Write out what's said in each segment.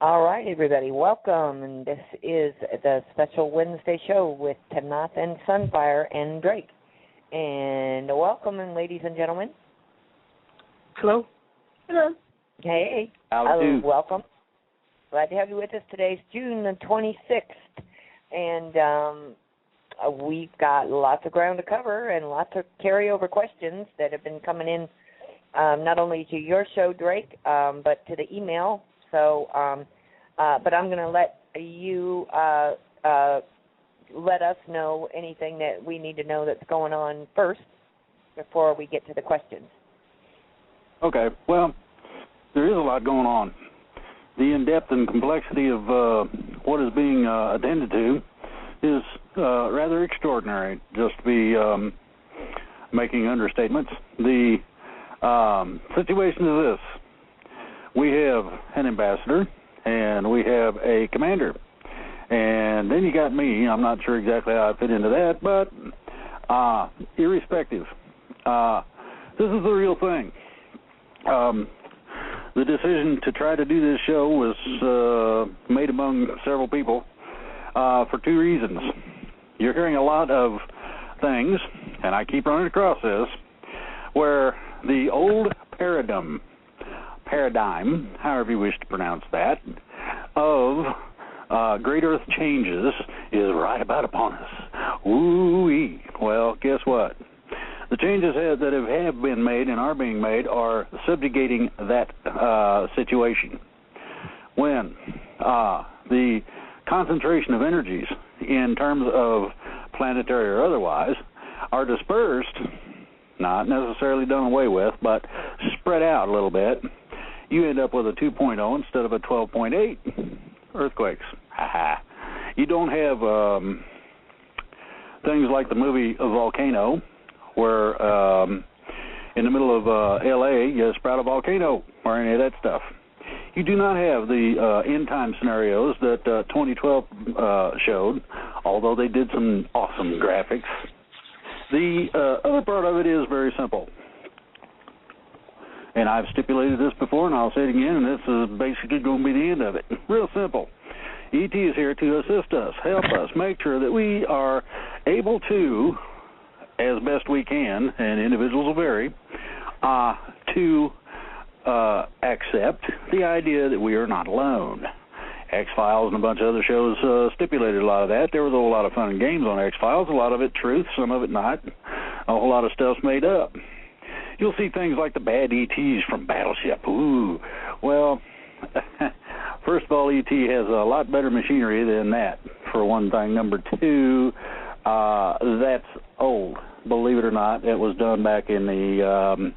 All right, everybody, welcome. And this is the special Wednesday show with Tanaath and Sunfire and Drake. And welcome, and ladies and gentlemen. Hello. Hello. Hey. Welcome. Glad to have you with us today. It's June the 26th, and we've got lots of ground to cover and lots of carryover questions that have been coming in, not only to your show, Drake, but to the email. So, but I'm going to let you let us know anything that we need to know that's going on first before we get to the questions. Okay. Well, there is a lot going on. The in-depth and complexity of what is being attended to is rather extraordinary, just to be making understatements. The situation is this. We have an ambassador, and we have a commander. And then you got me. I'm not sure exactly how I fit into that, but irrespective, this is the real thing. The decision to try to do this show was made among several people for two reasons. You're hearing a lot of things, and I keep running across this, where the old paradigm, however you wish to pronounce that, of great Earth changes is right about upon us. Ooh-wee. Well, guess what? The changes that have been made and are being made are subjugating that situation. When the concentration of energies in terms of planetary or otherwise are dispersed, not necessarily done away with, but spread out a little bit, you end up with a 2.0 instead of a 12.8 earthquakes. You don't have things like the movie A Volcano, where in the middle of L.A. you sprout a volcano or any of that stuff. You do not have the end-time scenarios that 2012 showed, although they did some awesome graphics. The other part of it is very simple. And I've stipulated this before, and I'll say it again, and this is basically going to be the end of it. Real simple. ET is here to assist us, help us, make sure that we are able to, as best we can, and individuals will vary, to accept the idea that we are not alone. X-Files and a bunch of other shows stipulated a lot of that. There was a whole lot of fun and games on X-Files, a lot of it truth, some of it not. A whole lot of stuff's made up. You'll see things like the bad ETs from Battleship. Ooh, well, first of all, ET has a lot better machinery than that, for one thing. Number two, that's old. Believe it or not, it was done back in the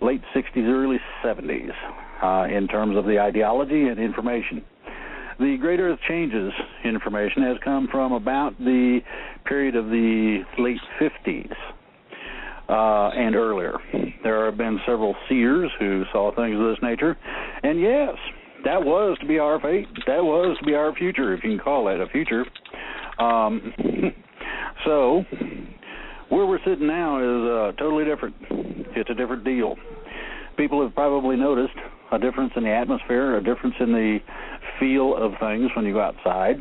late 60s, early 70s, in terms of the ideology and information. The Great Earth Changes information has come from about the period of the late 50s and earlier. There have been several seers who saw things of this nature, and yes, that was to be our fate. That was to be our future, if you can call that a future. So, where we're sitting now is totally different. It's a different deal. People have probably noticed a difference in the atmosphere, a difference in the feel of things when you go outside.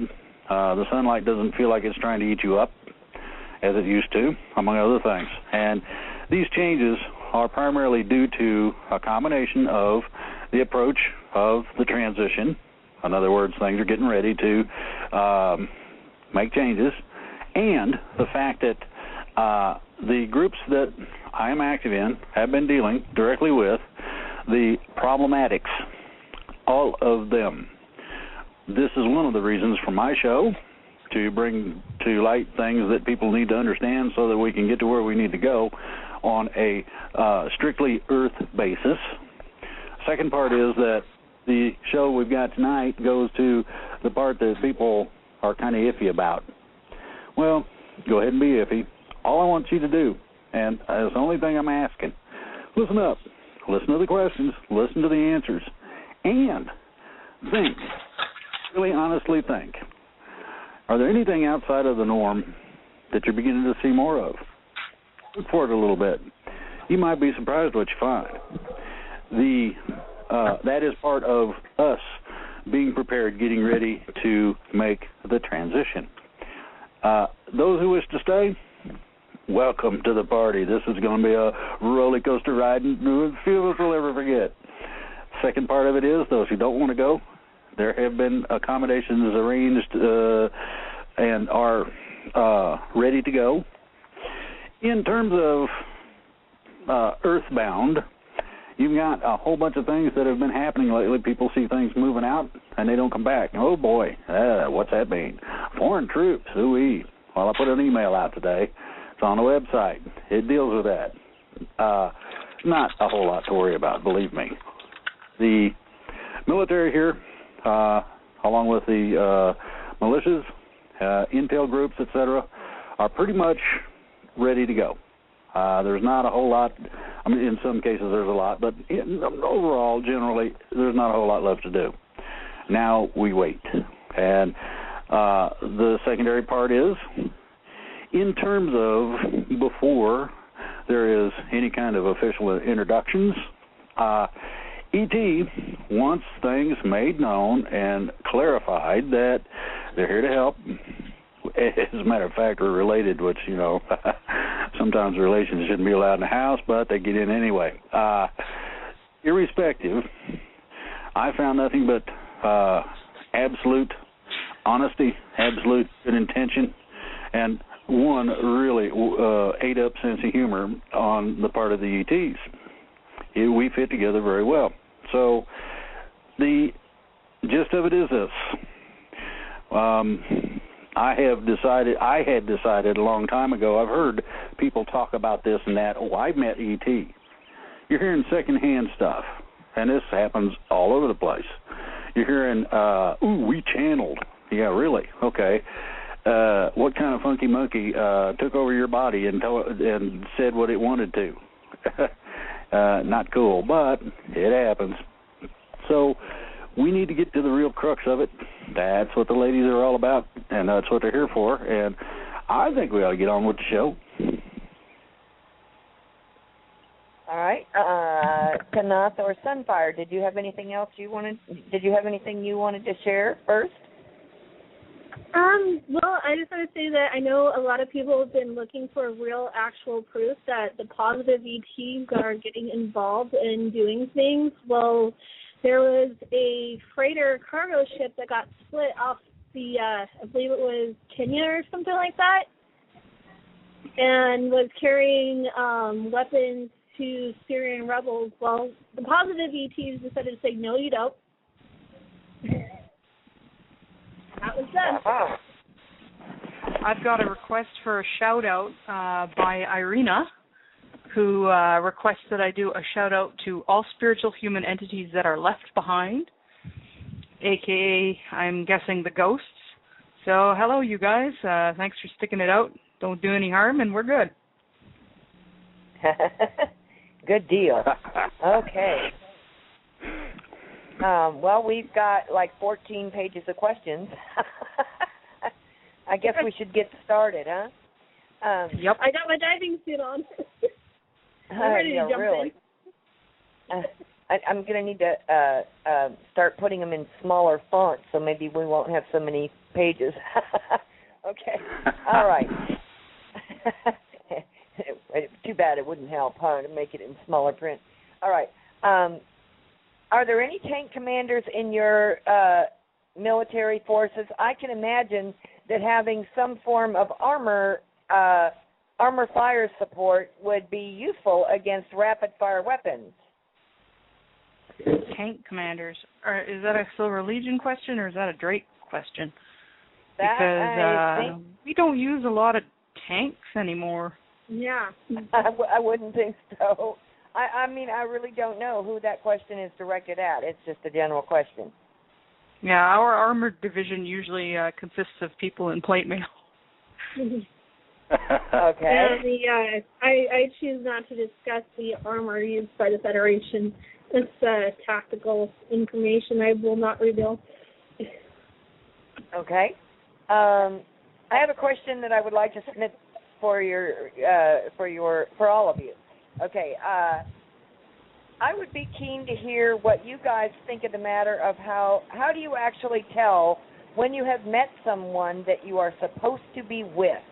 The sunlight doesn't feel like it's trying to eat you up as it used to, among other things. And these changes are primarily due to a combination of the approach of the transition. In other words, things are getting ready to make changes, and the fact that the groups that I am active in have been dealing directly with the problematics, all of them. This is one of the reasons for my show, to bring to light things that people need to understand so that we can get to where we need to go on a strictly Earth basis. Second part is that the show we've got tonight goes to the part that people are kind of iffy about. Well, go ahead and be iffy. All I want you to do, and that's the only thing I'm asking, listen up, listen to the questions, listen to the answers, and think, really honestly think. Are there anything outside of the norm that you're beginning to see more of? Look for it a little bit. You might be surprised what you find. That is part of us being prepared, getting ready to make the transition. Those who wish to stay, welcome to the party. This is going to be a roller coaster ride, and few of us will ever forget. Second part of it is, those who don't want to go, there have been accommodations arranged and are ready to go. In terms of Earthbound, you've got a whole bunch of things that have been happening lately. People see things moving out, and they don't come back. Oh, boy, what's that mean? Foreign troops, ooh-wee. Well, I put an email out today. It's on the website. It deals with that. Not a whole lot to worry about, believe me. The military here, along with the militias, intel groups, etc., are pretty much ready to go. There's not a whole lot. I mean, in some cases there's a lot, but overall, generally, there's not a whole lot left to do. Now we wait. And the secondary part is, in terms of before there is any kind of official introductions, ET wants things made known and clarified that they're here to help. As a matter of fact, we're related, which, you know, sometimes relations shouldn't be allowed in the house, but they get in anyway. Irrespective, I found nothing but absolute honesty, absolute good intention, and one really ate-up sense of humor on the part of the ETs. We fit together very well. So the gist of it is this. I had decided a long time ago, I've heard people talk about this and that. Oh, I met E.T. You're hearing secondhand stuff, and this happens all over the place. You're hearing, ooh, we channeled. Yeah, really? Okay. What kind of funky monkey took over your body and said what it wanted to? Not cool, but it happens. So we need to get to the real crux of it. That's what the ladies are all about, and that's what they're here for. And I think we ought to get on with the show. All right, Tanaath or Sunfire, did you have anything else you wanted? Did you have anything you wanted to share first? Well, I just want to say that I know a lot of people have been looking for real, actual proof that the positive ETs are getting involved in doing things. Well, there was a freighter cargo ship that got split off the, I believe it was Kenya or something like that, and was carrying weapons to Syrian rebels. Well, the positive ETs decided to say, no, you don't. That was them. I've got a request for a shout-out by Irina, who requests that I do a shout-out to all spiritual human entities that are left behind, a.k.a. I'm guessing the ghosts. So, hello, you guys. Thanks for sticking it out. Don't do any harm, and we're good. Good deal. Okay. Well, we've got like 14 pages of questions. I guess we should get started, huh? Yep. I got my diving suit on. I'm ready to jump in. I'm going to need to start putting them in smaller fonts, so maybe we won't have so many pages. Okay. All right. Too bad it wouldn't help, huh, to make it in smaller print. All right. Are there any tank commanders in your military forces? I can imagine that having some form of armor fire support would be useful against rapid-fire weapons. Tank commanders. Is that a Silver Legion question, or is that a Drake question? Because we don't use a lot of tanks anymore. Yeah. I wouldn't think so. I mean, I really don't know who that question is directed at. It's just a general question. Yeah, our armored division usually consists of people in plate mail. Okay. I choose not to discuss the armor used by the Federation. It's tactical information I will not reveal. Okay. I have a question that I would like to submit for all of you. Okay. I would be keen to hear what you guys think of the matter of how do you actually tell when you have met someone that you are supposed to be with,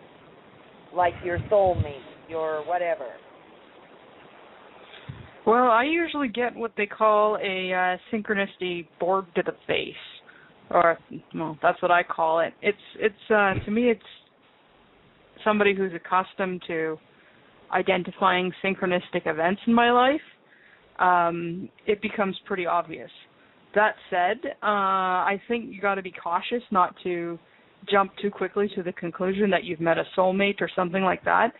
like your soulmate, your whatever. Well, I usually get what they call a synchronicity bored to the face, or well, that's what I call it. It's to me, it's somebody who's accustomed to identifying synchronistic events in my life. It becomes pretty obvious. That said, I think you got to be cautious not to jump too quickly to the conclusion that you've met a soulmate or something like that.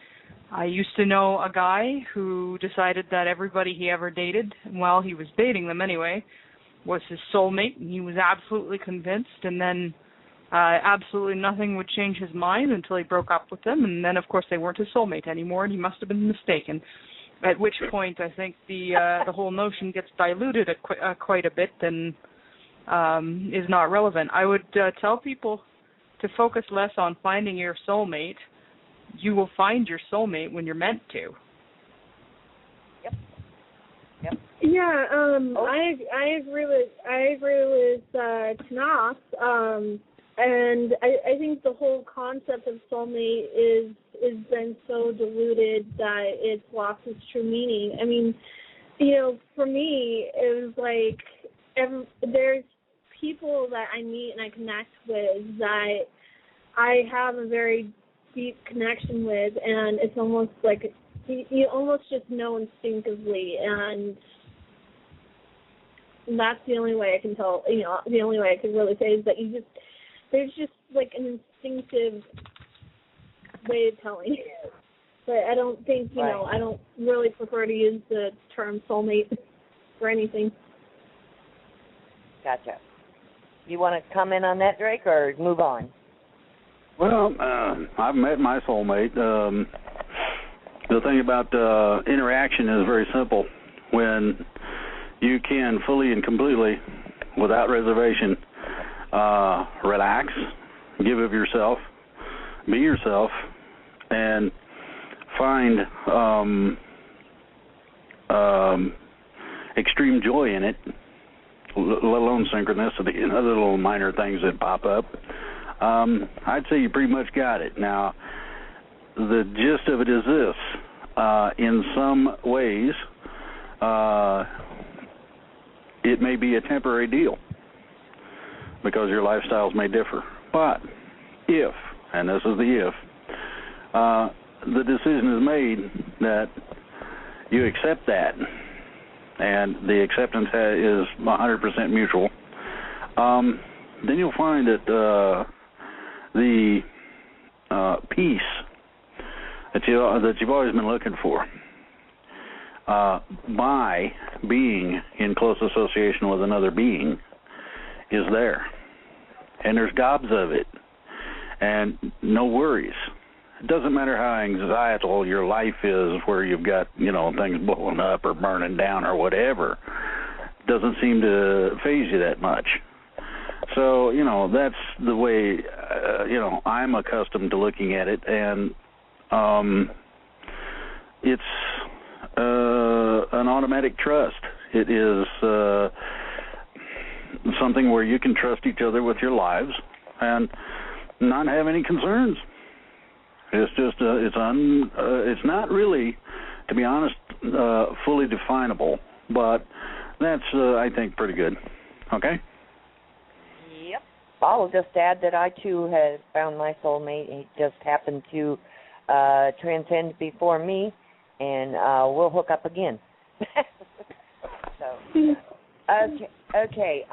I used to know a guy who decided that everybody he ever dated, while he was dating them anyway, was his soulmate, and he was absolutely convinced, and then absolutely nothing would change his mind until he broke up with them, and then, of course, they weren't his soulmate anymore, and he must have been mistaken, at which point I think the whole notion gets diluted quite a bit and is not relevant. I would tell people to focus less on finding your soulmate. You will find your soulmate when you're meant to. Yep. Yeah, I agree with Tanaath, and I think the whole concept of soulmate is been so diluted that it's lost its true meaning. I mean, for me, it was like there's people that I meet and I connect with that I have a very deep connection with, and it's almost like you almost just know instinctively, and that's the only way I can tell. The only way I can really say is that there's just like an instinctive way of telling. But I don't think I don't really prefer to use the term soulmate for anything. Gotcha. You want to comment on that, Drake, or move on? Well, I've met my soulmate. The thing about interaction is very simple. When you can fully and completely, without reservation, relax, give of yourself, be yourself, and find extreme joy in it, let alone synchronicity and other little minor things that pop up, I'd say you pretty much got it. Now, the gist of it is this. In some ways, it may be a temporary deal because your lifestyles may differ. But if, and this is the if, the decision is made that you accept that, and the acceptance is 100% mutual, then you'll find that the peace that you've always been looking for by being in close association with another being is there, and there's gobs of it, and no worries. It doesn't matter how anxietal your life is, where you've got things blowing up or burning down or whatever. It doesn't seem to faze you that much. So that's the way I'm accustomed to looking at it, and it's an automatic trust. It is something where you can trust each other with your lives and not have any concerns. It's just it's not really, to be honest, fully definable, but that's I think pretty good. Okay. Yep. I'll just add that I too have found my soulmate. He just happened to transcend before me, and we'll hook up again. So, okay.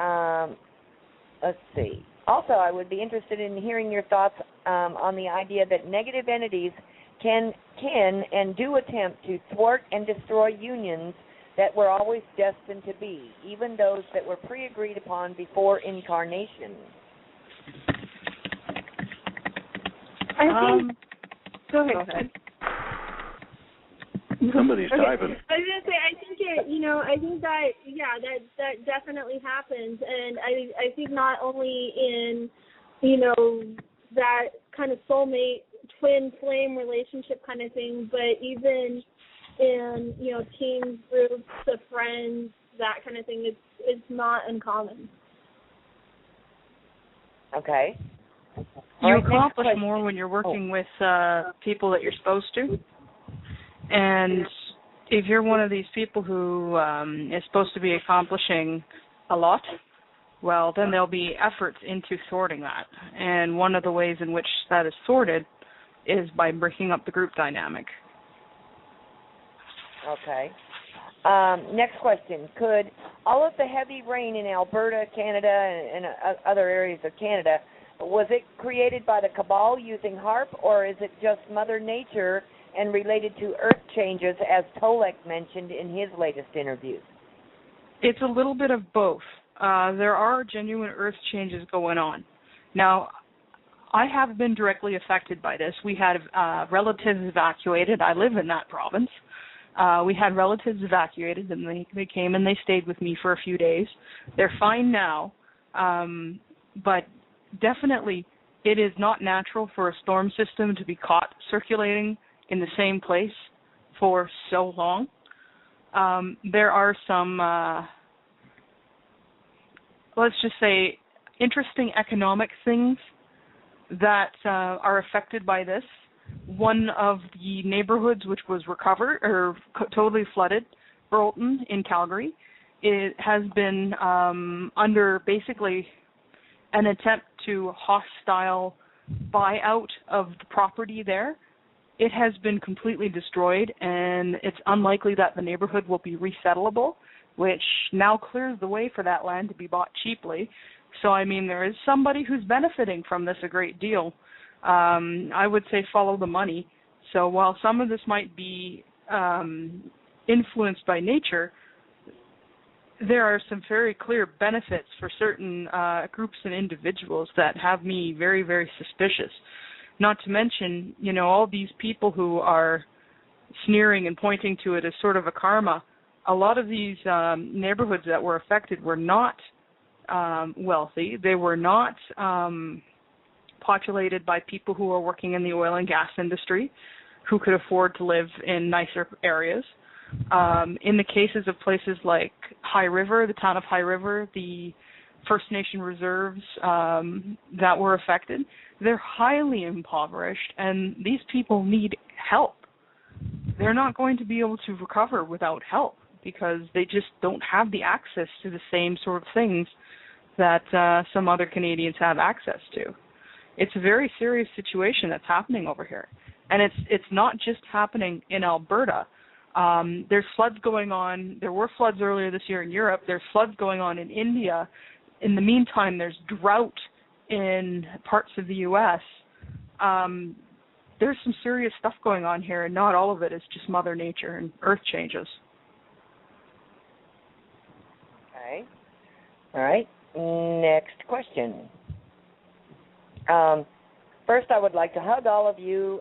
Let's see. Also, I would be interested in hearing your thoughts on the idea that negative entities can and do attempt to thwart and destroy unions that were always destined to be, even those that were pre-agreed upon before incarnation. I think. Go ahead. Somebody's okay. typing. I was gonna say, I think that definitely happens, and I think not only in that kind of soulmate twin flame relationship kind of thing, but even in, teams, groups of friends, that kind of thing. It's not uncommon. Okay. You accomplish more when you're working with people that you're supposed to. And if you're one of these people who is supposed to be accomplishing a lot, well, then there'll be efforts into sorting that. And one of the ways in which that is sorted is by breaking up the group dynamic. Okay. Next question. Could all of the heavy rain in Alberta, Canada, and other areas of Canada, was it created by the cabal using HAARP, or is it just Mother Nature and related to earth changes, as Tolek mentioned in his latest interviews? It's a little bit of both. There are genuine earth changes going on. Now, I have been directly affected by this. We had relatives evacuated. I live in that province. We had relatives evacuated, and they came and they stayed with me for a few days. They're fine now, but definitely it is not natural for a storm system to be caught circulating in the same place for so long. There are some, let's just say, interesting economic things that are affected by this. One of the neighborhoods which was recovered or totally flooded, Burlton in Calgary, it has been under basically an attempt to hostile buyout of the property there. It has been completely destroyed, and it's unlikely that the neighborhood will be resettleable, which now clears the way for that land to be bought cheaply. So, I mean, there is somebody who's benefiting from this a great deal. I would say follow the money. So while some of this might be influenced by nature, there are some very clear benefits for certain groups and individuals that have me very, very suspicious. Not to mention, all these people who are sneering and pointing to it as sort of a karma. A lot of these neighborhoods that were affected were not wealthy. They were not populated by people who are working in the oil and gas industry, who could afford to live in nicer areas. In the cases of places like High River, the town of High River, the First Nation reserves that were affected, they're highly impoverished, and these people need help. They're not going to be able to recover without help because they just don't have the access to the same sort of things that some other Canadians have access to. It's a very serious situation that's happening over here. And it's not just happening in Alberta. There's floods going on. There were floods earlier this year in Europe. There's floods going on in India. In the meantime, there's drought in parts of the U.S. There's some serious stuff going on here, and not all of it is just Mother Nature and earth changes. Okay. All right. Next question. First, I would like to hug all of you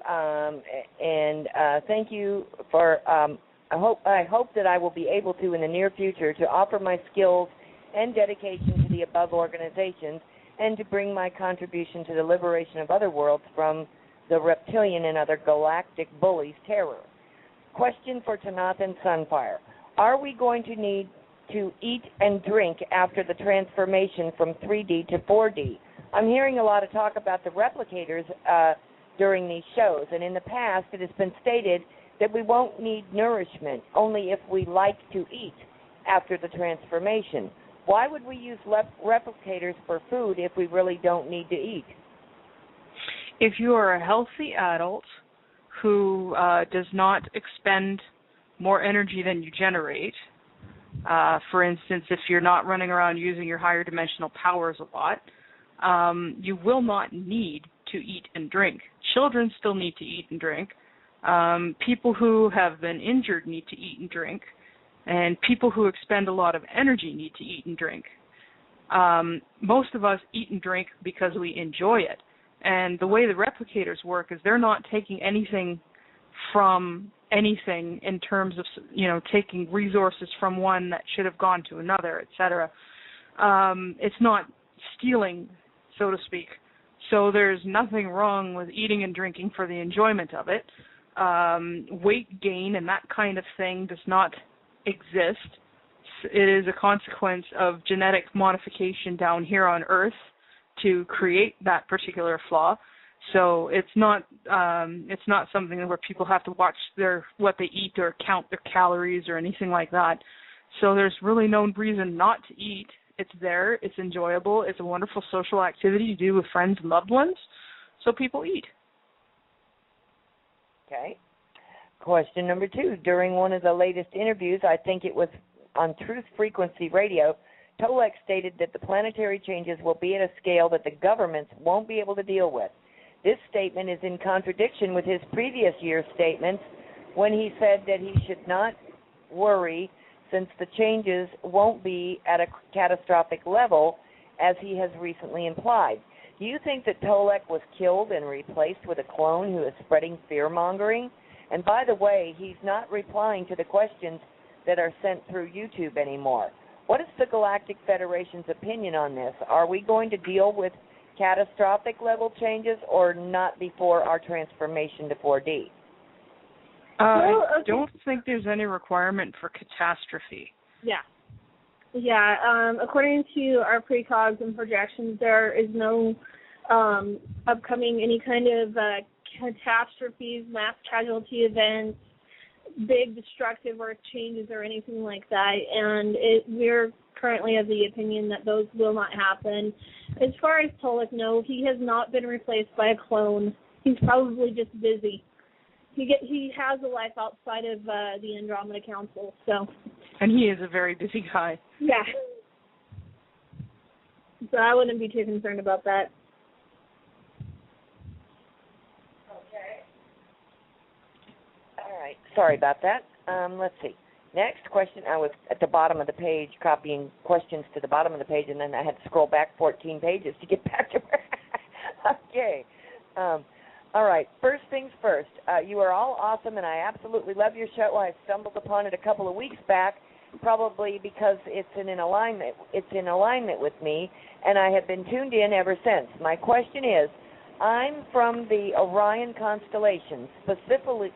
and thank you for. I hope that I will be able to in the near future to offer my skills and dedication to the above organizations and to bring my contribution to the liberation of other worlds from the reptilian and other galactic bullies' terror. Question for Tanaath and Sunfire: are we going to need to eat and drink after the transformation from 3D to 4D? I'm hearing a lot of talk about the replicators during these shows, and in the past it has been stated that we won't need nourishment, only if we like to eat after the transformation. Why would we use replicators for food if we really don't need to eat? If you are a healthy adult who does not expend more energy than you generate, for instance, if you're not running around using your higher dimensional powers a lot, you will not need to eat and drink. Children still need to eat and drink. People who have been injured need to eat and drink. And people who expend a lot of energy need to eat and drink. Most of us eat and drink because we enjoy it. And the way the replicators work is they're not taking anything from anything in terms of, taking resources from one that should have gone to another, etc. It's not stealing, so to speak. So there's nothing wrong with eating and drinking for the enjoyment of it. weight gain and that kind of thing does not exist. It is a consequence of genetic modification down here on Earth to create that particular flaw. So it's not something where people have to watch what they eat or count their calories or anything like that. So there's really no reason not to eat. It's there. It's enjoyable. It's a wonderful social activity to do with friends and loved ones. So people eat. Okay. Question number 2. During one of the latest interviews, I think it was on Truth Frequency Radio, Tolek stated that the planetary changes will be at a scale that the governments won't be able to deal with. This statement is in contradiction with his previous year's statements when he said that he should not worry since the changes won't be at a catastrophic level, as he has recently implied. Do you think that Tolek was killed and replaced with a clone who is spreading fear-mongering? And by the way, he's not replying to the questions that are sent through YouTube anymore. What is the Galactic Federation's opinion on this? Are we going to deal with catastrophic level changes or not before our transformation to 4D? I don't think there's any requirement for catastrophe. Yeah. According to our precogs and projections, there is no upcoming any kind of catastrophes, mass casualty events, big destructive earth changes or anything like that. And we're currently of the opinion that those will not happen. As far as Tolek, no, he has not been replaced by a clone. He's probably just busy. He has a life outside of the Andromeda Council, so. And he is a very busy guy. Yeah. So I wouldn't be too concerned about that. Okay. All right. Sorry about that. Let's see. Next question. I was at the bottom of the page copying questions to the bottom of the page, and then I had to scroll back 14 pages to get back to where. Okay. All right, first things first. You are all awesome, and I absolutely love your show. I stumbled upon it a couple of weeks back, probably because it's in alignment. It's in alignment with me, and I have been tuned in ever since. My question is, I'm from the Orion constellation, specifically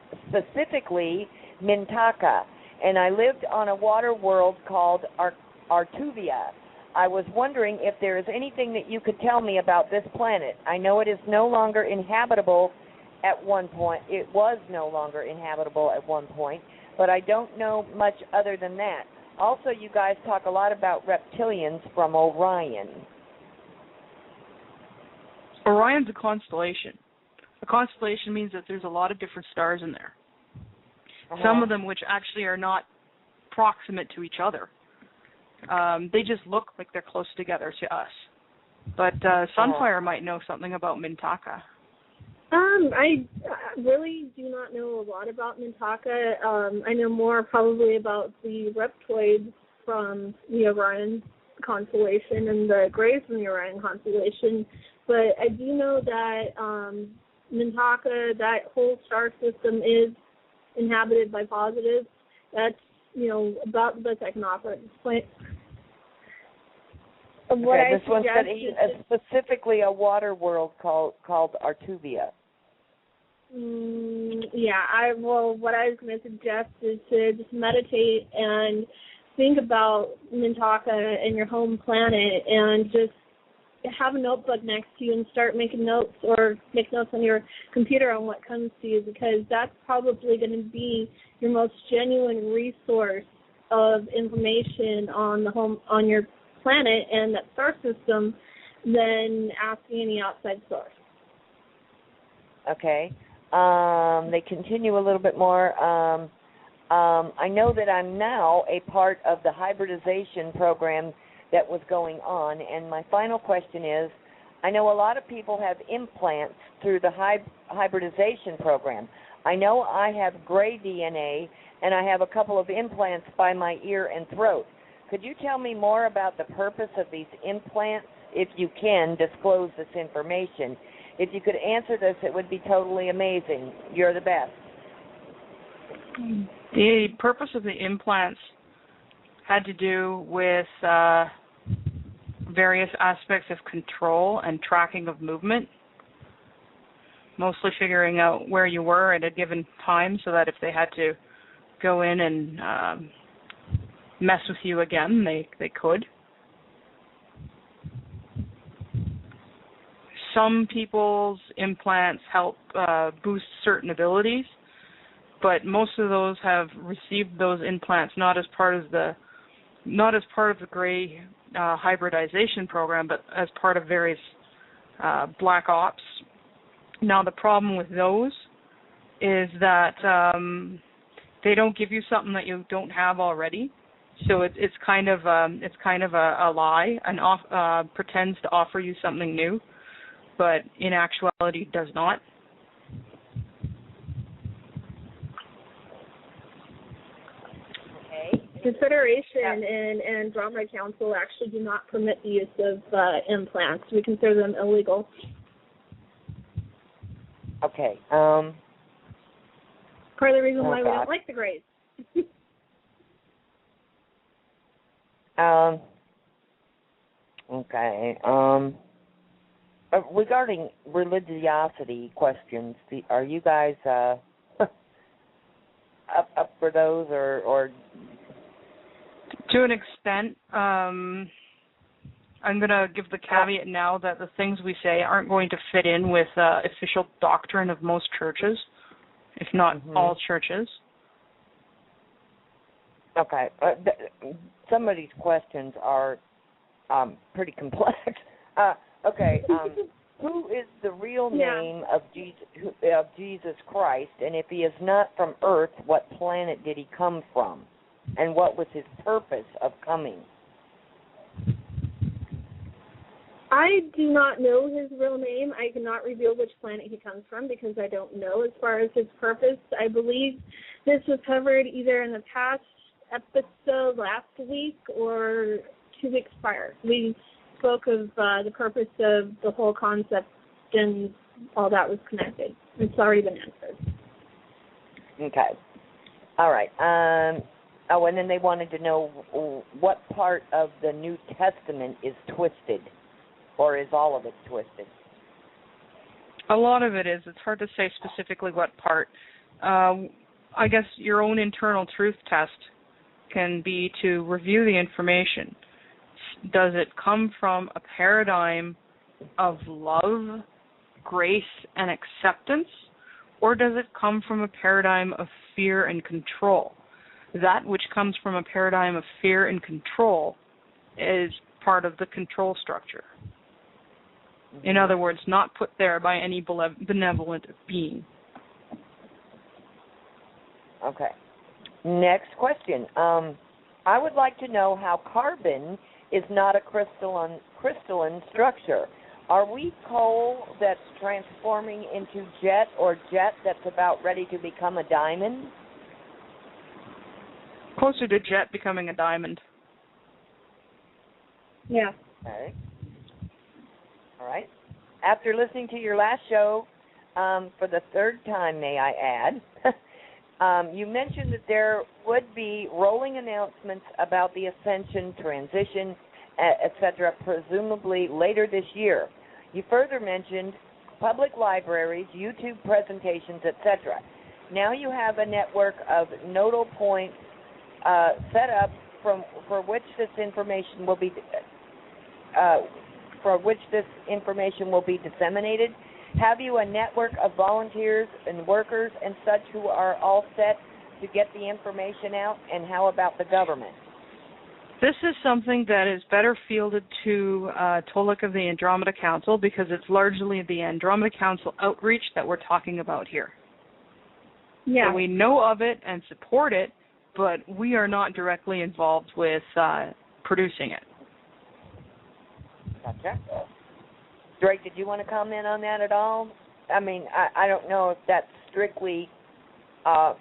Mintaka, and I lived on a water world called Artuvia. I was wondering if there is anything that you could tell me about this planet. I know it is no longer inhabitable at one point. It was no longer inhabitable at one point, but I don't know much other than that. Also, you guys talk a lot about reptilians from Orion. Orion's a constellation. A constellation means that there's a lot of different stars in there. Some of them which actually are not proximate to each other. They just look like they're close together to us. But Sunfire might know something about Mintaka. I really do not know a lot about Mintaka. I know more probably about the reptoids from the Orion constellation and the Greys from the Orion constellation. But I do know that Mintaka, that whole star system, is inhabited by positives. That's, about the best I can offer at this point. This one said specifically a water world called Artuvia. What I was going to suggest is to just meditate and think about Mintaka and your home planet and just have a notebook next to you and start making notes or make notes on your computer on what comes to you, because that's probably going to be your most genuine resource of information on your planet and that star system than asking any outside source. Okay. They continue a little bit more. I know that I'm now a part of the hybridization program that was going on, and my final question is, I know a lot of people have implants through the hybridization program. I know I have gray DNA, and I have a couple of implants by my ear and throat. Could you tell me more about the purpose of these implants, if you can disclose this information? If you could answer this, it would be totally amazing. You're the best. The purpose of the implants had to do with various aspects of control and tracking of movement. mostly figuring out where you were at a given time so that if they had to go in and mess with you again, they could. Some people's implants help boost certain abilities, but most of those have received those implants not as part of the gray hybridization program, but as part of various black ops. Now the problem with those is that they don't give you something that you don't have already. So it's kind of a lie and pretends to offer you something new, but in actuality does not. Okay. Confederation and Andromeda Council actually do not permit the use of implants. We consider them illegal. Okay. Part of the reason why we don't like the Greys. Okay. Regarding religiosity questions, are you guys up for those, or? To an extent, I'm going to give the caveat now that the things we say aren't going to fit in with official doctrine of most churches, if not all churches. Okay. Some of these questions are pretty complex. Okay. Who is the real name of Jesus Christ? And if he is not from Earth, what planet did he come from? And what was his purpose of coming? I do not know his real name. I cannot reveal which planet he comes from because I don't know as far as his purpose. I believe this was covered either in the past episode last week or 2 weeks prior. We spoke of the purpose of the whole concept and all that was connected. It's already been answered. Okay. All right. And then they wanted to know what part of the New Testament is twisted, or is all of it twisted? A lot of it is. It's hard to say specifically what part. I guess your own internal truth test can be to review the information. Does it come from a paradigm of love, grace, and acceptance, or does it come from a paradigm of fear and control? That which comes from a paradigm of fear and control is part of the control structure. In other words, not put there by any benevolent being. Okay. Next question. I would like to know how carbon is not a crystalline structure. Are we coal that's transforming into jet, or jet that's about ready to become a diamond? Closer to jet becoming a diamond. Yeah. Okay. All right. After listening to your last show, for the third time, may I add, you mentioned that there would be rolling announcements about the Ascension transition, etc., presumably later this year. You further mentioned public libraries, YouTube presentations, etc. Now you have a network of nodal points set up for which this information will be disseminated. Have you a network of volunteers and workers and such who are all set to get the information out? And how about the government? This is something that is better fielded to Tolek of the Andromeda Council, because it's largely the Andromeda Council outreach that we're talking about here. Yeah. So we know of it and support it, but we are not directly involved with producing it. Gotcha. Drake, did you want to comment on that at all? I mean, I don't know if that's strictly, ET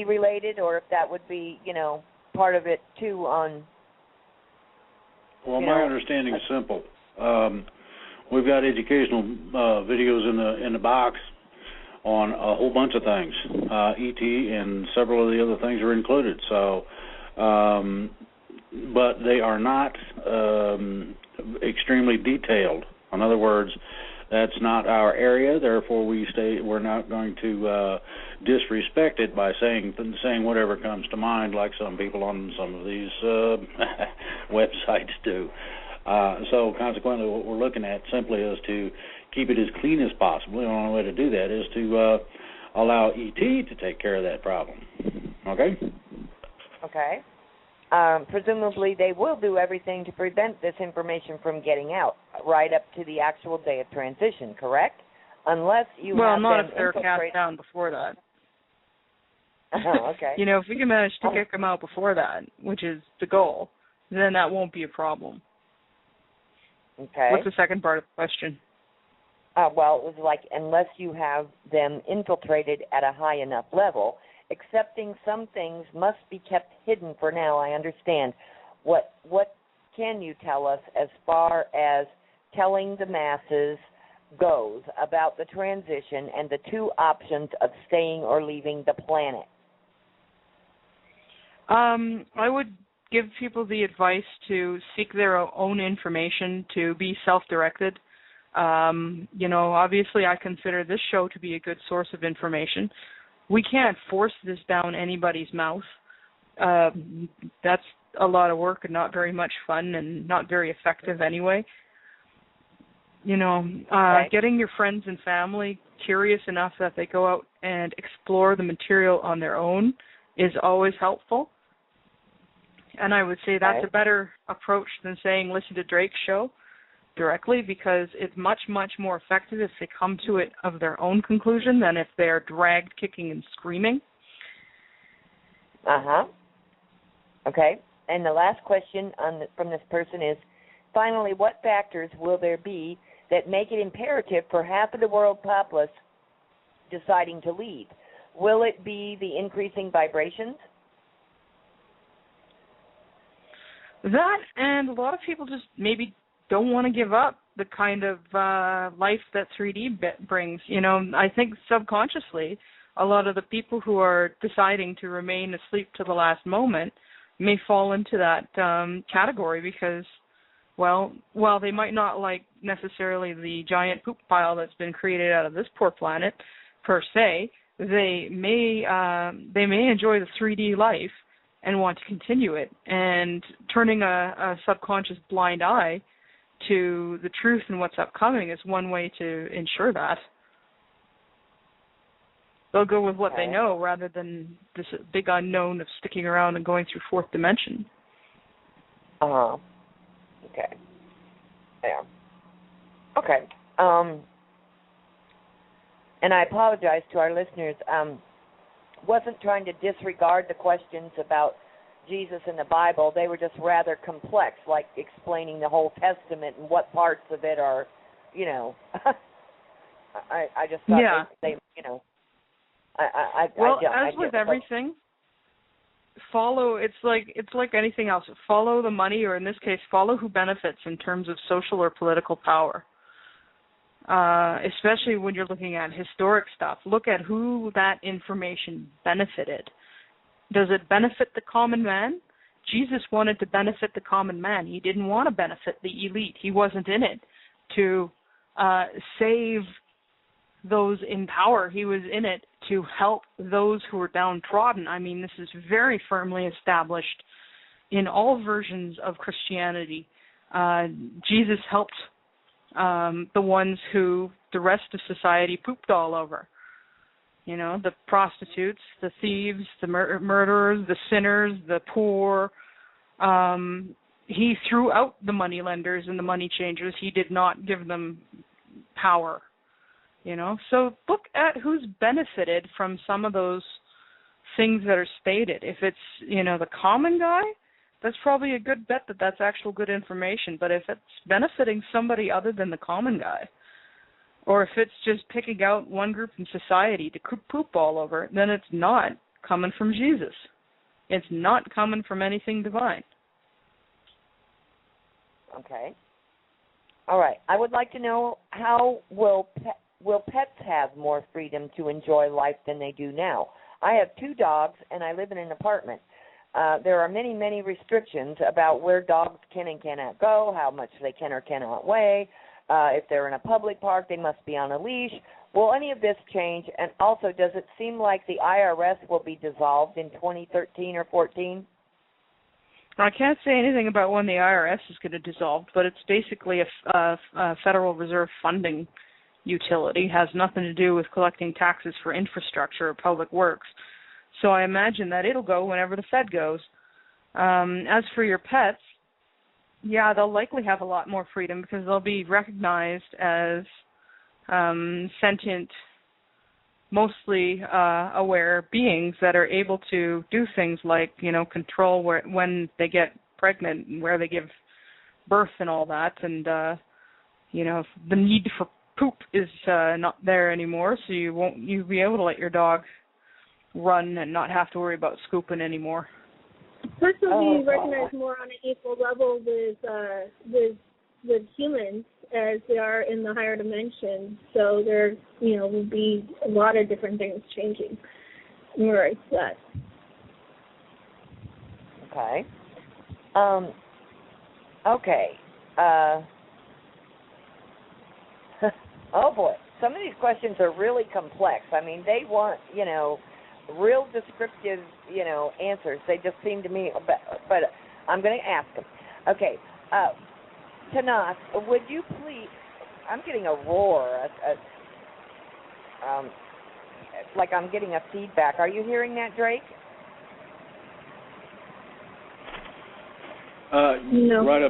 related, or if that would be, part of it too on. Well, my understanding is simple. We've got educational videos in the box on a whole bunch of things. ET and several of the other things are included. So, but they are not extremely detailed. In In other words, that's not our area, therefore we're not going to disrespect it by saying whatever comes to mind, like some people on some of these websites do. So consequently, what we're looking at simply is to keep it as clean as possible. The only way to do that is to allow ET to take care of that problem. Okay? Okay. Presumably they will do everything to prevent this information from getting out right up to the actual day of transition, correct? Unless you well, have not them if they're infiltrate. cast down before that. Oh, okay. You know, if we can manage to kick them out before that, which is the goal, then that won't be a problem. Okay. What's the second part of the question? Well, it was like, unless you have them infiltrated at a high enough level, accepting some things must be kept hidden for now, I understand. What can you tell us as far as telling the masses goes about the transition and the two options of staying or leaving the planet? I would give people the advice to seek their own information, to be self-directed. You know, obviously I consider this show to be a good source of information. We can't force this down anybody's mouth. That's a lot of work and not very much fun and not very effective anyway. You know, getting your friends and family curious enough that they go out and explore the material on their own is always helpful. And I would say that's a better approach than saying listen to Drake's show directly, because it's much, much more effective if they come to it of their own conclusion than if they're dragged kicking and screaming. Okay. And the last question from this person is, finally, what factors will there be that make it imperative for half of the world populace deciding to leave? Will it be the increasing vibrations? That, and a lot of people just maybe don't want to give up the kind of life that 3D brings. You know, I think subconsciously a lot of the people who are deciding to remain asleep to the last moment may fall into that category because, well, while they might not like necessarily the giant poop pile that's been created out of this poor planet per se, they may enjoy the 3D life and want to continue it. And turning a subconscious blind eye to the truth and what's upcoming is one way to ensure that. They'll go with what they know rather than this big unknown of sticking around and going through fourth dimension. Okay. Yeah. Okay. And I apologize to our listeners. Wasn't trying to disregard the questions about Jesus and the Bible. They were just rather complex, like explaining the whole Testament and what parts of it are, you know. I just thought they you know. As with everything, follow. It's like anything else. Follow the money, or in this case, follow who benefits in terms of social or political power. Especially when you're looking at historic stuff, look at who that information benefited. Does it benefit the common man? Jesus wanted to benefit the common man. He didn't want to benefit the elite. He wasn't in it to save those in power. He was in it to help those who were downtrodden. I mean, this is very firmly established in all versions of Christianity. Jesus helped the ones who the rest of society pooped all over. You know, the prostitutes, the thieves, the murderers, the sinners, the poor. He threw out the money lenders and the money changers. He did not give them power. You know, so look at who's benefited from some of those things that are stated. If it's, you know, the common guy, that's probably a good bet that that's actual good information. But if it's benefiting somebody other than the common guy, or if it's just picking out one group in society to poop all over, then it's not coming from Jesus. It's not coming from anything divine. Okay. All right. I would like to know, how will pets have more freedom to enjoy life than they do now? I have 2 dogs, and I live in an apartment. There are many, many restrictions about where dogs can and cannot go, how much they can or cannot weigh, If they're in a public park, they must be on a leash. Will any of this change? And also, does it seem like the IRS will be dissolved in 2013 or 14? I can't say anything about when the IRS is going to dissolve, but it's basically a Federal Reserve funding utility. It has nothing to do with collecting taxes for infrastructure or public works. So I imagine that it'll go whenever the Fed goes. As for your pets, yeah, they'll likely have a lot more freedom because they'll be recognized as sentient, mostly aware beings that are able to do things like, control when they get pregnant and where they give birth and all that. And, the need for poop is not there anymore, so you'll be able to let your dog run and not have to worry about scooping anymore. Pets will be recognized more on an equal level with humans as they are in the higher dimension. So there, will be a lot of different things changing in regards to that. Okay. Okay. Oh boy, some of these questions are really complex. I mean, they want, real descriptive, answers. They just seem to me, but I'm going to ask them. Okay. Tanaath, would you please, I'm getting a roar, like I'm getting a feedback. Are you hearing that, Drake? No. Right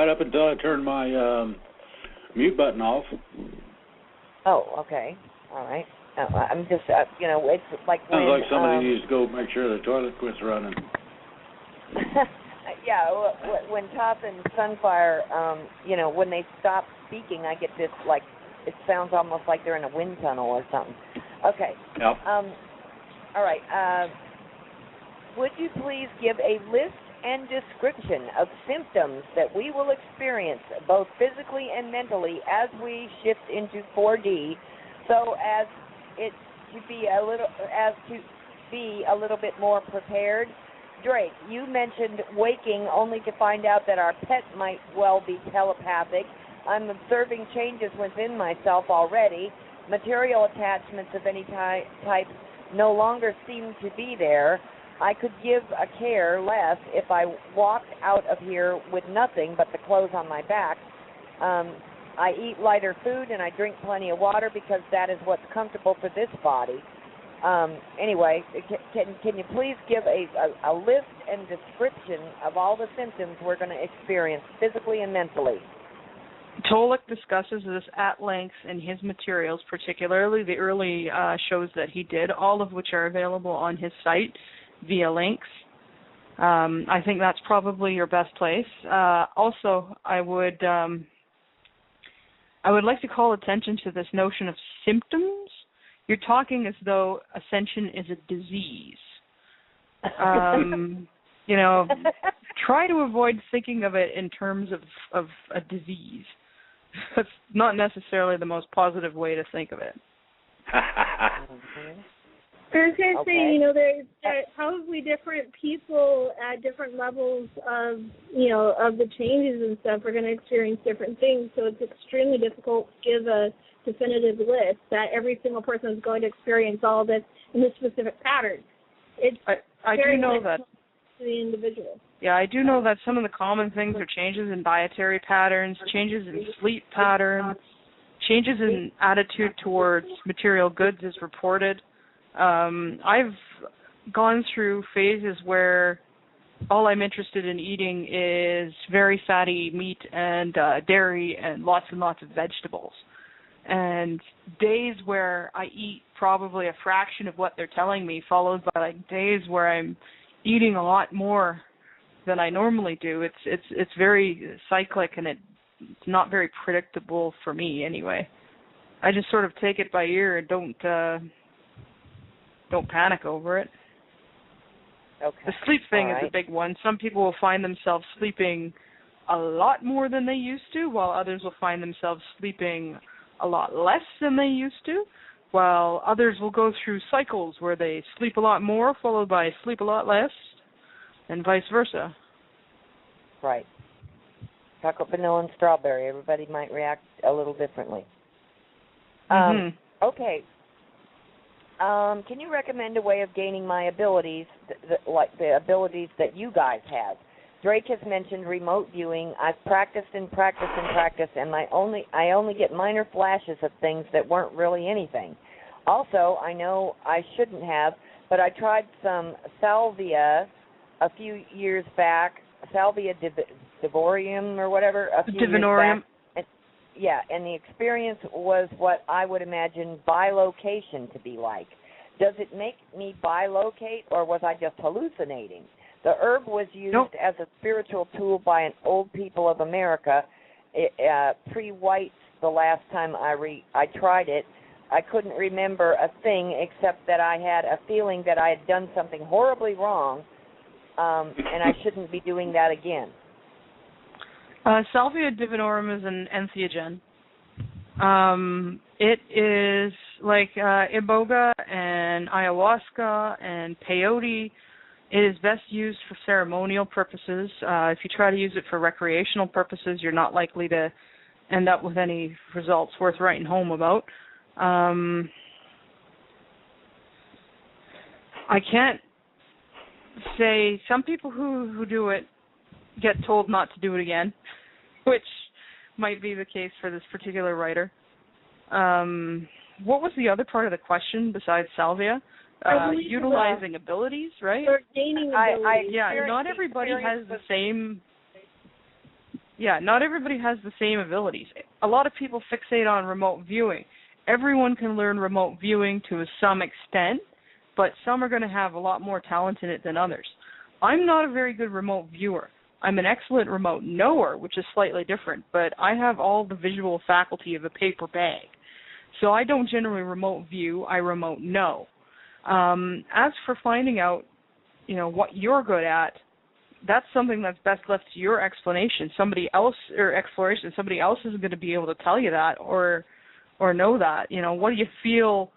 up until I turned my mute button off. Oh, okay. All right. I'm just, it's like sounds like somebody needs to go make sure the toilet quits running. Yeah, when Tanaath and Sunfire, when they stop speaking, I get this, like, it sounds almost like they're in a wind tunnel or something. Okay. Yep. All right. Would you please give a list and description of symptoms that we will experience both physically and mentally as we shift into 4D, so as to be a little bit more prepared? Drake, you mentioned waking only to find out that our pet might well be telepathic. I'm observing changes within myself already. Material attachments of any type no longer seem to be there. I could give a care less if I walked out of here with nothing but the clothes on my back. I eat lighter food and I drink plenty of water because that is what's comfortable for this body. Anyway, can you please give a list and description of all the symptoms we're going to experience physically and mentally? Tolek discusses this at length in his materials, particularly the early shows that he did, all of which are available on his site via links. I think that's probably your best place. Also, I would like to call attention to this notion of symptoms. You're talking as though ascension is a disease. Try to avoid thinking of it in terms of a disease. That's not necessarily the most positive way to think of it. I was going to say, there's probably different people at different levels of, of the changes and stuff are going to experience different things. So it's extremely difficult to give a definitive list that every single person is going to experience all this in this specific pattern. It's I do know that to the individual. Yeah, I do know that some of the common things are changes in dietary patterns, changes in sleep patterns, changes in attitude towards material goods as reported. I've gone through phases where all I'm interested in eating is very fatty meat and dairy and lots of vegetables. And days where I eat probably a fraction of what they're telling me, followed by like days where I'm eating a lot more than I normally do. It's very cyclic and it's not very predictable for me anyway. I just sort of take it by ear and don't panic over it. Okay. The sleep thing All is right. a big one. Some people will find themselves sleeping a lot more than they used to, while others will find themselves sleeping a lot less than they used to, while others will go through cycles where they sleep a lot more, followed by sleep a lot less, and vice versa. Right. chocolate, vanilla, and strawberry. Everybody might react a little differently. Okay. Can you recommend a way of gaining my abilities, like the abilities that you guys have? Drake has mentioned remote viewing. I've practiced and practiced and practiced, and I only get minor flashes of things that weren't really anything. Also, I know I shouldn't have, but I tried some salvia a few years back, salvia divorium or whatever, a few years back. And the experience was what I would imagine bilocation to be like. Does it make me bilocate, or was I just hallucinating? The herb was used as a spiritual tool by an old people of America, pre-whites. The last time I tried it, I couldn't remember a thing except that I had a feeling that I had done something horribly wrong, and I shouldn't be doing that again. Salvia divinorum is an entheogen. It is like iboga and ayahuasca and peyote. It is best used for ceremonial purposes. If you try to use it for recreational purposes, you're not likely to end up with any results worth writing home about. I can't say, some people who do it get told not to do it again, which might be the case for this particular writer. What was the other part of the question besides salvia? Utilizing abilities, right? Or gaining abilities. Not everybody has the same. Yeah, not everybody has the same abilities. A lot of people fixate on remote viewing. Everyone can learn remote viewing to some extent, but some are going to have a lot more talent in it than others. I'm not a very good remote viewer. I'm an excellent remote knower, which is slightly different, but I have all the visual faculty of a paper bag. So I don't generally remote view, I remote know. As for finding out, what you're good at, that's something that's best left to your explanation. Somebody else isn't going to be able to tell you that or know that. What do you feel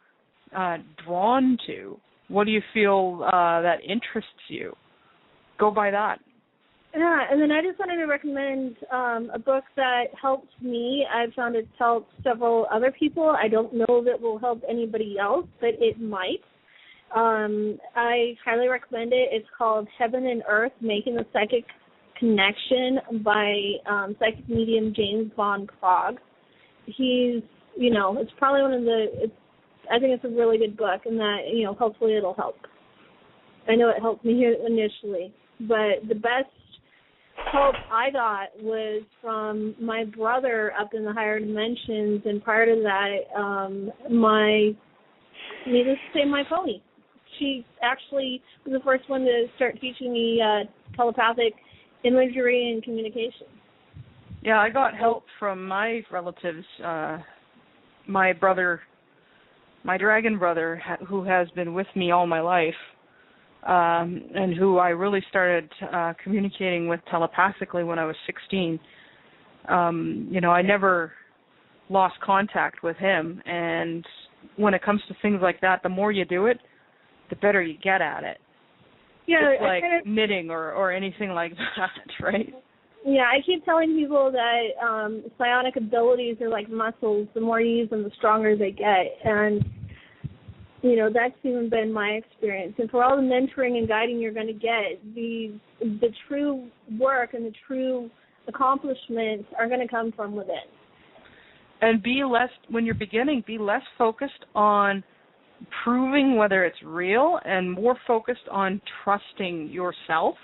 drawn to? What do you feel that interests you? Go by that. Yeah, and then I just wanted to recommend a book that helped me. I've found it's helped several other people. I don't know if it will help anybody else, but it might. I highly recommend it. It's called Heaven and Earth, Making the Psychic Connection by psychic medium James Von Krog. He's, it's probably I think it's a really good book, and that, hopefully it'll help. I know it helped me initially, but the best help I got was from my brother up in the higher dimensions, and prior to that, needless to say, my pony. She actually was the first one to start teaching me telepathic imagery and communication. Yeah, I got help from my relatives. My brother, my dragon brother, who has been with me all my life, and who I really started communicating with telepathically when I was 16. I never lost contact with him, and when it comes to things like that, the more you do it, the better you get at it. Yeah, it's like knitting or anything like that, right? Yeah, I keep telling people that psionic abilities are like muscles. The more you use them, the stronger they get. And, that's even been my experience. And for all the mentoring and guiding you're going to get, the true work and the true accomplishments are going to come from within. And when you're beginning, be less focused on proving whether it's real and more focused on trusting yourself.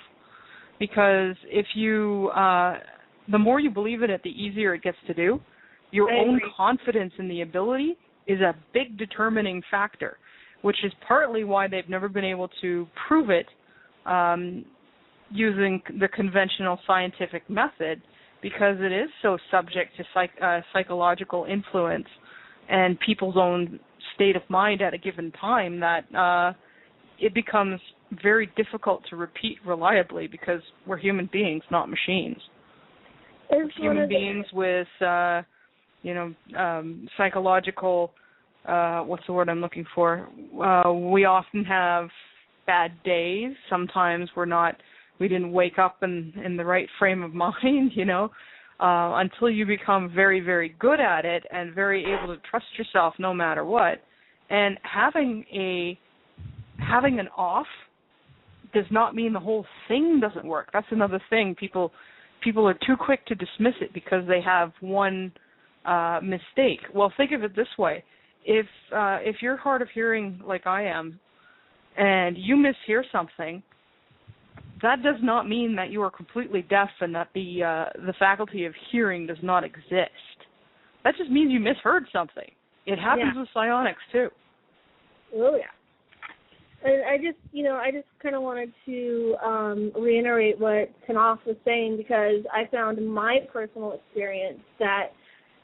Because if you, the more you believe in it, the easier it gets to do. Your own confidence in the ability is a big determining factor, which is partly why they've never been able to prove it using the conventional scientific method, because it is so subject to psychological influence and people's own state of mind at a given time that it becomes very difficult to repeat reliably, because we're human beings, not machines. We're human beings with, psychological, what's the word I'm looking for? We often have bad days. Sometimes we didn't wake up in the right frame of mind, until you become very, very good at it and very able to trust yourself no matter what. And having an off does not mean the whole thing doesn't work. That's another thing. People are too quick to dismiss it because they have one mistake. Well, think of it this way. If you're hard of hearing like I am and you mishear something, that does not mean that you are completely deaf and that the faculty of hearing does not exist. That just means you misheard something. It happens with psionics too. Oh yeah. And I just kind of wanted to reiterate what Tanaath was saying, because I found in my personal experience that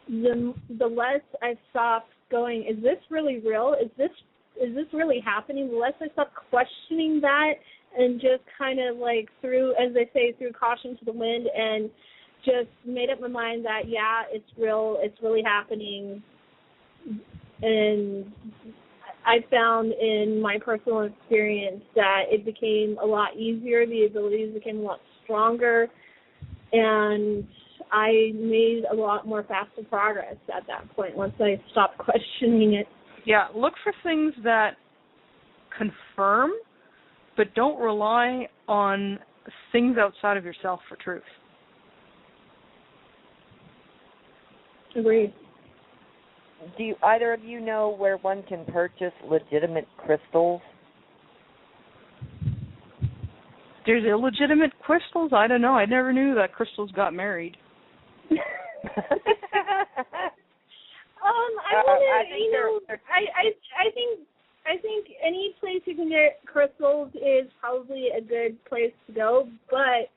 the less I stopped going, is this really real? Is this really happening? The less I stopped questioning that and just kind of like threw, as they say, threw caution to the wind and just made up my mind that, yeah, it's real, it's really happening. And I found in my personal experience that it became a lot easier, the abilities became a lot stronger, and I made a lot more faster progress at that point once I stopped questioning it. Yeah, look for things that confirm, but don't rely on things outside of yourself for truth. Agreed. Do either of you know where one can purchase legitimate crystals? There's illegitimate crystals? I don't know. I never knew that crystals got married. I think any place you can get crystals is probably a good place to go, but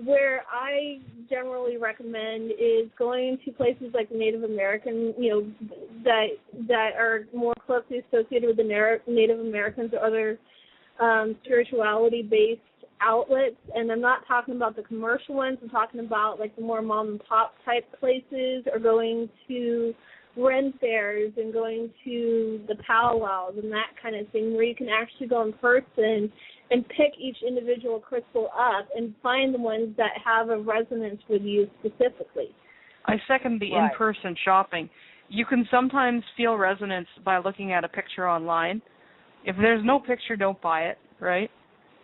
where I generally recommend is going to places like Native American, that are more closely associated with the Native Americans or other spirituality-based outlets. And I'm not talking about the commercial ones. I'm talking about like the more mom-and-pop type places, or going to Ren fairs and going to the powwows and that kind of thing, where you can actually go in person and pick each individual crystal up and find the ones that have a resonance with you specifically. I second the in-person shopping. You can sometimes feel resonance by looking at a picture online. If there's no picture, don't buy it, right?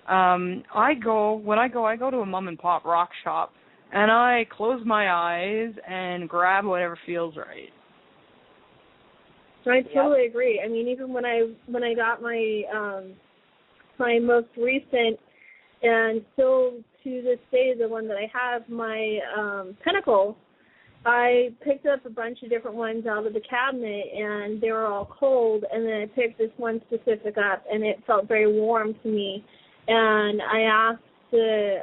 I go to a mom-and-pop rock shop, and I close my eyes and grab whatever feels right. I totally agree. I mean, even when I got my my most recent, and still to this day the one that I have, my Pinnacle, I picked up a bunch of different ones out of the cabinet, and they were all cold, and then I picked this one specific up, and it felt very warm to me. And I asked the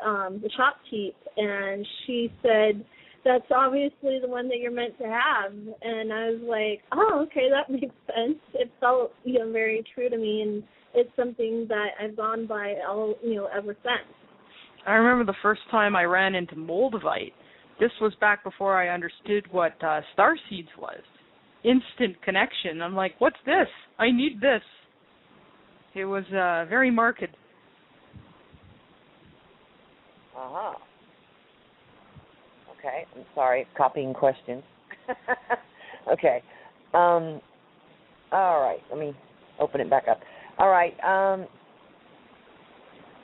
shopkeep, and she said, that's obviously the one that you're meant to have. And I was like, oh, okay, that makes sense. It felt, very true to me, and it's something that I've gone by ever since. I remember the first time I ran into moldavite. This was back before I understood what star seeds was. Instant connection. I'm like, what's this? I need this. It was very marked. Uh-huh. Okay, I'm sorry, copying questions. Okay. All right, let me open it back up. All right.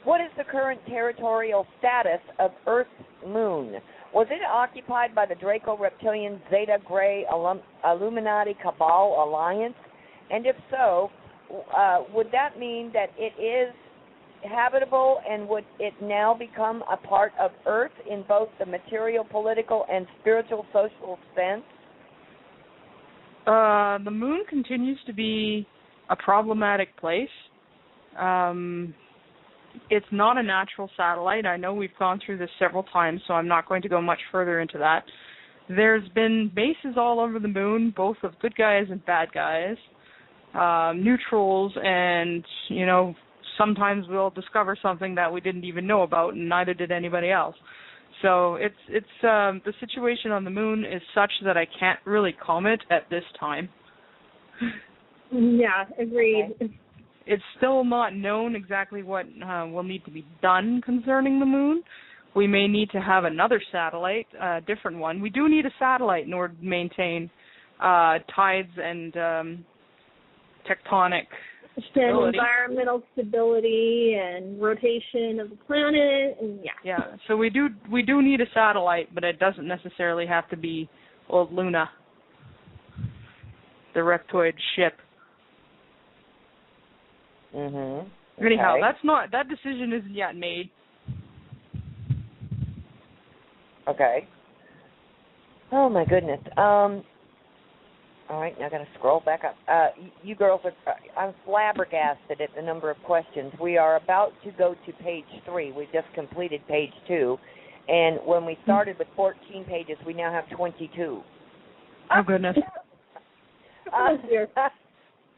What is the current territorial status of Earth's moon? Was it occupied by the Draco Reptilian Zeta Gray Illuminati Cabal Alliance? And if so, would that mean that it is habitable, and would it now become a part of Earth in both the material, political, and spiritual, social sense? The moon continues to be a problematic place. It's not a natural satellite. I know we've gone through this several times, so I'm not going to go much further into that. There's been bases all over the moon, both of good guys and bad guys, neutrals, and, sometimes we'll discover something that we didn't even know about, and neither did anybody else. So it's the situation on the moon is such that I can't really comment at this time. Yeah, agreed. Okay. It's still not known exactly what will need to be done concerning the moon. we may need to have another satellite, a different one. We do need a satellite in order to maintain tides and tectonic stability. Environmental stability and rotation of the planet, and yeah. So we do need a satellite, but it doesn't necessarily have to be old Luna, the Reptoid ship. Mhm. Anyhow, that decision isn't yet made. Okay. Oh my goodness. All right, now I got to scroll back up. You girls I'm flabbergasted at the number of questions. We are about to go to page 3. We just completed page 2, and when we started with 14 pages, we now have 22. Oh goodness.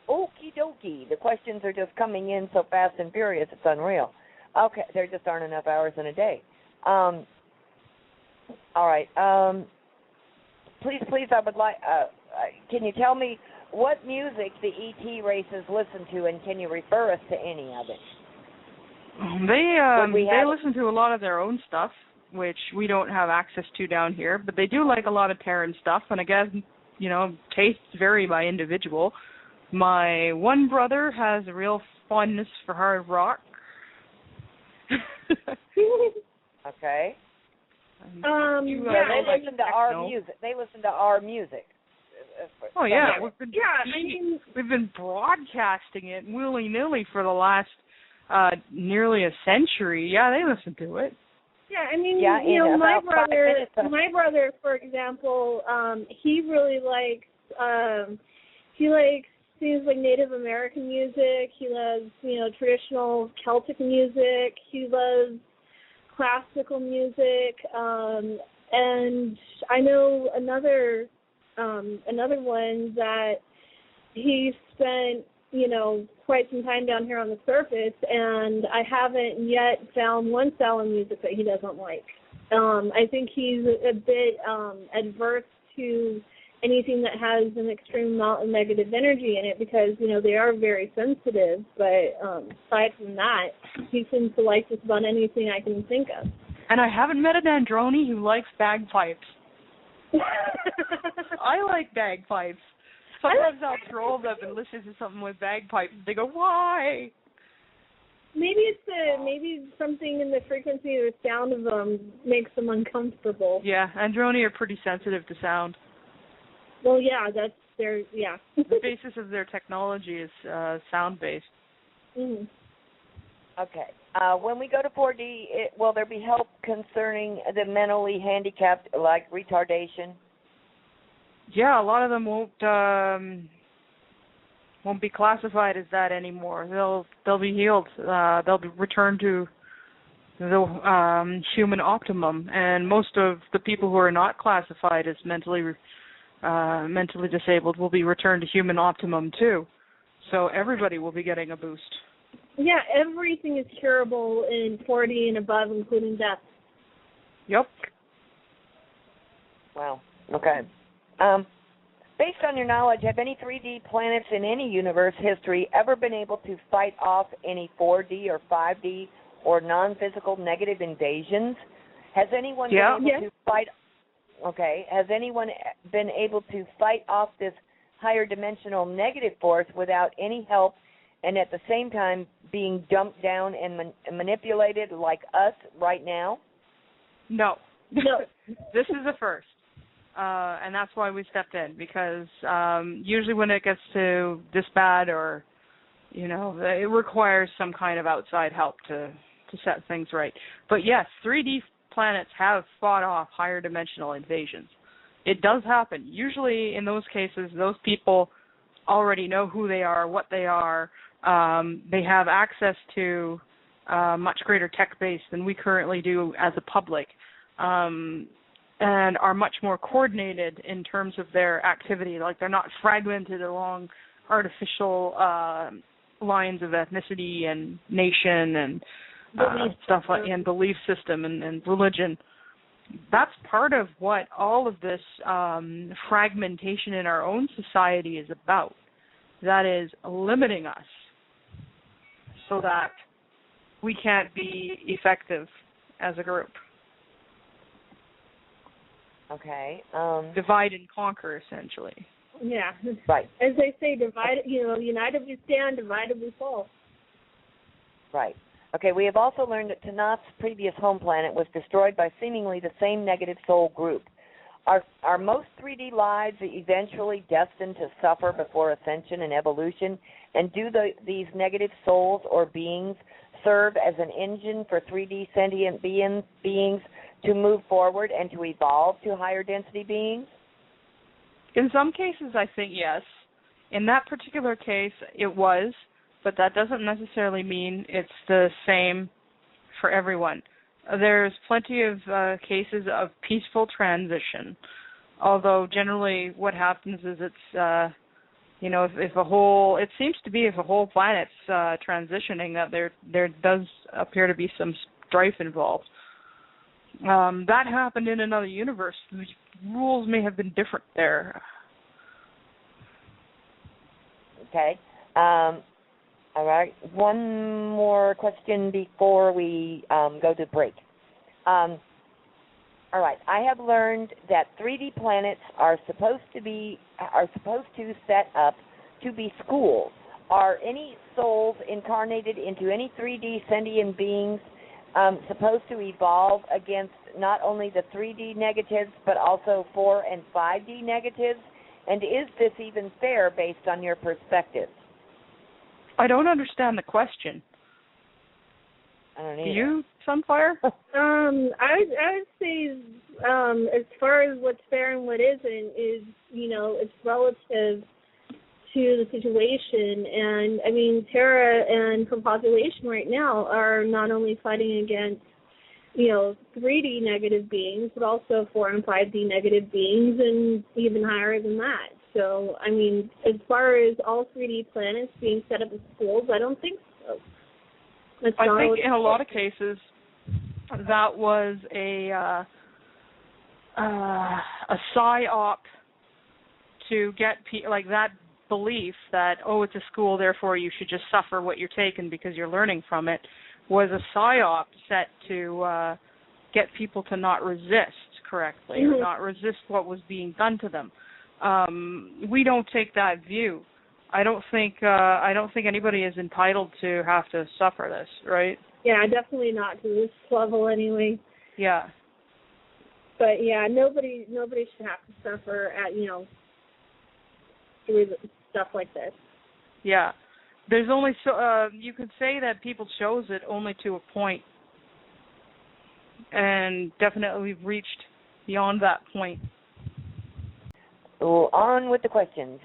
Okie dokie. The questions are just coming in so fast and furious, it's unreal. Okay, there just aren't enough hours in a day. All right. Please, I would like, can you tell me what music the ET races listen to, and can you refer us to any of it? They listen to a lot of their own stuff, which we don't have access to down here, but they do like a lot of Terran stuff, and again, tastes vary by individual. My one brother has a real fondness for hard rock. Okay. They listen to our music. They listen to our music. Oh yeah, we've been broadcasting it willy-nilly for the last nearly a century. Yeah, they listen to it. Yeah, I mean, my brother, for example, he really likes things like Native American music. He loves, traditional Celtic music. He loves classical music, and I know another one that he spent, quite some time down here on the surface, and I haven't yet found one style of music that he doesn't like. I think he's a bit adverse to anything that has an extreme amount of negative energy in it because, they are very sensitive. But aside from that, he seems to like just about anything I can think of. And I haven't met an Androni who likes bagpipes. I like bagpipes. Sometimes I'll troll them and listen to something with bagpipes. They go, why? Maybe maybe something in the frequency or sound of them makes them uncomfortable. Yeah, Androni are pretty sensitive to sound. Well, yeah, that's their, The basis of their technology is sound-based. Mm. Okay. When we go to 4D, will there be help concerning the mentally handicapped, like retardation? Yeah, a lot of them won't be classified as that anymore. They'll be healed. They'll be returned to the human optimum, and most of the people who are not classified as mentally disabled will be returned to human optimum too. So everybody will be getting a boost. Yeah, everything is curable in 4D and above, including death. Yep. Wow. Okay. Based on your knowledge, have any 3D planets in any universe history ever been able to fight off any 4D or 5D or non-physical negative invasions? Has anyone been able to fight? Okay. Has anyone been able to fight off this higher dimensional negative force without any help, and at the same time being dumped down and manipulated like us right now? No. This is a first. And that's why we stepped in, because usually when it gets to this bad, or, it requires some kind of outside help to set things right. But yes, 3D planets have fought off higher dimensional invasions. It does happen. Usually in those cases, those people already know who they are, what they are. They have access to much greater tech base than we currently do as a public. And are much more coordinated in terms of their activity. Like, they're not fragmented along artificial lines of ethnicity and nation and stuff like, and belief system and religion. That's part of what all of this fragmentation in our own society is about. That is limiting us so that we can't be effective as a group. Okay. Divide and conquer, essentially. Yeah. Right. As they say, united we stand, divided we fall. Right. Okay, we have also learned that Tanaath's previous home planet was destroyed by seemingly the same negative soul group. Are most 3D lives eventually destined to suffer before ascension and evolution? And do these negative souls or beings serve as an engine for 3D sentient beings to move forward and to evolve to higher density beings? In some cases, I think yes. In that particular case, it was, but that doesn't necessarily mean it's the same for everyone. There's plenty of cases of peaceful transition, although generally what happens is it's, if a whole, it seems to be if a whole planet's transitioning, that there does appear to be some strife involved. That happened in another universe. The rules may have been different there. Okay. All right. One more question before we go to break. All right. I have learned that 3D planets are supposed to set up to be schools. Are any souls incarnated into any 3D sentient beings supposed to evolve against not only the 3D negatives but also 4 and 5D negatives? And is this even fair based on your perspective? I don't understand the question. I don't either. Do you, Sunfire? I would say, as far as what's fair and what isn't, is it's relative to the situation. And I mean, Terra and her population right now are not only fighting against 3D negative beings, but also 4 and 5D negative beings, and even higher than that. So, I mean, as far as all 3D planets being set up as schools, I don't think so. I think in a lot of cases that was a psyop to get like that belief that, it's a school, therefore you should just suffer what you're taking because you're learning from it, was a psyop set to get people to not resist correctly or not resist what was being done to them. We don't take that view. I don't think anybody is entitled to have to suffer this, right? Yeah, definitely not to this level anyway. Yeah. But yeah, nobody should have to suffer at through stuff like this. Yeah. There's only you could say that people chose it only to a point, and definitely we've reached beyond that point. Well, on with the questions.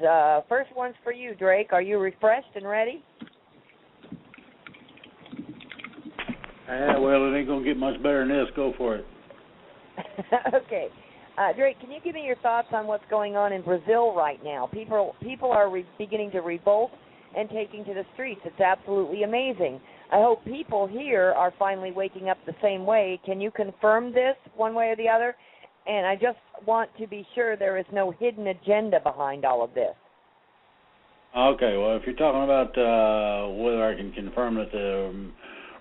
First one's for you, Drake. Are you refreshed and ready? Well, it ain't going to get much better than this. Go for it. Okay. Drake, can you give me your thoughts on what's going on in Brazil right now? People are beginning to revolt and taking to the streets. It's absolutely amazing. I hope people here are finally waking up the same way. Can you confirm this one way or the other? And I just want to be sure there is no hidden agenda behind all of this. Okay, well, if you're talking about whether I can confirm that the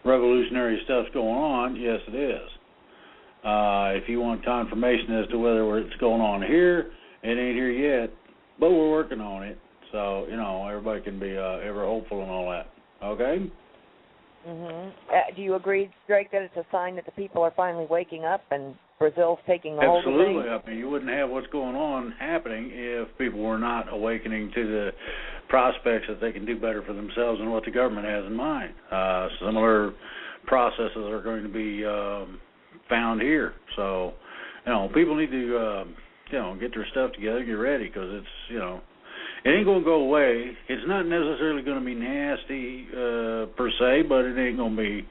revolutionary stuff's going on, yes, it is. If you want confirmation as to whether it's going on here, it ain't here yet, but we're working on it. So, everybody can be ever hopeful and all that. Okay? Do you agree, Drake, that it's a sign that the people are finally waking up and Brazil's taking the hold of things? Absolutely. I mean, you wouldn't have what's going on happening if people were not awakening to the prospects that they can do better for themselves and what the government has in mind. Similar processes are going to be found here. So, people need to, get their stuff together, get ready, because it's, it ain't going to go away. It's not necessarily going to be nasty per se, but it ain't going to be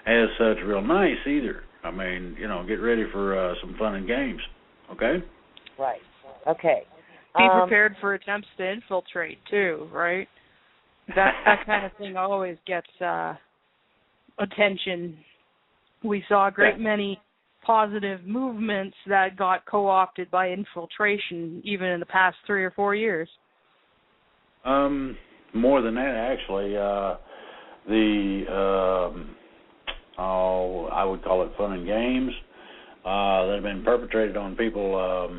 as such real nice either. I mean, get ready for some fun and games. Okay? Right. Okay. Be prepared for attempts to infiltrate too, right? That kind of thing always gets attention. We saw a great many positive movements that got co-opted by infiltration, even in the past 3 or 4 years. More than that, actually. I would call it fun and games. that have been perpetrated on people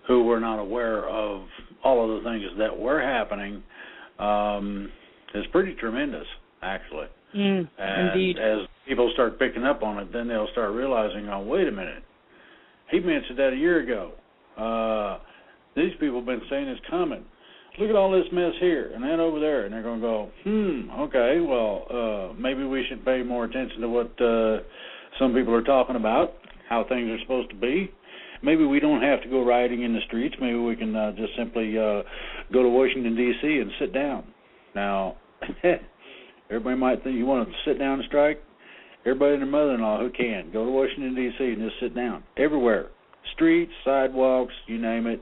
who were not aware of all of the things that were happening is pretty tremendous, actually. And indeed. as people start picking up on it, then they'll start realizing, oh, wait a minute, he mentioned that a year ago. These people have been saying it's coming. Look at all this mess here and that over there. And they're going to go, okay, well, maybe we should pay more attention to what some people are talking about, how things are supposed to be. Maybe we don't have to go rioting in the streets. Maybe we can just simply go to Washington, D.C. and sit down. Now, everybody might think you want to sit down and strike. Everybody and their mother-in-law who can, go to Washington, D.C. and just sit down. Everywhere. Streets, sidewalks, you name it.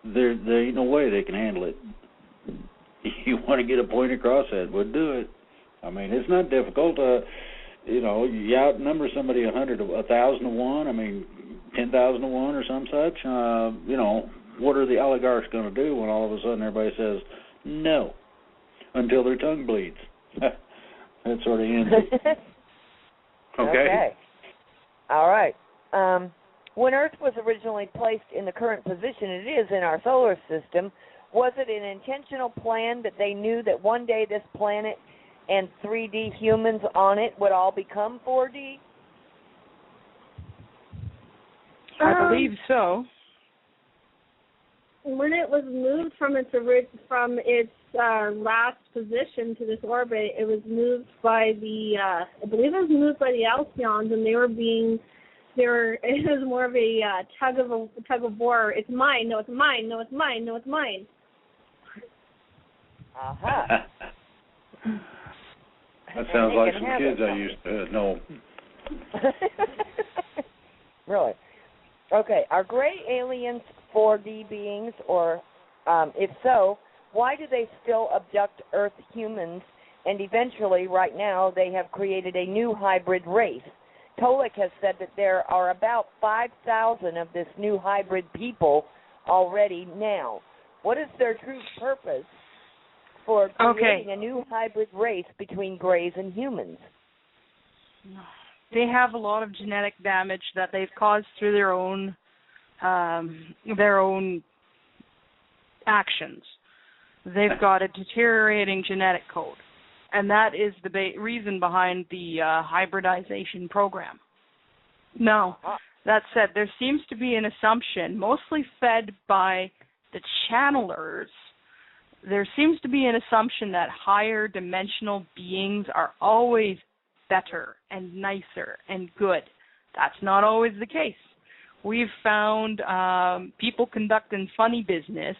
There ain't no way they can handle it. You want to get a point across that, well, do it. I mean, it's not difficult. You outnumber somebody 100, 1,000 to 1. I mean, 10,000 to 1 or some such. What are the oligarchs going to do when all of a sudden everybody says no until their tongue bleeds? That sort of ends it. Okay. All right. When Earth was originally placed in the current position it is in our solar system, was it an intentional plan that they knew that one day this planet and 3D humans on it would all become 4D? I believe so. When it was moved from its last position to this orbit, it was moved by I believe it was moved by the Alcyons, and it was more of a tug of war. It's mine. No, it's mine. No, it's mine. No, it's mine. Uh-huh. That sounds like some kids I used to know. Really? Okay. Are gray aliens 4D beings, or if so, why do they still abduct Earth humans? And eventually, right now, they have created a new hybrid race. Tolek has said that there are about 5,000 of this new hybrid people already now. What is their true purpose for creating a new hybrid race between grays and humans? They have a lot of genetic damage that they've caused through their own actions. They've got a deteriorating genetic code. And that is the reason behind the hybridization program. Now, that said, there seems to be an assumption, mostly fed by the channelers, there seems to be an assumption that higher dimensional beings are always better and nicer and good. That's not always the case. We've found people conducting funny business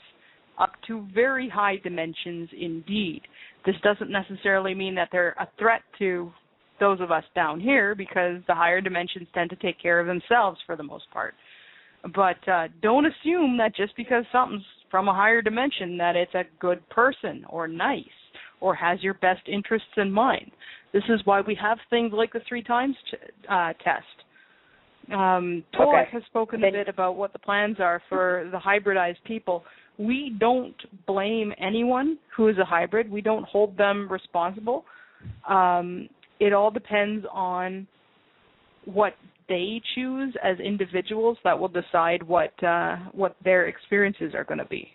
up to very high dimensions indeed. This doesn't necessarily mean that they're a threat to those of us down here, because the higher dimensions tend to take care of themselves for the most part. But don't assume that just because something's from a higher dimension that it's a good person or nice or has your best interests in mind. This is why we have things like the 3 times test. Tolek has spoken a bit about what the plans are for the hybridized people. We don't blame anyone who is a hybrid. We don't hold them responsible. It all depends on what they choose as individuals that will decide what their experiences are going to be.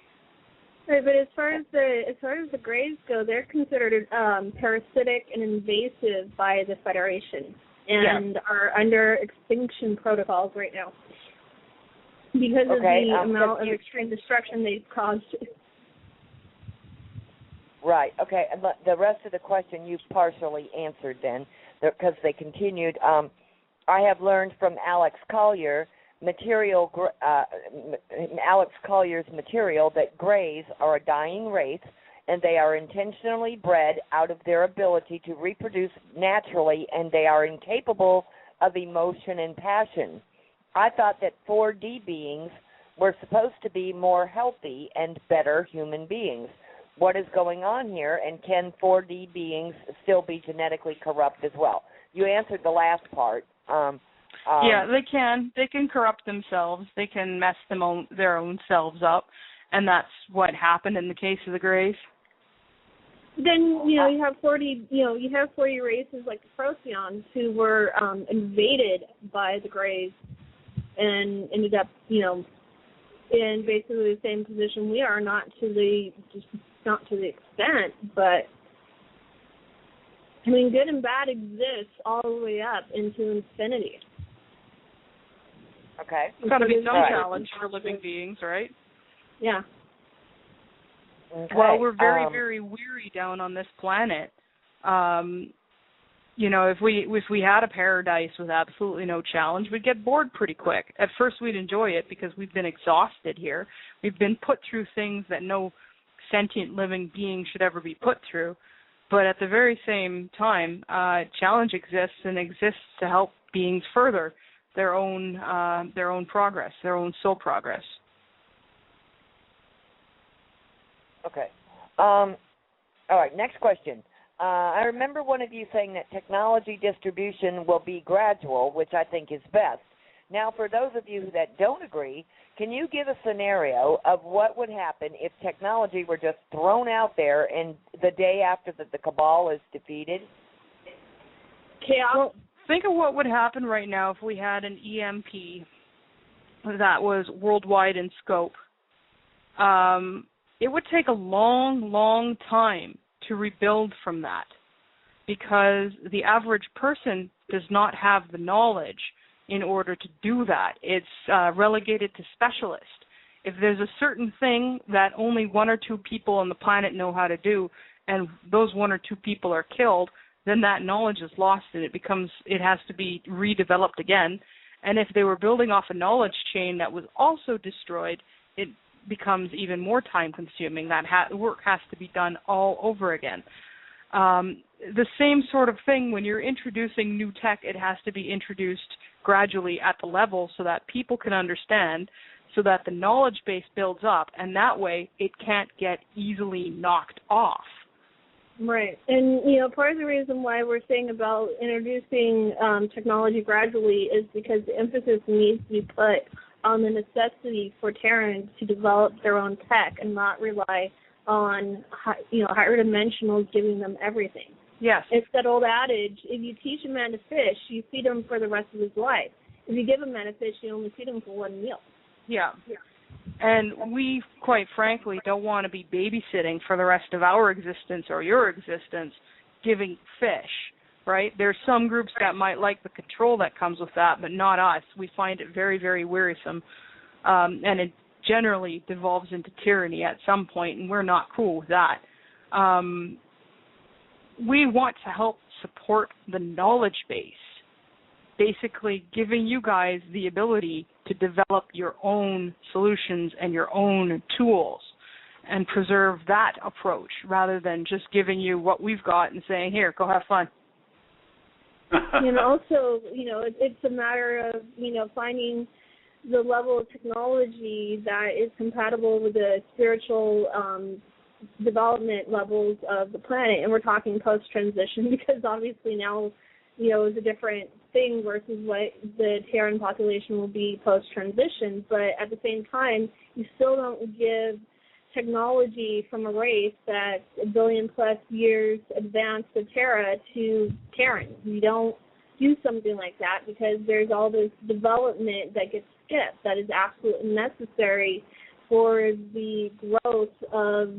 Right, but as far as the Greys go, they're considered parasitic and invasive by the Federation and are under extinction protocols right now because of the amount of extreme destruction they've caused. Right. Okay. And the rest of the question you've partially answered then, because they continued. I have learned from Alex Collier's material that Greys are a dying race, and they are intentionally bred out of their ability to reproduce naturally, and they are incapable of emotion and passion. I thought that 4D beings were supposed to be more healthy and better human beings. What is going on here, and can 4D beings still be genetically corrupt as well? You answered the last part. Yeah, they can. They can corrupt themselves. They can mess their own selves up, and that's what happened in the case of the Greys. Then you have 40 races like the Procyon who were invaded by the Greys and ended up, in basically the same position we are, not to the extent, but I mean, good and bad exists all the way up into infinity. Okay. It's got to be some challenge for living beings, right? Yeah. Okay. Well, we're very, very weary down on this planet. If we had a paradise with absolutely no challenge, we'd get bored pretty quick. At first, we'd enjoy it because we've been exhausted here. We've been put through things that no sentient living being should ever be put through. But at the very same time, challenge exists and exists to help beings further their own progress, their own soul progress. Okay. All right, next question. I remember one of you saying that technology distribution will be gradual, which I think is best. Now, for those of you that don't agree, can you give a scenario of what would happen if technology were just thrown out there and the day after the cabal is defeated? Chaos. Well, think of what would happen right now if we had an EMP that was worldwide in scope. It would take a long, long time to rebuild from that because the average person does not have the knowledge in order to do that. It's relegated to specialists. If there's a certain thing that only one or two people on the planet know how to do, and those one or two people are killed, then that knowledge is lost and it has to be redeveloped again. And if they were building off a knowledge chain that was also destroyed, it becomes even more time consuming. That work has to be done all over again. The same sort of thing when you're introducing new tech, it has to be introduced gradually at the level so that people can understand, so that the knowledge base builds up, and that way it can't get easily knocked off. Right. And, part of the reason why we're saying about introducing technology gradually is because the emphasis needs to be put on the necessity for Terrans to develop their own tech and not rely on, higher dimensionals giving them everything. Yes. It's that old adage, if you teach a man to fish, you feed him for the rest of his life. If you give a man a fish, you only feed him for one meal. Yeah. And we, quite frankly, don't want to be babysitting for the rest of our existence or your existence giving fish, right? There's some groups that might like the control that comes with that, but not us. We find it very, very wearisome, and it generally devolves into tyranny at some point, and we're not cool with that. We want to help support the knowledge base, basically giving you guys the ability to develop your own solutions and your own tools and preserve that approach rather than just giving you what we've got and saying, here, go have fun. And also, it's a matter of, finding the level of technology that is compatible with the spiritual development levels of the planet. And we're talking post-transition because obviously now, is a different thing versus what the Terran population will be post-transition. But at the same time, you still don't give technology from a race that's a billion-plus years advanced of Terra to Terrans. You don't do something like that because there's all this development that gets skipped that is absolutely necessary for the growth of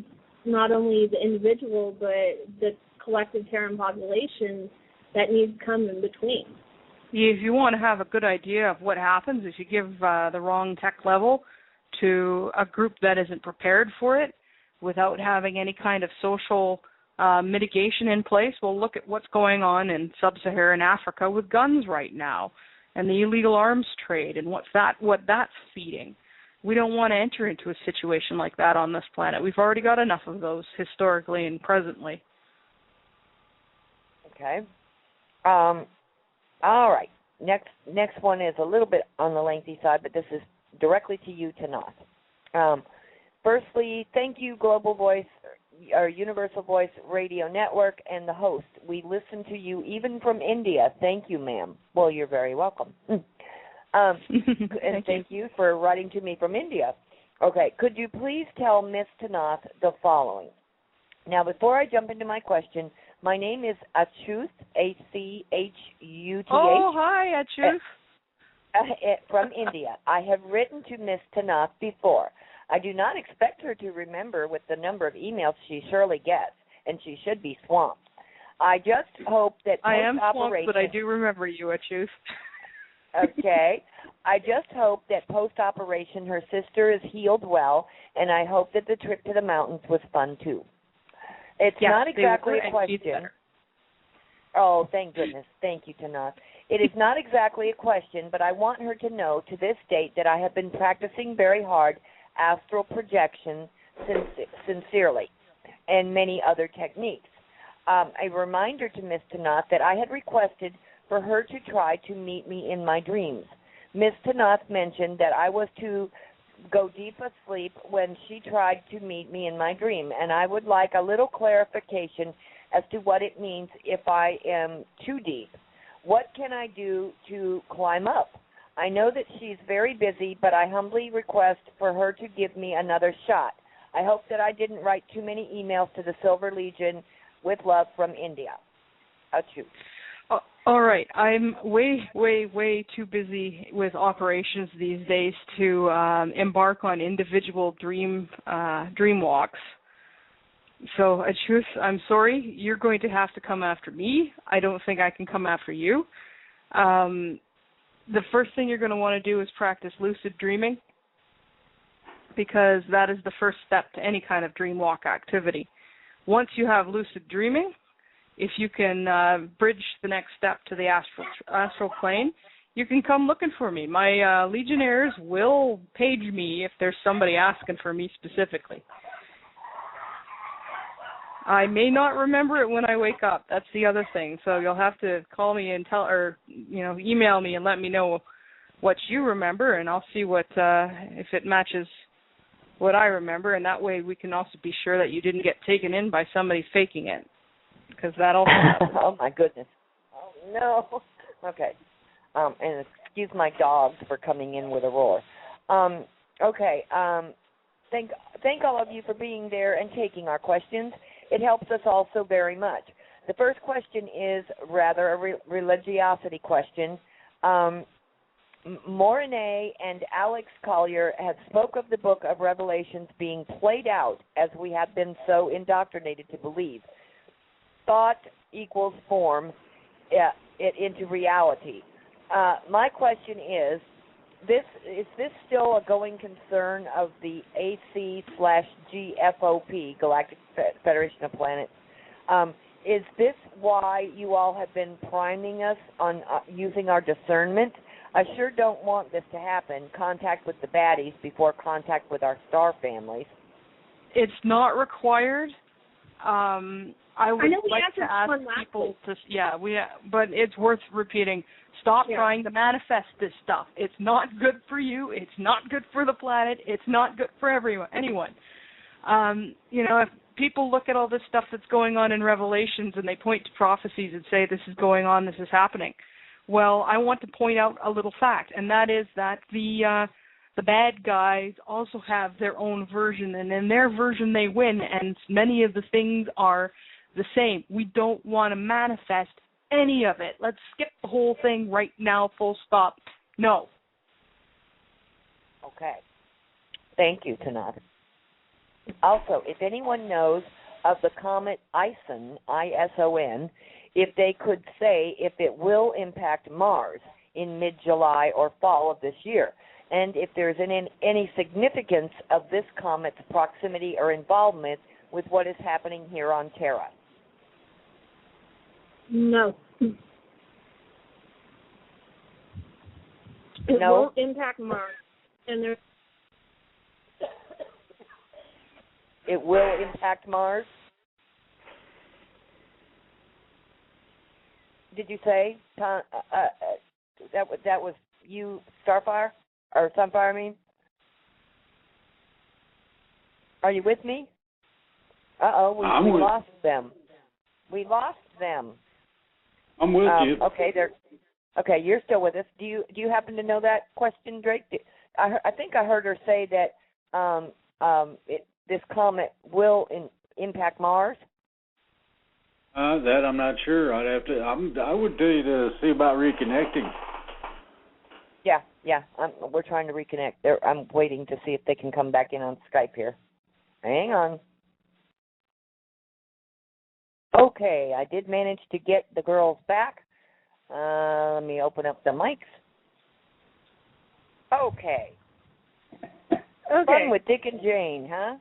not only the individual but the collective Terran population that needs to come in between. If you want to have a good idea of what happens if you give the wrong tech level to a group that isn't prepared for it without having any kind of social mitigation in place, well, look at what's going on in sub-Saharan Africa with guns right now and the illegal arms trade and what that's feeding. We don't want to enter into a situation like that on this planet. We've already got enough of those historically and presently. Okay. All right. Next one is a little bit on the lengthy side, but this is directly to you, Tanaath. Firstly, thank you, Global Voice, or Universal Voice Radio Network, and the host. We listen to you even from India. Thank you, ma'am. Well, you're very welcome. And thank you for writing to me from India. Okay, could you please tell Miss Tanaath the following? Now, before I jump into my question, my name is Achuth, Achuth. Oh, hi, Achuth. from India. I have written to Miss Tanaath before. I do not expect her to remember with the number of emails she surely gets, and she should be swamped. I just hope that I am swamped, but I post-operation... do remember you, Achooth. Okay. I just hope that post-operation her sister is healed well, and I hope that the trip to the mountains was fun, too. It's not exactly a question. Oh, thank goodness. Thank you, Tanaath. It is not exactly a question, but I want her to know to this date that I have been practicing very hard astral projection sincerely and many other techniques. A reminder to Miss Tanaath that I had requested for her to try to meet me in my dreams. Miss Tanaath mentioned that I was to go deep asleep when she tried to meet me in my dream, and I would like a little clarification as to what it means if I am too deep. What can I do to climb up? I know that she's very busy, but I humbly request for her to give me another shot. I hope that I didn't write too many emails to the Silver Legion. With love from India. Achoo. All right. I'm way, way, way too busy with operations these days to embark on individual dream walks. So, Achooth, I'm sorry. You're going to have to come after me. I don't think I can come after you. The first thing you're going to want to do is practice lucid dreaming, because that is the first step to any kind of dream walk activity. Once you have lucid dreaming, if you can bridge the next step to the astral plane, you can come looking for me. My legionnaires will page me if there's somebody asking for me specifically. I may not remember it when I wake up. That's the other thing. So you'll have to call me and email me and let me know what you remember, and I'll see what if it matches what I remember, and that way we can also be sure that you didn't get taken in by somebody faking it, because that also happens. Oh, my goodness. Oh, no. Okay. And excuse my dogs for coming in with a roar. Okay. Thank all of you for being there and taking our questions. It helps us also very much. The first question is rather a religiosity question. Morine and Alex Collier have spoke of the book of Revelations being played out as we have been so indoctrinated to believe. Thought equals form it into reality. My question is this still a going concern of the AC/GFOP, Galactic Federation of Planets? Is this why you all have been priming us on using our discernment? I sure don't want this to happen, contact with the baddies before contact with our star families. It's not required. I would like to ask people to, but it's worth repeating. Stop trying to manifest this stuff. It's not good for you. It's not good for the planet. It's not good for anyone. If people look at all this stuff that's going on in Revelations and they point to prophecies and say this is going on, this is happening. Well, I want to point out a little fact, and that is that the bad guys also have their own version, and in their version they win, and many of the things are the same. We don't want to manifest any of it. Let's skip the whole thing right now, full stop. No. Okay. Thank you, Tanaath. Also, if anyone knows of the comet Ison, I-S-O-N, if they could say if it will impact Mars in mid-July or fall of this year, and if there's any significance of this comet's proximity or involvement with what is happening here on Terra. No. It won't impact Mars. And it will impact Mars? Did you say that was you, Starfire, or Sunfire? I mean, are you with me? We lost them. We lost them. I'm with you. Okay, you're still with us. Do you happen to know that question, Drake? I think I heard her say that this comet will impact Mars. That I'm not sure. I would tell you to see about reconnecting. Yeah, Yeah, we're trying to reconnect. I'm waiting to see if they can come back in on Skype here. Hang on. Okay, I did manage to get the girls back. Let me open up the mics. Okay. Fun with Dick and Jane, huh?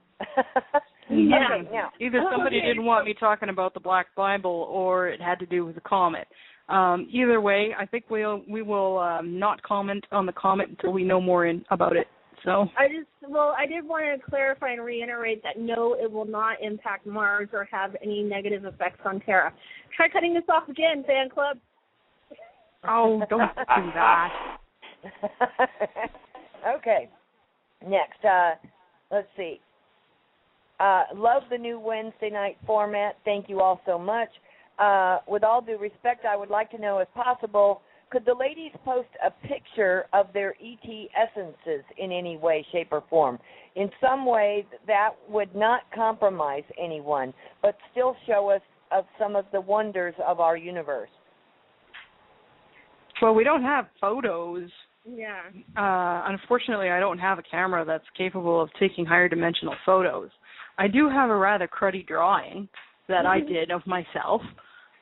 Yeah. Okay, now. Either somebody didn't want me talking about the Black Bible, or it had to do with the comet. Either way, I think we will not comment on the comet until we know more about it. So I did want to clarify and reiterate that no, it will not impact Mars or have any negative effects on Terra. Try cutting this off again, fan club. Oh, don't do that. Okay. Next, let's see. Love the new Wednesday night format. Thank you all so much. With all due respect, I would like to know, if possible, could the ladies post a picture of their ET essences in any way, shape, or form? In some way that would not compromise anyone, but still show us of some of the wonders of our universe. Well, we don't have photos. Yeah. Unfortunately, I don't have a camera that's capable of taking higher dimensional photos. I do have a rather cruddy drawing that I did of myself.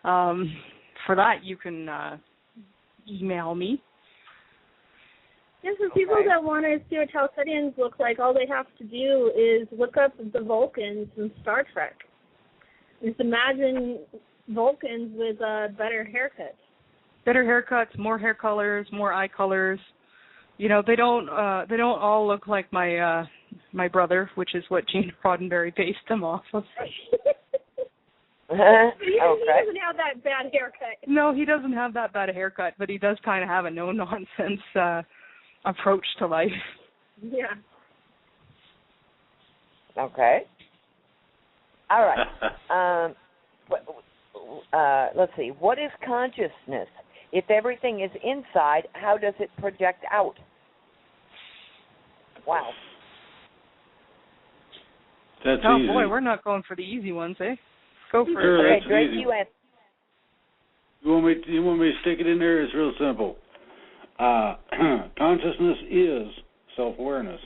For that, you can email me. Yeah, for people that want to see what Chalcedians look like, all they have to do is look up the Vulcans in Star Trek. Just imagine Vulcans with better haircuts. Better haircuts, more hair colors, more eye colors. You know, they don't all look like my brother, which is what Gene Roddenberry based them off of. He doesn't have that bad haircut. No, he doesn't have that bad a haircut, but he does kind of have a no-nonsense approach to life. Yeah. Okay. All right. Let's see. What is consciousness? If everything is inside, how does it project out? Wow. That's oh, easy. Boy, we're not going for the easy ones, eh? Go for Sure, it. that's Okay, Drake, easy. you answer. You want me to stick it in there? It's real simple. Consciousness is self-awareness.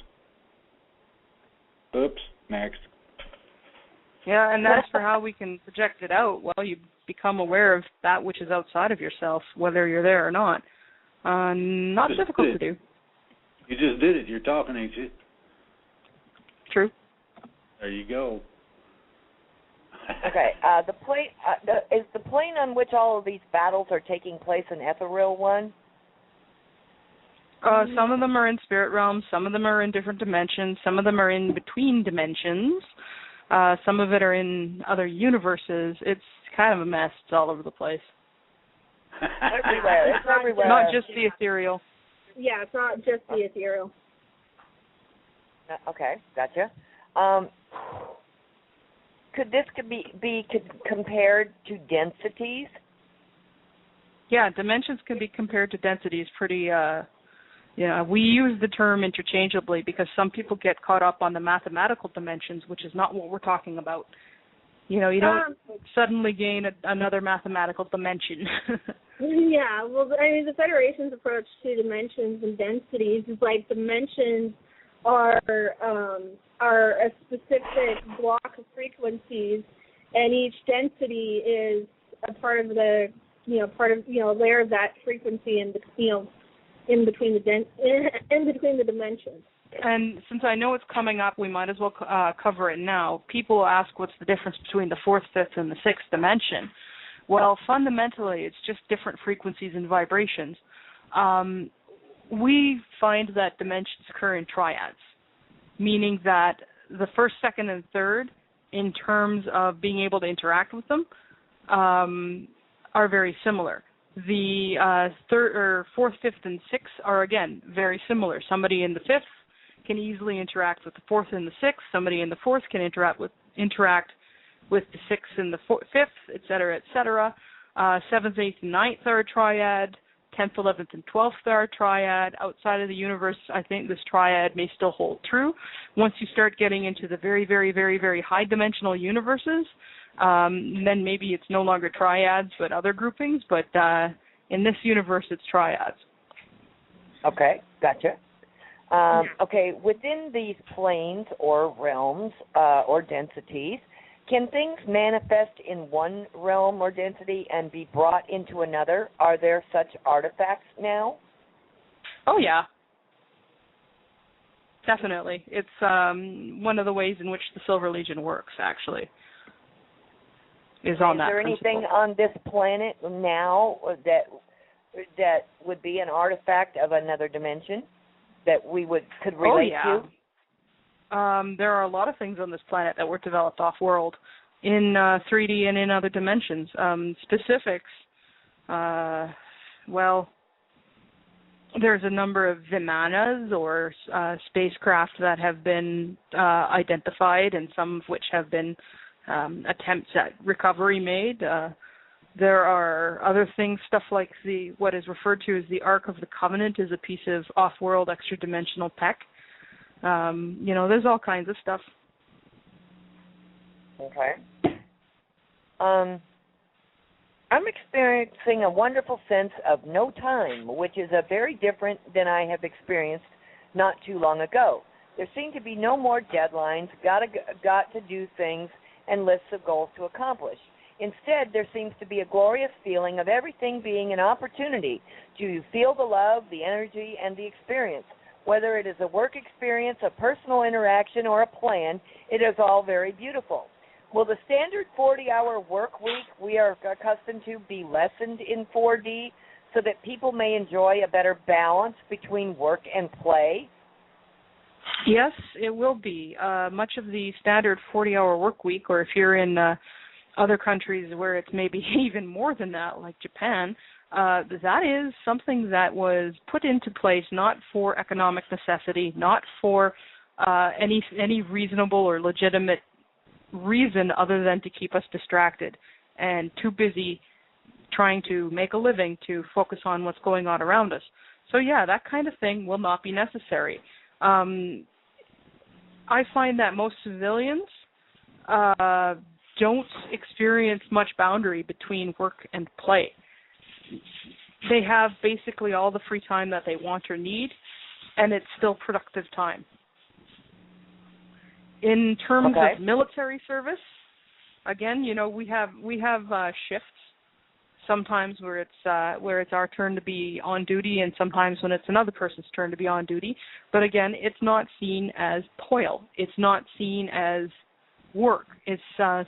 Oops, next. Yeah, and that's for how we can project it out. Well, you become aware of that which is outside of yourself, whether you're there or not. Not difficult to do. You just did it. You're talking, ain't you? True. There you go. Okay, is the plane on which all of these battles are taking place an ethereal one? Some of them are in spirit realms, some of them are in different dimensions, some of them are in between dimensions, some of it are in other universes. It's kind of a mess. It's all over the place. Everywhere. It's everywhere. Not just the ethereal. Yeah, it's not just the ethereal. Okay, gotcha. Could this be compared to densities? Yeah, dimensions can be compared to densities pretty, we use the term interchangeably because some people get caught up on the mathematical dimensions, which is not what we're talking about. You know, you don't suddenly gain another mathematical dimension. Yeah, well, I mean, the Federation's approach to dimensions and densities is like dimensions are a specific block of frequencies, and each density is a part of the, a layer of that frequency in between the dimensions. And since I know it's coming up, we might as well cover it now. People ask what's the difference between the fourth, fifth, and the sixth dimension. Well, fundamentally, it's just different frequencies and vibrations. We find that dimensions occur in triads, meaning that the first, second, and third, in terms of being able to interact with them, are very similar. The third, or fourth, fifth, and sixth are, again, very similar. Somebody in the fifth can easily interact with the fourth and the sixth. Somebody in the fourth can interact with the sixth and the fifth, et cetera, et cetera. Seventh, eighth, and ninth are a triad. 10th, 11th, and 12th are a triad. Outside of the universe, I think this triad may still hold true. Once you start getting into the very, very, very, very high-dimensional universes, then maybe it's no longer triads but other groupings. But in this universe, it's triads. Okay. Gotcha. Okay, within these planes or realms or densities, can things manifest in one realm or density and be brought into another? Are there such artifacts now? Oh, yeah. Definitely. It's one of the ways in which the Silver Legion works, actually, is on that principle. Is there anything on this planet now that would be an artifact of another dimension that we could relate to? There are a lot of things on this planet that were developed off-world in 3D and in other dimensions. Specifics, there's a number of Vimanas or spacecraft that have been identified, and some of which have been attempts at recovery made. There are other things, stuff like what is referred to as the Ark of the Covenant is a piece of off-world extra-dimensional tech. There's all kinds of stuff. Okay. I'm experiencing a wonderful sense of no time, which is very different than I have experienced not too long ago. There seem to be no more deadlines, got to do things, and lists of goals to accomplish. Instead, there seems to be a glorious feeling of everything being an opportunity to feel the love, the energy, and the experience. Whether it is a work experience, a personal interaction, or a plan, it is all very beautiful. Will the standard 40-hour work week we are accustomed to be lessened in 4D so that people may enjoy a better balance between work and play? Yes, it will be. Much of the standard 40-hour work week, or if you're in other countries where it's maybe even more than that, like Japan, that is something that was put into place not for economic necessity, not for any reasonable or legitimate reason other than to keep us distracted and too busy trying to make a living to focus on what's going on around us. So yeah, that kind of thing will not be necessary. I find that most civilians don't experience much boundary between work and play. They have basically all the free time that they want or need, and it's still productive time. In terms of military service, again, we have shifts. Sometimes where it's our turn to be on duty, and sometimes when it's another person's turn to be on duty. But again, it's not seen as toil. It's not seen as work. It's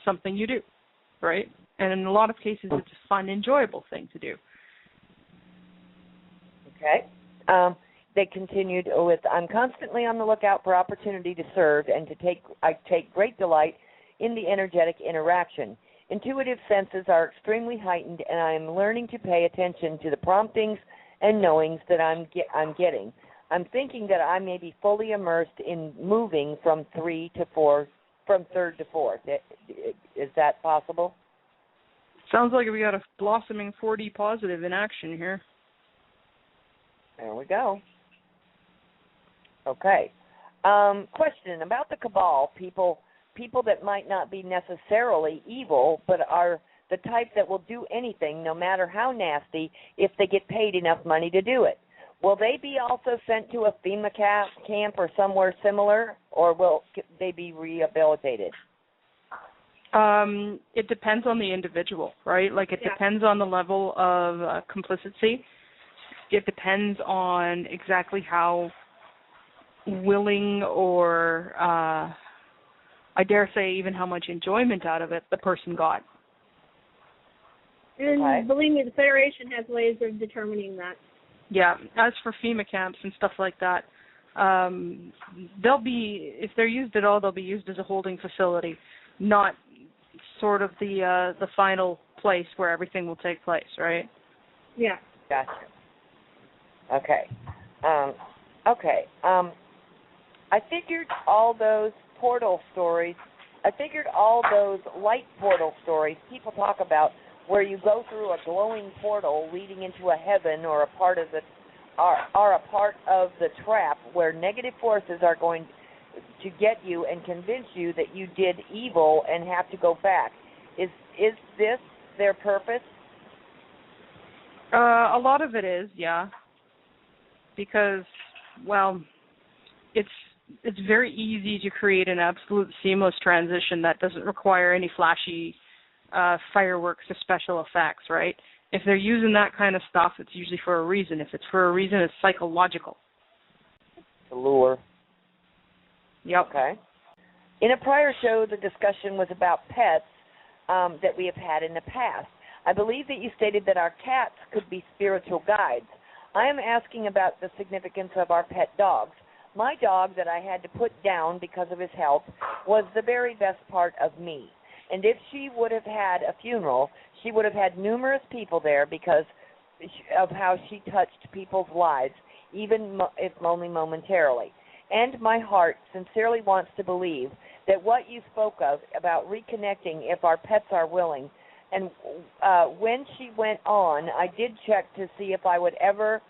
something you do, right? And in a lot of cases, it's a fun, enjoyable thing to do. Okay. They continued with, I'm constantly on the lookout for opportunity to serve and I take great delight in the energetic interaction. Intuitive senses are extremely heightened, and I am learning to pay attention to the promptings and knowings that I'm getting. I'm thinking that I may be fully immersed in moving from third to fourth. Is that possible? Sounds like we got a blossoming 4D positive in action here. There we go. Okay. Question about the Cabal. People that might not be necessarily evil, but are the type that will do anything, no matter how nasty, if they get paid enough money to do it. Will they be also sent to a FEMA camp or somewhere similar, or will they be rehabilitated? It depends on the individual, right? Like it depends on the level of complicity. It depends on exactly how willing or I dare say even how much enjoyment out of it the person got. And believe me, the Federation has ways of determining that. Yeah, as for FEMA camps and stuff like that, they'll be, if they're used at all, they'll be used as a holding facility, not sort of the final place where everything will take place, right? Yeah. Gotcha. Okay. I figured all those light portal stories people talk about, where you go through a glowing portal leading into a heaven or a part of the trap where negative forces are going to get you and convince you that you did evil and have to go back. Is this their purpose? A lot of it is, yeah. Because well, it's very easy to create an absolute seamless transition that doesn't require any flashy fireworks or special effects, right? If they're using that kind of stuff, it's usually for a reason. If it's for a reason, it's psychological. The lure. Yep. Okay. In a prior show, the discussion was about pets that we have had in the past. I believe that you stated that our cats could be spiritual guides. I am asking about the significance of our pet dogs. My dog that I had to put down because of his health was the very best part of me. And if she would have had a funeral, she would have had numerous people there because of how she touched people's lives, even if only momentarily. And my heart sincerely wants to believe that what you spoke of about reconnecting if our pets are willing, and when she went on, I did check to see if I would ever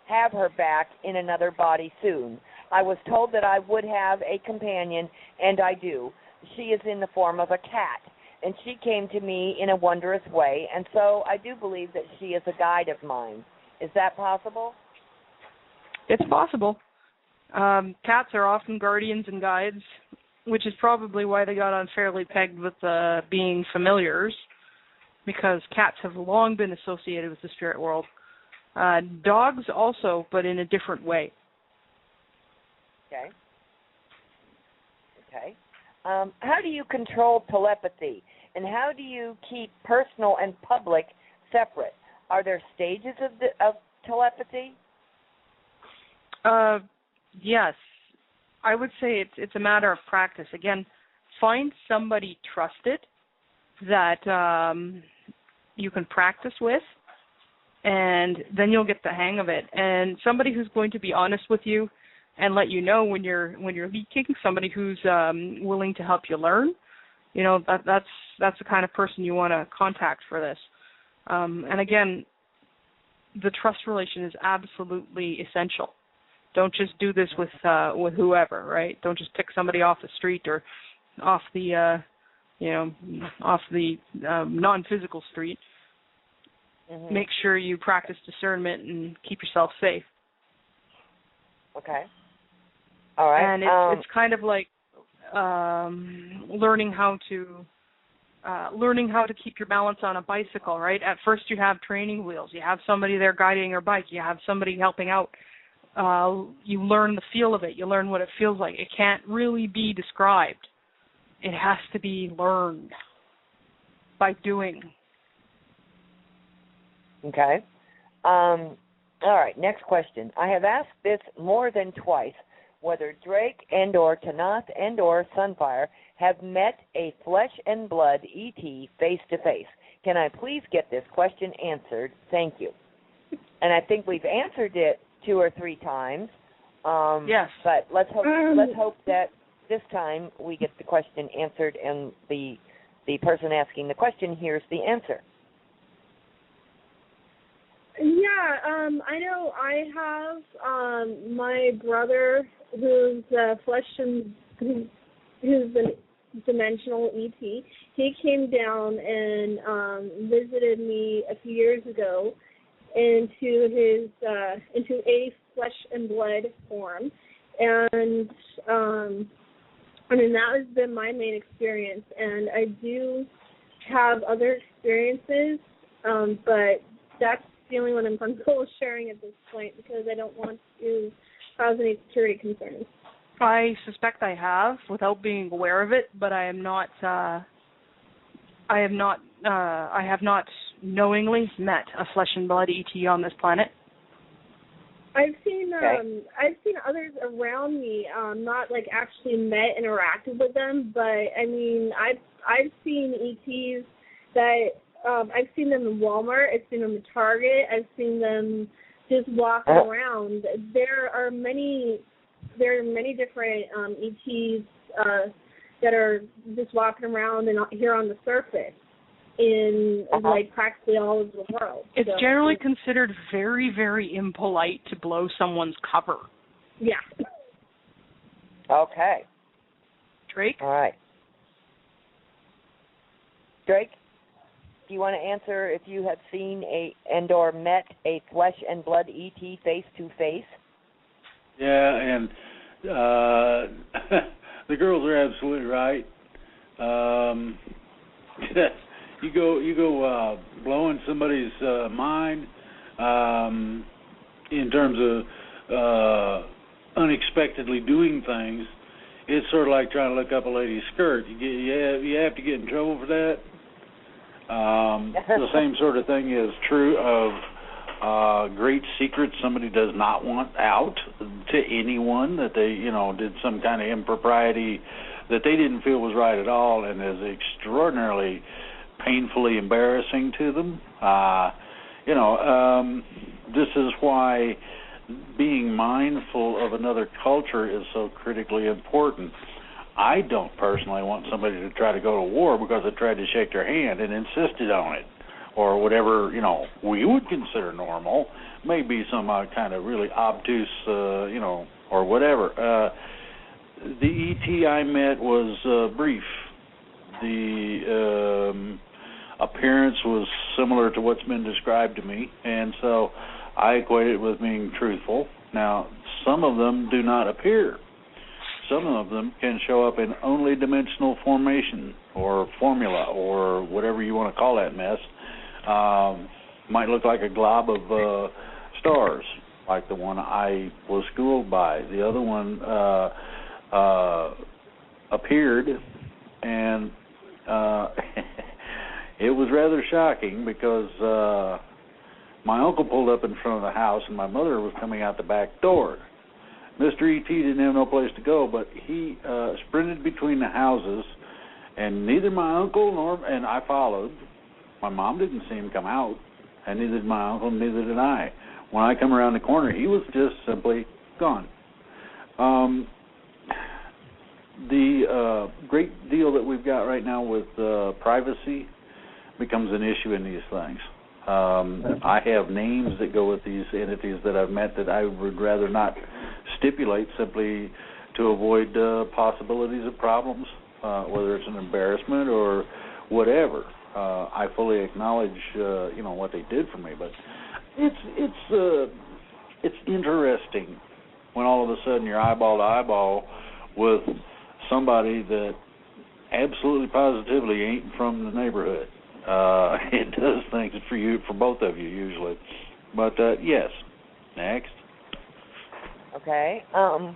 have her back in another body soon. I was told that I would have a companion, and I do. She is in the form of a cat, and she came to me in a wondrous way, and so I do believe that she is a guide of mine. Is that possible? It's possible. Cats are often guardians and guides, which is probably why they got unfairly pegged with being familiars, because cats have long been associated with the spirit world. Dogs also, but in a different way. Okay. How do you control telepathy, and how do you keep personal and public separate? Are there stages of telepathy? Yes. I would say it's a matter of practice. Again, find somebody trusted that you can practice with, and then you'll get the hang of it. And somebody who's going to be honest with you and let you know when you're leaking, somebody who's willing to help you learn. You know, that's the kind of person you want to contact for this. And again, the trust relation is absolutely essential. Don't just do this with whoever, right? Don't just pick somebody off the street or off the non-physical street. Mm-hmm. Make sure you practice discernment and keep yourself safe. Okay. All right. And it's kind of like learning how to keep your balance on a bicycle, right? At first you have training wheels. You have somebody there guiding your bike. You have somebody helping out. You learn the feel of it. You learn what it feels like. It can't really be described. It has to be learned by doing. Okay. All right, next question. I have asked this more than twice, whether Drake and or Tanaath and or Sunfire have met a flesh and blood ET face-to-face. Can I please get this question answered? Thank you. And I think we've answered it 2 or 3 times. Yes. But let's hope that this time we get the question answered and the person asking the question hears the answer. Yeah, I know I have my brother who's flesh and who's a dimensional ET. He came down and visited me a few years ago into a flesh and blood form, and I mean that has been my main experience. And I do have other experiences, but that's the only one I'm comfortable sharing at this point because I don't want to cause any security concerns. I suspect I have, without being aware of it, but I am not. I have not knowingly met a flesh and blood ET on this planet. I've seen others around me, not like actually met, interacted with them, but I mean I've seen ETs that I've seen them in Walmart, I've seen them in Target, I've seen them just walking around. There are many different ETs that are just walking around and here on the surface in like practically all over the world. It's generally considered very, very impolite to blow someone's cover. Yeah. Okay. Drake? All right. Drake, do you want to answer if you have seen and or met a flesh and blood ET face to face? Yeah, and the girls are absolutely right. You go blowing somebody's mind in terms of unexpectedly doing things. It's sort of like trying to look up a lady's skirt. You have to get in trouble for that. The same sort of thing is true of great secrets somebody does not want out to anyone, that they, did some kind of impropriety that they didn't feel was right at all and is extraordinarily painfully embarrassing to them. This is why being mindful of another culture is so critically important. I don't personally want somebody to try to go to war because I tried to shake their hand and insisted on it, or whatever, we would consider normal. Maybe some kind of really obtuse, or whatever. The ET I met was brief. The appearance was similar to what's been described to me, and so I equate it with being truthful. Now, some of them do not appear. Some of them can show up in only dimensional formation or formula or whatever you want to call that mess. Might look like a glob of stars, like the one I was schooled by. The other one appeared, and it was rather shocking because my uncle pulled up in front of the house and my mother was coming out the back door. Mr. E.T. didn't have no place to go, but he sprinted between the houses, and neither my uncle and I followed. My mom didn't see him come out, and neither did my uncle, neither did I. When I come around the corner, he was just simply gone. The great deal that we've got right now with privacy becomes an issue in these things. I have names that go with these entities that I've met that I would rather not stipulate, simply to avoid possibilities of problems, whether it's an embarrassment or whatever. I fully acknowledge, what they did for me, but it's interesting when all of a sudden you're eyeball to eyeball with somebody that absolutely positively ain't from the neighborhood. It does things for both of you usually. But yes, next. Okay. All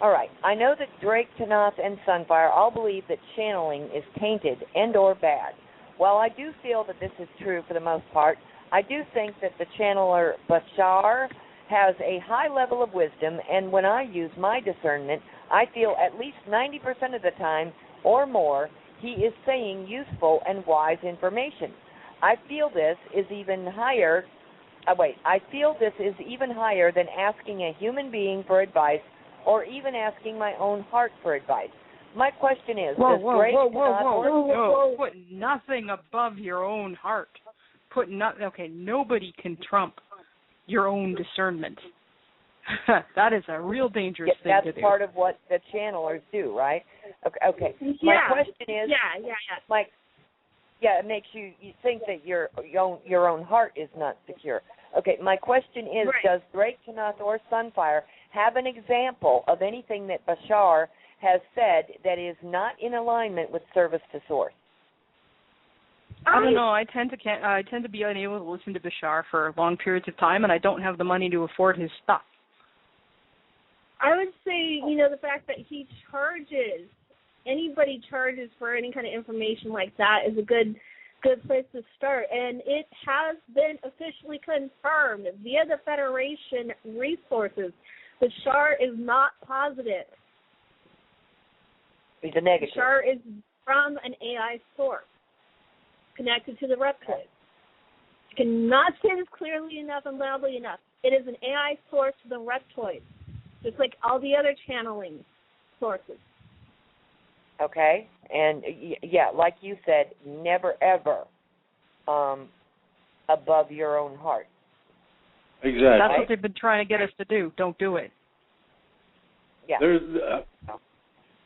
right. I know that Drake, Tanaath, and Sunfire all believe that channeling is tainted and or bad. While I do feel that this is true for the most part, I do think that the channeler Bashar has a high level of wisdom, and when I use my discernment, I feel at least 90% of the time or more he is saying useful and wise information. I feel this is even higher. I feel this is even higher than asking a human being for advice or even asking my own heart for advice. My question is, whoa. Put nothing above your own heart. Nobody can trump your own discernment. That is a real dangerous thing to do. That's part of what the channelers do, right? Okay. My question is, it makes you think that your own heart is not secure. Okay, my question is, does Drake, Tanaath, or Sunfire have an example of anything that Bashar has said that is not in alignment with service to source? I don't know. I tend to be unable to listen to Bashar for long periods of time, and I don't have the money to afford his stuff. I would say, the fact that he charges, anybody charges for any kind of information like that is a good place to start. And it has been officially confirmed via the Federation resources. Bashar is not positive. He's a negative. Bashar is from an AI source connected to the reptoids. I cannot say this clearly enough and loudly enough. It is an AI source for the reptoids, just like all the other channeling sources. Okay, and like you said, never ever above your own heart. Exactly. That's what they've been trying to get us to do. Don't do it. Yeah. There's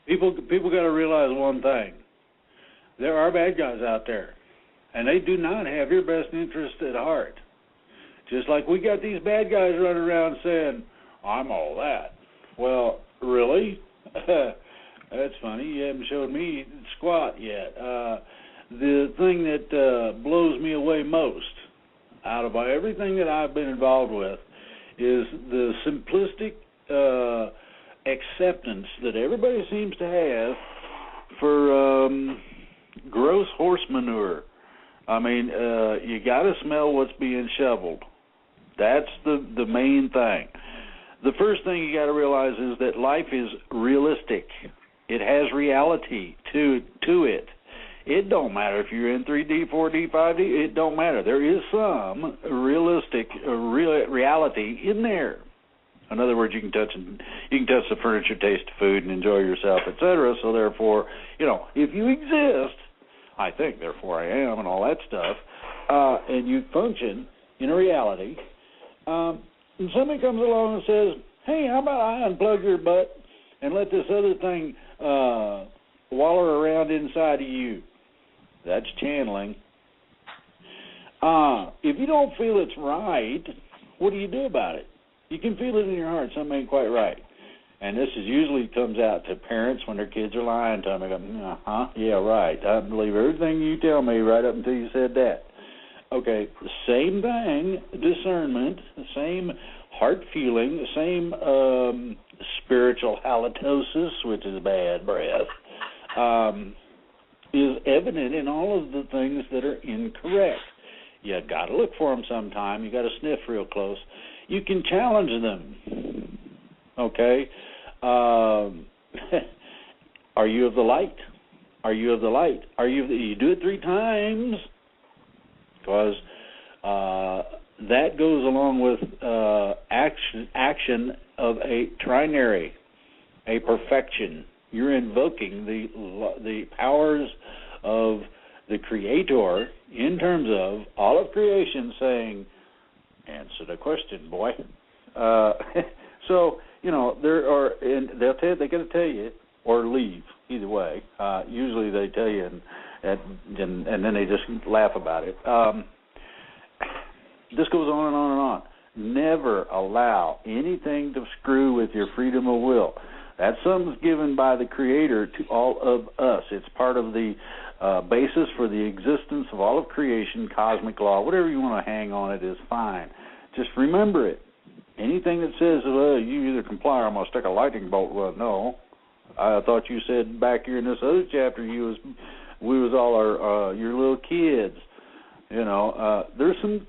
people got to realize one thing: there are bad guys out there, and they do not have your best interest at heart. Just like we got these bad guys running around saying, I'm all that. Well, really? That's funny. You haven't showed me squat yet. The thing that blows me away most out of everything that I've been involved with is the simplistic acceptance that everybody seems to have for gross horse manure. I mean, you got to smell what's being shoveled. That's the main thing. The first thing you got to realize is that life is realistic. It has reality to it. It don't matter if you're in 3D, 4D, 5D. It don't matter. There is some realistic reality in there. In other words, you can touch the furniture, taste the food, and enjoy yourself, etc. So therefore, if you exist, I think, therefore I am, and all that stuff, and you function in a reality, and somebody comes along and says, hey, how about I unplug your butt and let this other thing waller around inside of you? That's channeling. If you don't feel it's right, what do you do about it? You can feel it in your heart, something ain't quite right. And this usually comes out to parents when their kids are lying to them. They go, yeah, right. I believe everything you tell me right up until you said that. Okay, the same thing, discernment, the same heart feeling, the same spiritual halitosis, which is bad breath, is evident in all of the things that are incorrect. You got to look for them sometime. You got to sniff real close. You can challenge them. Okay? Are you of the light? Are you of the light? You do it 3 times, because that goes along with action of a trinary, a perfection. You're invoking the powers of the Creator in terms of all of creation, saying, answer the question, boy. So, there are, and they're going to tell you, or leave, either way. Usually they tell you, and then they just laugh about it. This goes on and on and on. Never allow anything to screw with your freedom of will. That's something given by the Creator to all of us. It's part of the basis for the existence of all of creation, cosmic law, whatever you want to hang on it is fine. Just remember it. Anything that says, well, you either comply or I'm going to stick a lightning bolt, well, no. I thought you said back here in this other chapter we was all your little kids. There's some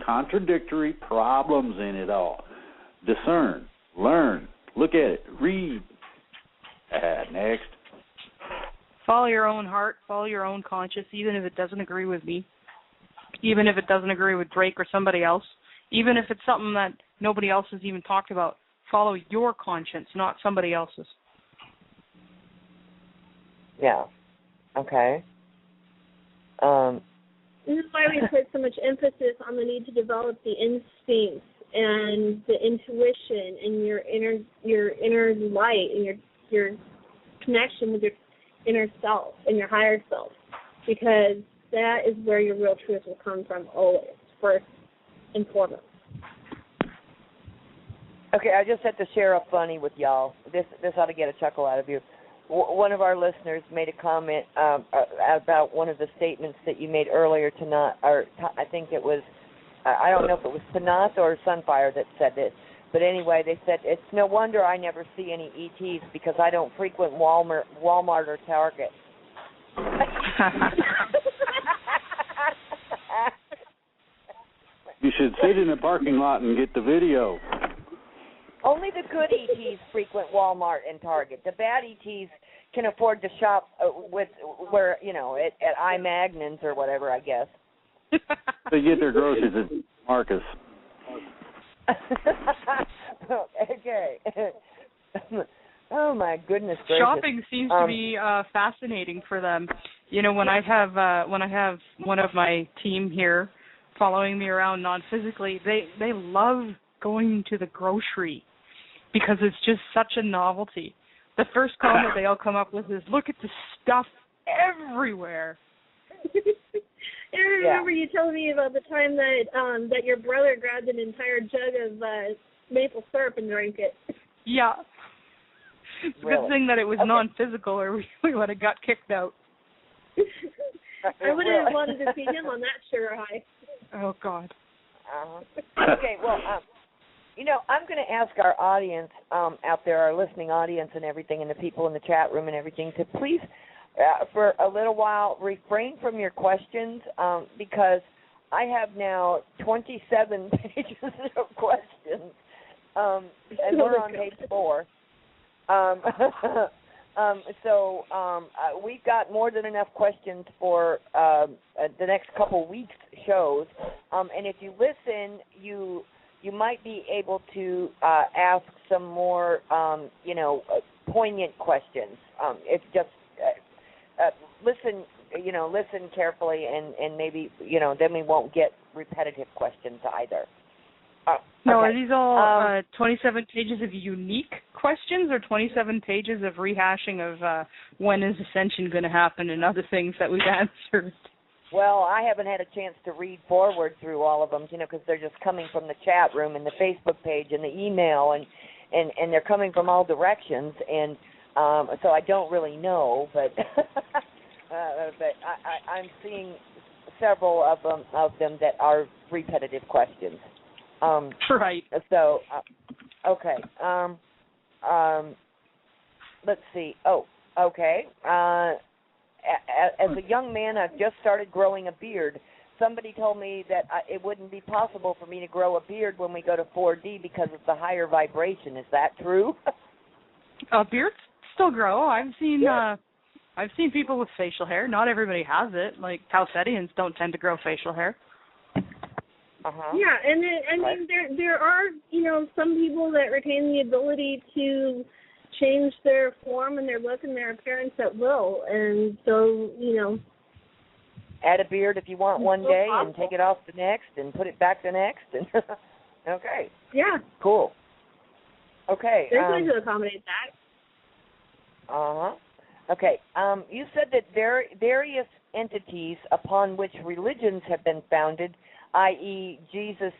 contradictory problems in it all. Discern, learn, look at it, read. Next. Follow your own heart, follow your own conscience, even if it doesn't agree with me, even if it doesn't agree with Drake or somebody else, even if it's something that nobody else has even talked about. Follow your conscience, not somebody else's. Yeah. Okay. This is why we put so much emphasis on the need to develop the instincts and the intuition and your inner light and your connection with your inner self and your higher self, because that is where your real truth will come from always, first and foremost. Okay, I just had to share a funny with y'all. This ought to get a chuckle out of you. One of our listeners made a comment about one of the statements that you made earlier tonight, or I think it was, I don't know if it was Tanaath or Sunfire that said this, but anyway, they said, it's no wonder I never see any ETs because I don't frequent Walmart or Target. You should sit in the parking lot and get the video. Only the good ETs frequent Walmart and Target. The bad ETs can afford to shop at I-Magnons or whatever, I guess. They get their groceries at Marcus. Okay. Oh my goodness gracious. Shopping seems to be fascinating for them. When I have one of my team here following me around non-physically, they love going to the grocery because it's just such a novelty. The first comment they all come up with is, look at the stuff everywhere. I remember you telling me about the time that your brother grabbed an entire jug of maple syrup and drank it. Yeah. It's a good thing that it was non-physical, or we would have got kicked out. I would have wanted to see him on that sugar high. Oh, God. Okay, well, I'm going to ask our audience out there, our listening audience and everything, and the people in the chat room and everything, to please, for a little while, refrain from your questions because I have now 27 pages of questions, and we're on page 4. So we've got more than enough questions for the next couple weeks' shows. And if you listen, you might be able to ask some more, poignant questions. If just listen carefully, and maybe then we won't get repetitive questions either. Now, okay. Are these all 27 pages of unique questions, or 27 pages of rehashing of when is Ascension going to happen and other things that we've answered? Well, I haven't had a chance to read forward through all of them, because they're just coming from the chat room and the Facebook page and the email, and they're coming from all directions, and so I don't really know, but I'm seeing several of them that are repetitive questions. Right. So, okay. Let's see. Oh, okay. As a young man, I've just started growing a beard. Somebody told me that it wouldn't be possible for me to grow a beard when we go to 4D because of the higher vibration. Is that true? Beards still grow. I've seen people with facial hair. Not everybody has it. Like Tausetians don't tend to grow facial hair. Yeah, and there are some people that retain the ability to change their form and their look and their appearance at will, and so add a beard if you want one day and take it off the next and put it back the next, and okay. Yeah. Cool. Okay. There's ways to accommodate that. Okay. You said that various entities upon which religions have been founded, i.e. Jesus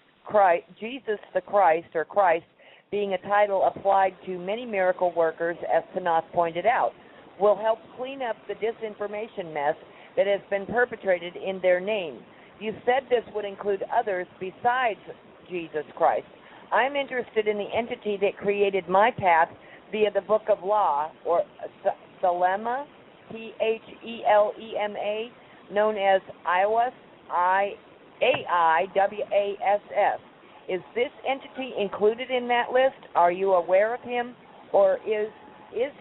the Christ, or Christ, being a title applied to many miracle workers, as Tanaath pointed out, will help clean up the disinformation mess that has been perpetrated in their name. You said this would include others besides Jesus Christ. I'm interested in the entity that created my path via the Book of Law, or Thelema, Thelema, known as Aiwass, AIWASS. Is this entity included in that list? Are you aware of him, or is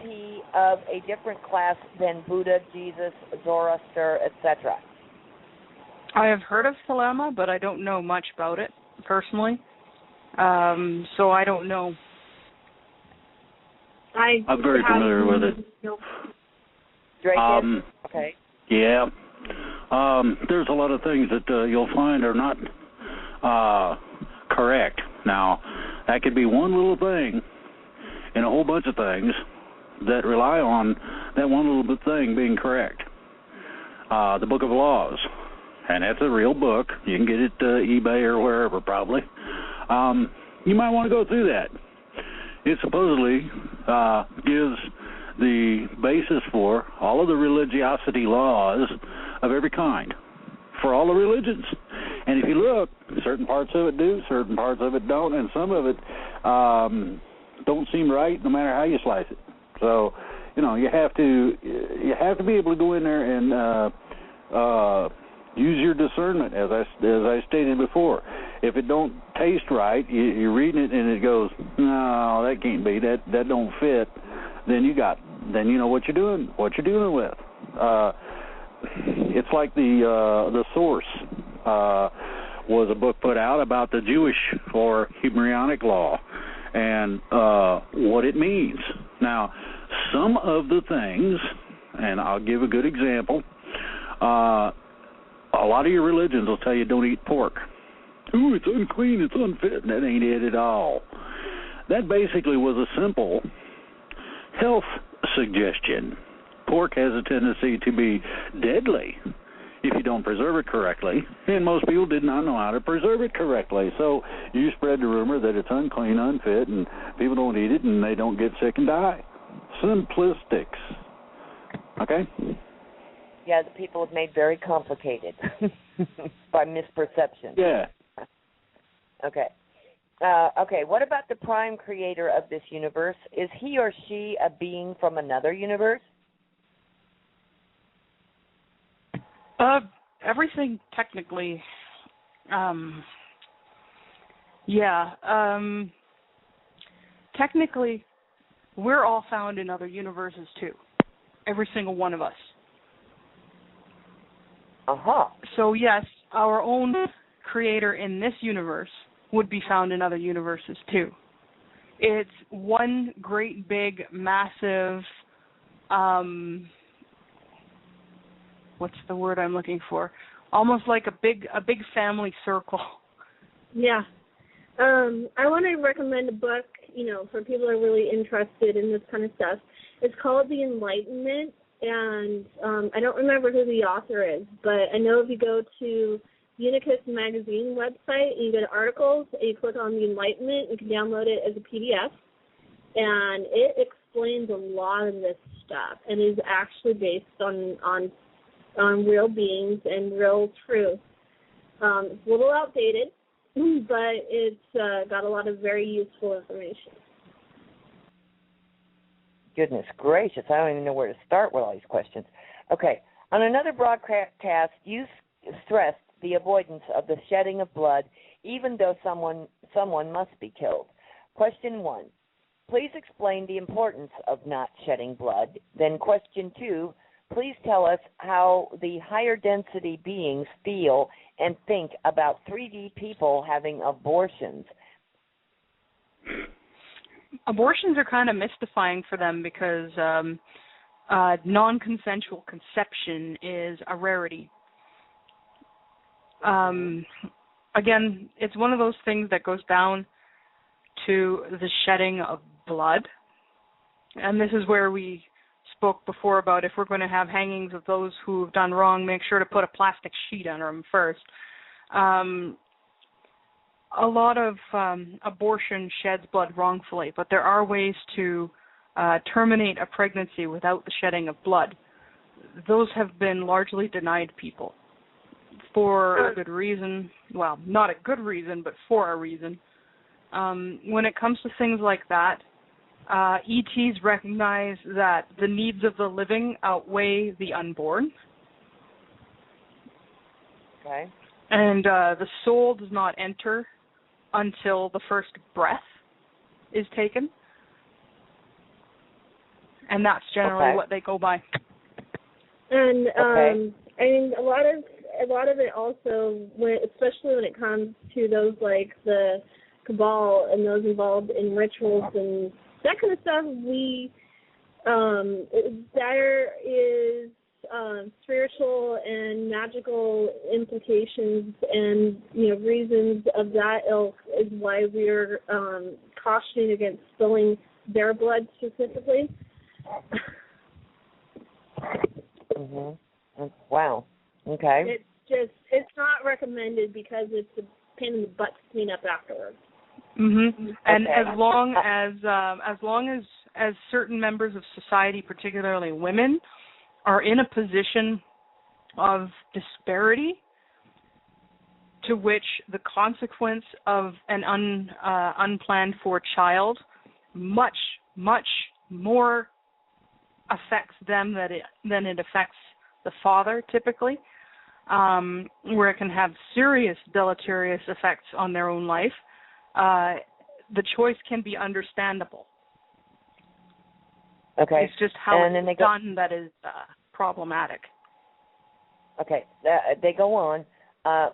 he of a different class than Buddha, Jesus, Zoroaster, etc.? I have heard of Thelema, but I don't know much about it personally, so I don't know. I'm very familiar with it. Okay. Yeah. There's a lot of things that you'll find are not correct. Now, that could be one little thing in a whole bunch of things that rely on that one little bit thing being correct. The Book of Laws, and that's a real book. You can get it eBay or wherever probably. You might want to go through that. It supposedly gives the basis for all of the religiosity laws of every kind for all the religions. And if you look, certain parts of it do, certain parts of it don't, and some of it don't seem right no matter how you slice it. So, you have to be able to go in there and use your discernment, as I stated before. If it don't taste right, you're reading it and it goes, no, that can't be, that don't fit. Then you know what you're doing with. It's like the Source was a book put out about the Jewish or Hebraic law and what it means. Now, some of the things, and I'll give a good example, a lot of your religions will tell you don't eat pork. Ooh, it's unclean, it's unfit. That ain't it at all. That basically was a simple health suggestion. Pork has a tendency to be deadly if you don't preserve it correctly. And most people did not know how to preserve it correctly. So you spread the rumor that it's unclean, unfit, and people don't eat it, and they don't get sick and die. Simplistics. Okay? Yeah, the people have made very complicated by misperception. Yeah. Okay. Okay, what about the prime creator of this universe? Is he or she a being from another universe? Everything technically, technically, we're all found in other universes too. Every single one of us. Uh-huh. So yes, our own creator in this universe would be found in other universes too. It's one great big massive what's the word I'm looking for? Almost like a big family circle. Yeah. I want to recommend a book, for people who are really interested in this kind of stuff. It's called The Enlightenment, and I don't remember who the author is, but I know if you go to Unicus magazine website and you go to articles and you click on The Enlightenment, you can download it as a PDF, and it explains a lot of this stuff and is actually based on real beings and real truth. It's a little outdated, but it's got a lot of very useful information. Goodness gracious, I don't even know where to start with all these questions. Okay, on another broadcast, you stressed the avoidance of the shedding of blood, even though someone must be killed. Question 1, please explain the importance of not shedding blood. Then question 2, please tell us how the higher density beings feel and think about 3D people having abortions. Abortions are kind of mystifying for them because non-consensual conception is a rarity. Again, it's one of those things that goes down to the shedding of blood. And this is where we spoke before about if we're going to have hangings of those who have done wrong, make sure to put a plastic sheet under them first. A lot of abortion sheds blood wrongfully, but there are ways to terminate a pregnancy without the shedding of blood. Those have been largely denied people for a good reason. Well, not a good reason, but for a reason. When it comes to things like that, ETs recognize that the needs of the living outweigh the unborn. Okay. And the soul does not enter until the first breath is taken. And that's generally what they go by. And I mean, a lot of it also, especially when it comes to those like the cabal and those involved in rituals and that kind of stuff, there is spiritual and magical implications and reasons of that ilk is why we're cautioning against spilling their blood specifically. Mm-hmm. Wow. Okay. It's not recommended because it's a pain in the butt to clean up afterwards. Mm-hmm. And as long as certain members of society, particularly women, are in a position of disparity to which the consequence of an unplanned for child much, much more affects them than it affects the father typically, where it can have serious deleterious effects on their own life, the choice can be understandable. Okay. It's just how it's done that is problematic. Okay. They go on.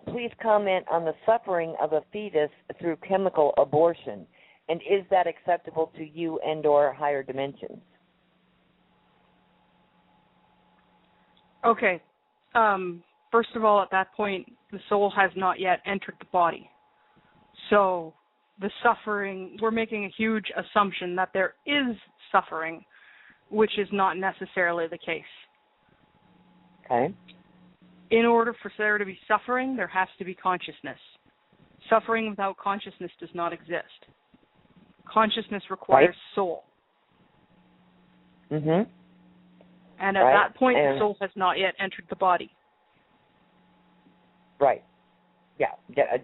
Please comment on the suffering of a fetus through chemical abortion, and is that acceptable to you and/or higher dimensions? Okay. First of all, at that point, the soul has not yet entered the body. So the suffering, we're making a huge assumption that there is suffering, which is not necessarily the case. Okay. in order for there to be suffering, there has to be consciousness. Suffering without consciousness does not exist. Consciousness requires soul. Mm-hmm. And at that point, the soul has not yet entered the body. Right. Yeah.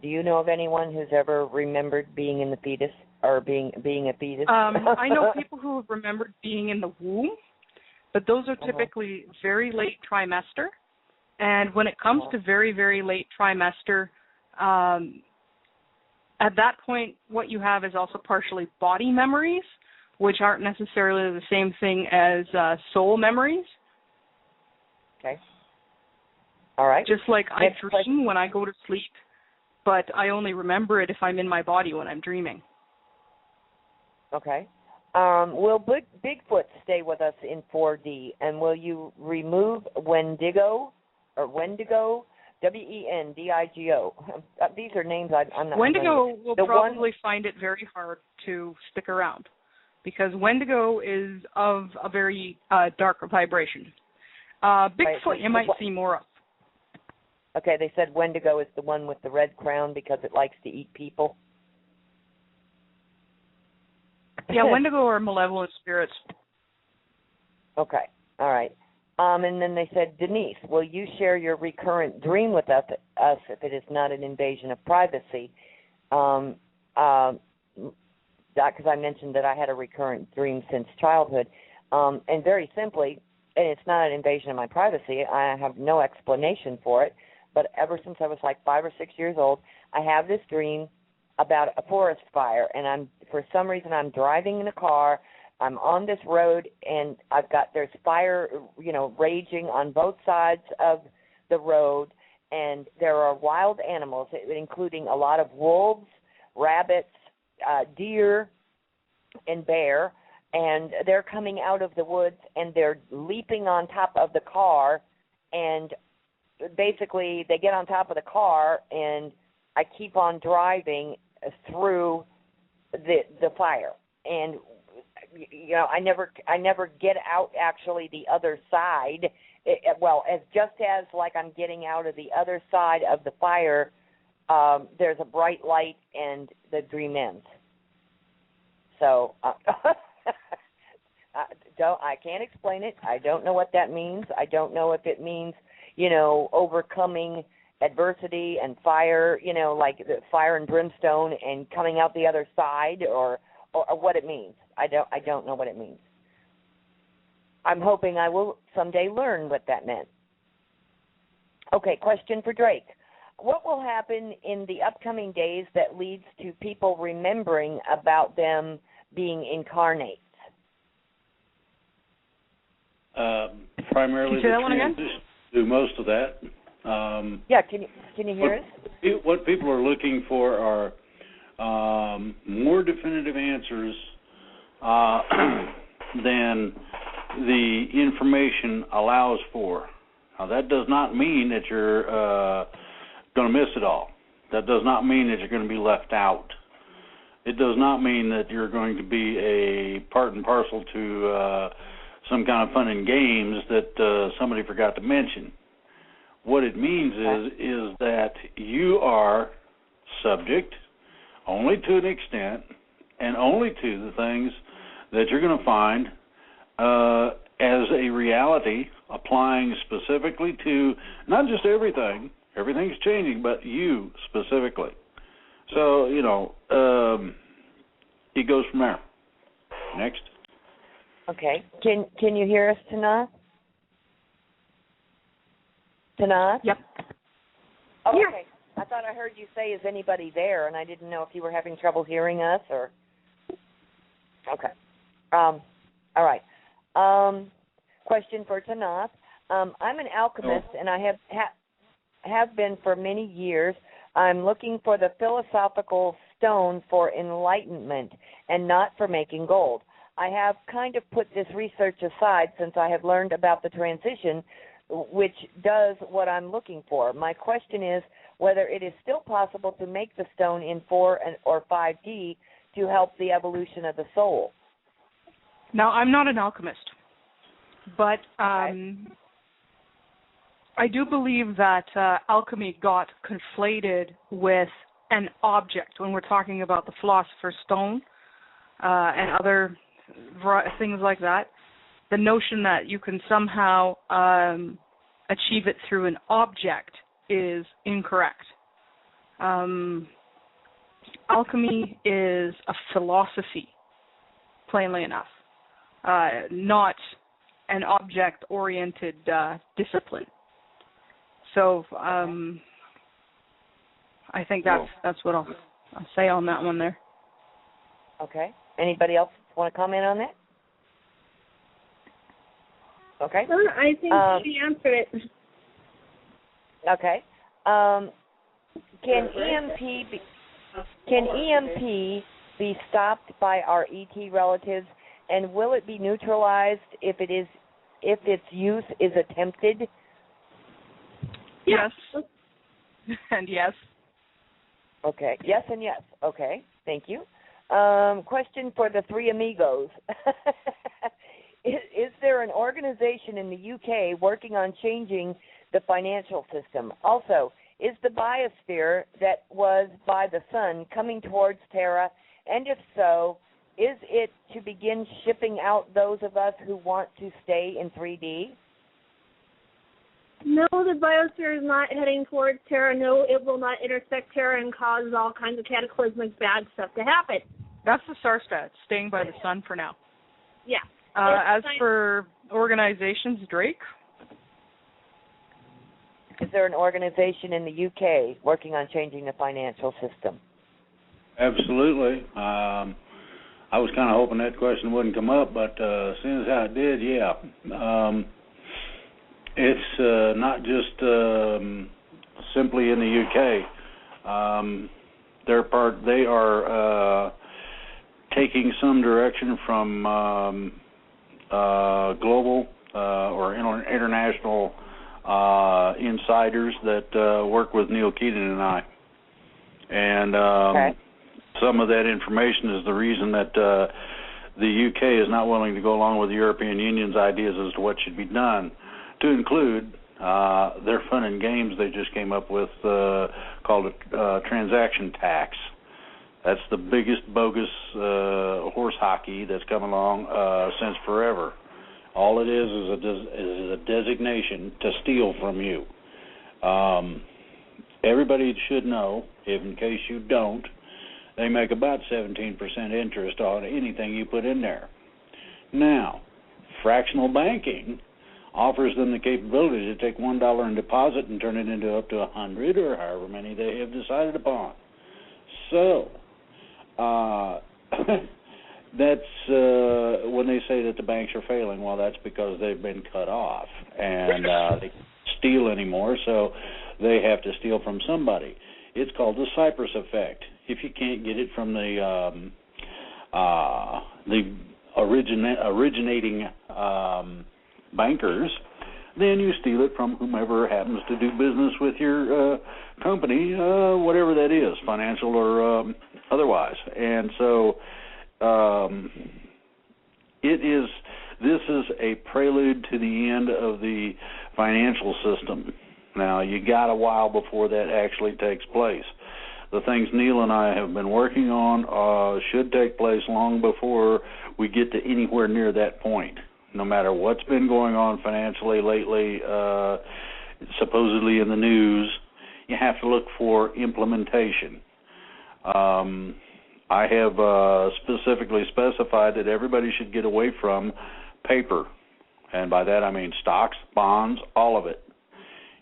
Do you know of anyone who's ever remembered being in the fetus or being a fetus? I know people who have remembered being in the womb, but those are typically very late trimester. And when it comes to very, very late trimester, at that point, what you have is also partially body memories, which aren't necessarily the same thing as soul memories. Okay. All right. Just like I dream when I go to sleep, but I only remember it if I'm in my body when I'm dreaming. Okay. Will Bigfoot stay with us in 4D, and will you remove Wendigo, Wendigo, Wendigo? These are names I'm not Wendigo will probably find it very hard to stick around, because Wendigo is of a very dark vibration. Bigfoot you might see more of. Okay, they said Wendigo is the one with the red crown because it likes to eat people. Yeah, Wendigo are malevolent spirits. Okay, all right. And then they said, Denise, will you share your recurrent dream with us if it is not an invasion of privacy? Because I mentioned that I had a recurrent dream since childhood. And very simply, and it's not an invasion of my privacy, I have no explanation for it, but ever since I was like 5 or 6 years old, I have this dream about a forest fire, and for some reason I'm driving in a car. I'm on this road, and there's fire, raging on both sides of the road, and there are wild animals, including a lot of wolves, rabbits, deer, and bear, and they're coming out of the woods, and they're leaping on top of the car, and basically they get on top of the car, and I keep on driving through the fire, and I never get out actually the other side. Just as like I'm getting out of the other side of the fire, there's a bright light and the dream ends. So I can't explain it. I don't know what that means. I don't know if it means overcoming adversity and fire, like the fire and brimstone and coming out the other side, or what it means. I don't know what it means. I'm hoping I will someday learn what that meant. Okay, question for Drake. What will happen in the upcoming days that leads to people remembering about them being incarnates? Primarily, can you say that one again? Do most of that. Yeah, can you hear us? What people are looking for are more definitive answers than the information allows for. Now, that does not mean that you're going to miss it all. That does not mean that you're going to be left out. It does not mean that you're going to be a part and parcel to some kind of fun and games that somebody forgot to mention. What it means is that you are subject only to an extent and only to the things that you're going to find as a reality, applying specifically to not just everything. Everything's changing, but you specifically. So, it goes from there. Next. Okay. Can you hear us, Tanaath? Tanaath? Yep. Oh, okay. I thought I heard you say, is anybody there? And I didn't know if you were having trouble hearing us or... Okay. All right. Question for Tanaath. I'm an alchemist, and I have been for many years. I'm looking for the philosophical stone for enlightenment and not for making gold. I have kind of put this research aside since I have learned about the transition, which does what I'm looking for. My question is whether it is still possible to make the stone in 4 or 5D to help the evolution of the soul. Now, I'm not an alchemist, but I do believe that alchemy got conflated with an object when we're talking about the Philosopher's Stone and other things like that. The notion that you can somehow achieve it through an object is incorrect. Alchemy is a philosophy, plainly enough, not an object-oriented discipline. So I think that's what I'll say on that one there. Okay. Anybody else want to comment on that? Okay. I think she answered it. Okay. Can EMP be stopped by our ET relatives, and will it be neutralized if its use is attempted? Yes. And yes. Okay. Yes and yes. Okay. Thank you. Question for the three amigos. Is there an organization in the UK working on changing the financial system? Also, is the biosphere that was by the sun coming towards Terra? And if so, is it to begin shipping out those of us who want to stay in 3D? No, the biosphere is not heading towards Terra. No, it will not intersect Terra and cause all kinds of cataclysmic bad stuff to happen. That's the Sarstat, staying by the sun for now. Yeah. As for organizations, Drake? Is there an organization in the UK working on changing the financial system? Absolutely. I was kind of hoping that question wouldn't come up, but as soon as it did, yeah. It's not just simply in the UK. They are taking some direction from global or international insiders that work with Neil Keating and I. And some of that information is the reason that the UK is not willing to go along with the European Union's ideas as to what should be done, to include their fun and games they just came up with called a transaction tax. That's the biggest bogus horse hockey that's come along since forever. All it is a designation to steal from you. Everybody should know, if in case you don't, they make about 17% interest on anything you put in there. Now, fractional banking offers them the capability to take $1 in deposit and turn it into up to 100 or however many they have decided upon. So, that's when they say that the banks are failing. Well, that's because they've been cut off and they can't steal anymore, so they have to steal from somebody. It's called the Cypress effect. If you can't get it from the originating bankers, then you steal it from whomever happens to do business with your company, whatever that is, financial or otherwise. And so this is a prelude to the end of the financial system. Now, you got a while before that actually takes place. The things Neil and I have been working on should take place long before we get to anywhere near that point. No matter what's been going on financially lately, supposedly in the news, you have to look for implementation. I have specifically specified that everybody should get away from paper. And by that I mean stocks, bonds, all of it.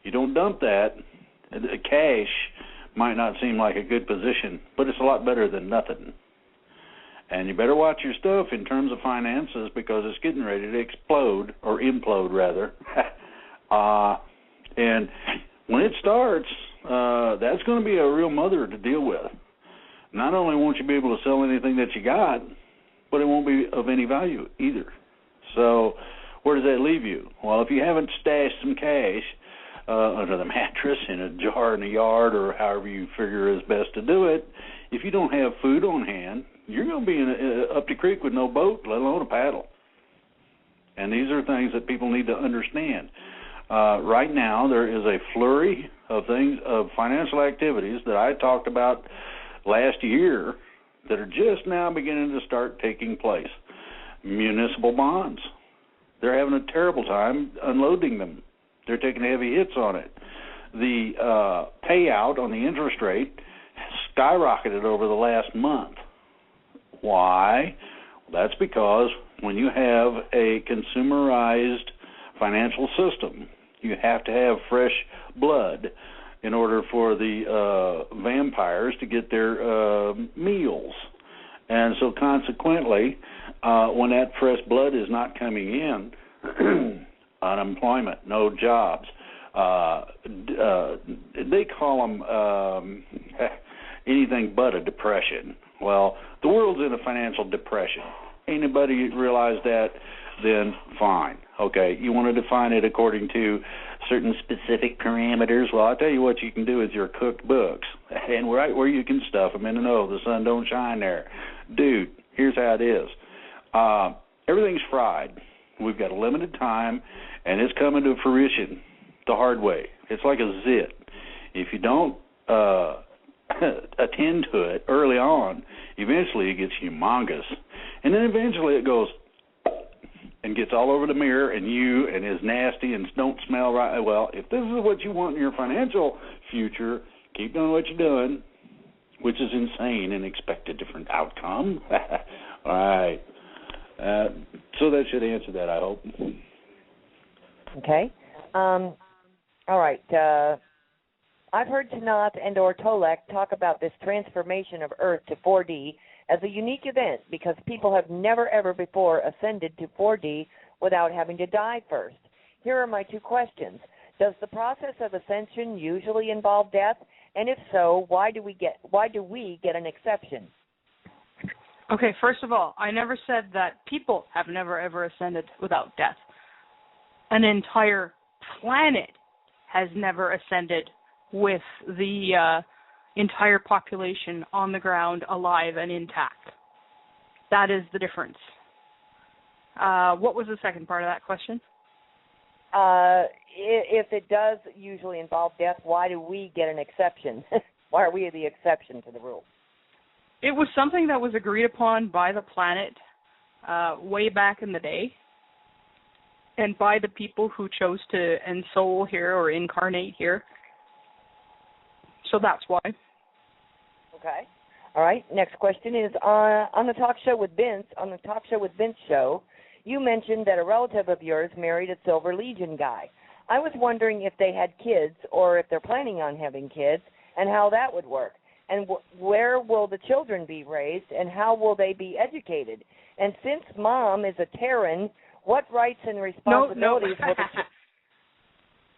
You don't dump that. Cash might not seem like a good position, but it's a lot better than nothing. And you better watch your stuff in terms of finances because it's getting ready to explode, or implode rather. And when it starts, that's going to be a real mother to deal with. Not only won't you be able to sell anything that you got, but it won't be of any value either. So where does that leave you? Well, if you haven't stashed some cash under the mattress, in a jar in the yard, or however you figure is best to do it, if you don't have food on hand, you're going to be up the creek with no boat, let alone a paddle. And these are things that people need to understand. Right now, there is a flurry of things, of financial activities that I talked about last year that are just now beginning to start taking place. Municipal bonds. They're having a terrible time unloading them. They're taking heavy hits on it. The payout on the interest rate skyrocketed over the last month. Why? That's because when you have a consumerized financial system, you have to have fresh blood in order for the vampires to get their meals. And so consequently, when that fresh blood is not coming in, unemployment, no jobs. They call them anything but a depression. Well, the world's in a financial depression. Anybody realize that? Then fine. Okay, you want to define it according to certain specific parameters. Well, I'll tell you what you can do with your cooked books, and right where you can stuff them in the the sun don't shine there. Dude, here's how it is. Everything's fried. We've got a limited time, and it's coming to fruition the hard way. It's like a zit. If you don't attend to it early on, eventually it gets humongous, and then eventually it goes and gets all over the mirror and is nasty and don't smell right. Well, if this is what you want in your financial future, keep doing what you're doing, which is insane, and expect a different outcome. All right. So that should answer that, I hope. Okay. All right. I've heard Tanaath and or Tolek talk about this transformation of Earth to 4D as a unique event because people have never, ever before ascended to 4D without having to die first. Here are my two questions. Does the process of ascension usually involve death? And if so, why do we get an exception? Okay, first of all, I never said that people have never, ever ascended without death. An entire planet has never ascended with the entire population on the ground, alive and intact. That is the difference. What was the second part of that question? If it does usually involve death, why do we get an exception? Why are we the exception to the rule? It was something that was agreed upon by the planet way back in the day, and by the people who chose to ensoul here or incarnate here. So that's why. Okay. All right. Next question is on the talk show with Vince. On the Talk Show with Vince show, you mentioned that a relative of yours married a Silver Legion guy. I was wondering if they had kids or if they're planning on having kids and how that would work. And where will the children be raised and how will they be educated? And since Mom is a Terran, what rights and responsibilities will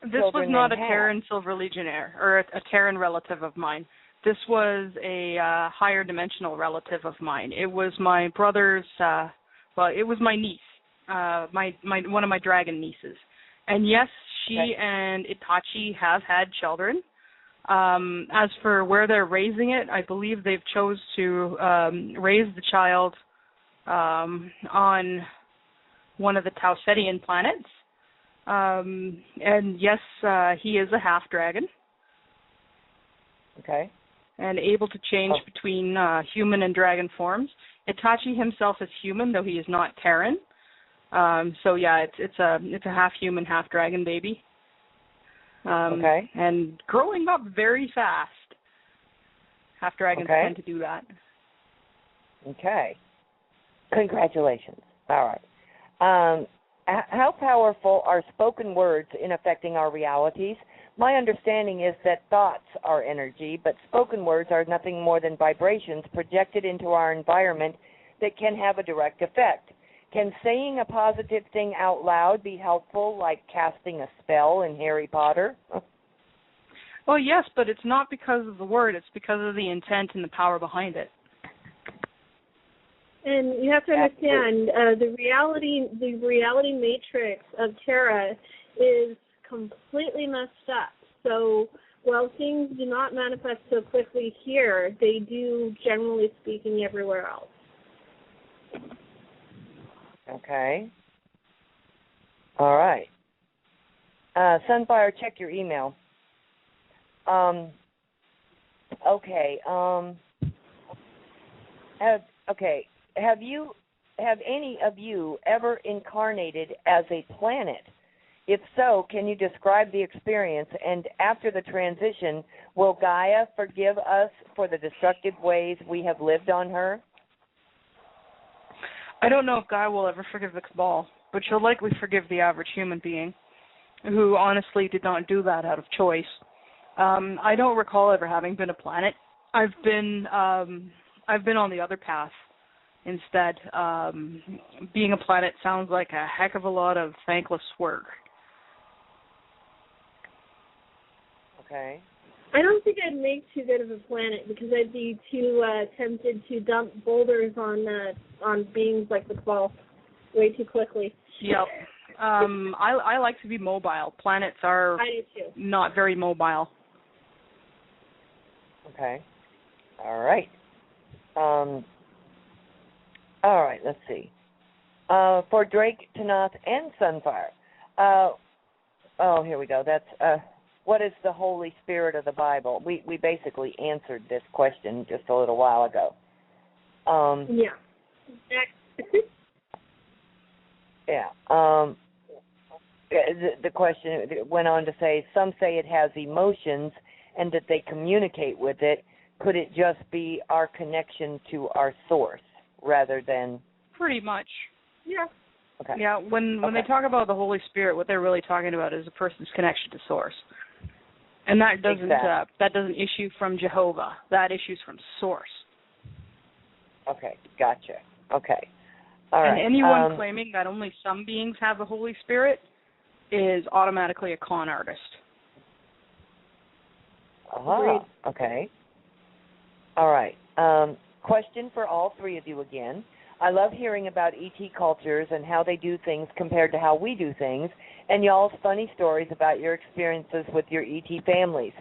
the This was not a Terran Silver Legionnaire or a Terran relative of mine. This was a higher dimensional relative of mine. It was my brother's, it was my niece, one of my dragon nieces. And yes, she and Itachi have had children. As for where they're raising it, I believe they've chose to raise the child on one of the Tausetian planets. And yes, he is a half-dragon. Okay. And able to change between human and dragon forms. Itachi himself is human, though he is not Terran. So yeah, it's a half-human, half-dragon baby. And growing up very fast. Half-dragons tend to do that. Okay. Congratulations. All right. How powerful are spoken words in affecting our realities? My understanding is that thoughts are energy, but spoken words are nothing more than vibrations projected into our environment that can have a direct effect. Can saying a positive thing out loud be helpful, like casting a spell in Harry Potter? Well, yes, but it's not because of the word. It's because of the intent and the power behind it. And you have to understand, the reality matrix of Terra is completely messed up. So while things do not manifest so quickly here, they do, generally speaking, everywhere else. Okay. All right. Sunfire, check your email. Okay. Have any of you ever incarnated as a planet? If so, can you describe the experience? And after the transition, will Gaia forgive us for the destructive ways we have lived on her? I don't know if Gaia will ever forgive the Cabal, but she'll likely forgive the average human being, who honestly did not do that out of choice. I don't recall ever having been a planet. I've been on the other path instead. Being a planet sounds like a heck of a lot of thankless work. Okay. I don't think I'd make too good of a planet because I'd be too tempted to dump boulders on beings like the Cabal way too quickly. Yep. I like to be mobile. Planets are not very mobile. Okay. All right. All right, let's see. For Drake, Tanaath, and Sunfire. Here we go. That's what is the Holy Spirit of the Bible? We basically answered this question just a little while ago. Yeah. Yeah. The question went on to say, some say it has emotions and that they communicate with it. Could it just be our connection to our source rather than... Pretty much. Yeah. Okay. Yeah, when they talk about the Holy Spirit, what they're really talking about is a person's connection to source. And that doesn't issue from Jehovah. That issues from source. Okay, gotcha. Okay. All right. And anyone claiming that only some beings have the Holy Spirit is automatically a con artist. Okay. All right. Question for all three of you again. I love hearing about ET cultures and how they do things compared to how we do things, and y'all's funny stories about your experiences with your ET families.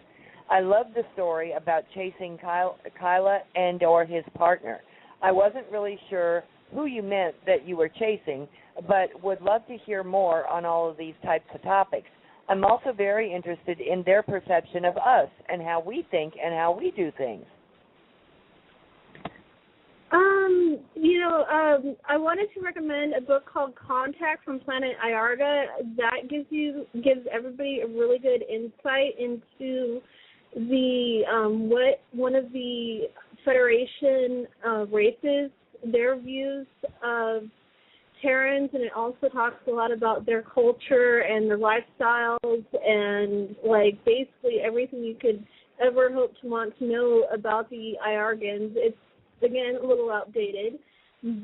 I love the story about chasing Kyla and or his partner. I wasn't really sure who you meant that you were chasing, but would love to hear more on all of these types of topics. I'm also very interested in their perception of us and how we think and how we do things. I wanted to recommend a book called Contact from Planet Iarga. That gives everybody a really good insight into the what one of the Federation races, their views of Terrans, and it also talks a lot about their culture and their lifestyles and basically everything you could ever hope to want to know about the Iargans. It's again a little outdated,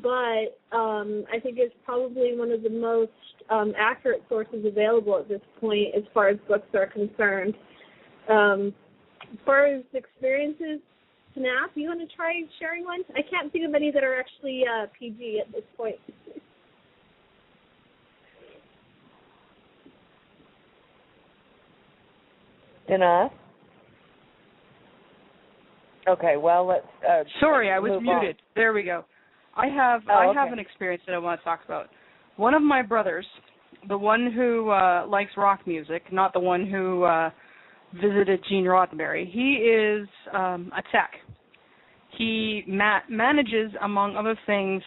but I think it's probably one of the most accurate sources available at this point as far as books are concerned. As far as experiences, Tanaath, you want to try sharing one? I can't think of any that are actually PG at this point. Tanaath? Okay, well, let's Sorry, I was muted. On. There we go. I have an experience that I want to talk about. One of my brothers, the one who likes rock music, not the one who visited Gene Roddenberry, he is a tech. He manages, among other things,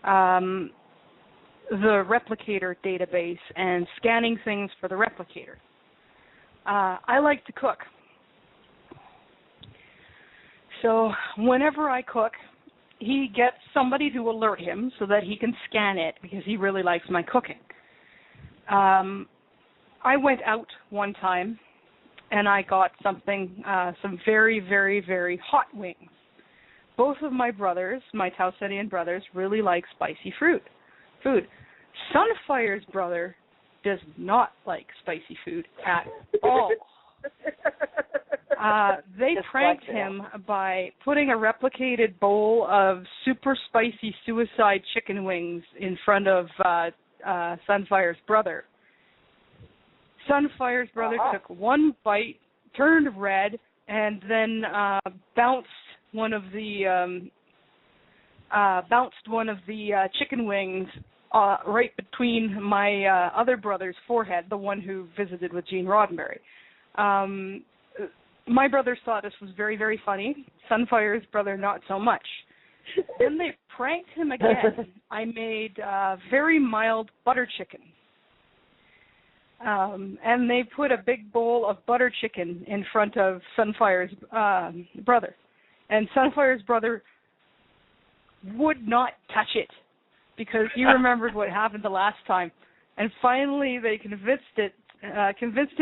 the replicator database and scanning things for the replicator. I like to cook. So whenever I cook, he gets somebody to alert him so that he can scan it because he really likes my cooking. I went out one time and I got some very, very, very hot wings. Both of my brothers, my Tausenian brothers, really like spicy food. Sunfire's brother does not like spicy food at all. They pranked him by putting a replicated bowl of super spicy suicide chicken wings in front of Sunfire's brother. Sunfire's brother took one bite, turned red, and then bounced one of the chicken wings right between my other brother's forehead, the one who visited with Gene Roddenberry. My brothers thought this was very, very funny. Sunfire's brother, not so much. Then they pranked him again. I made very mild butter chicken. And they put a big bowl of butter chicken in front of Sunfire's brother. And Sunfire's brother would not touch it because he remembered what happened the last time. And finally they convinced him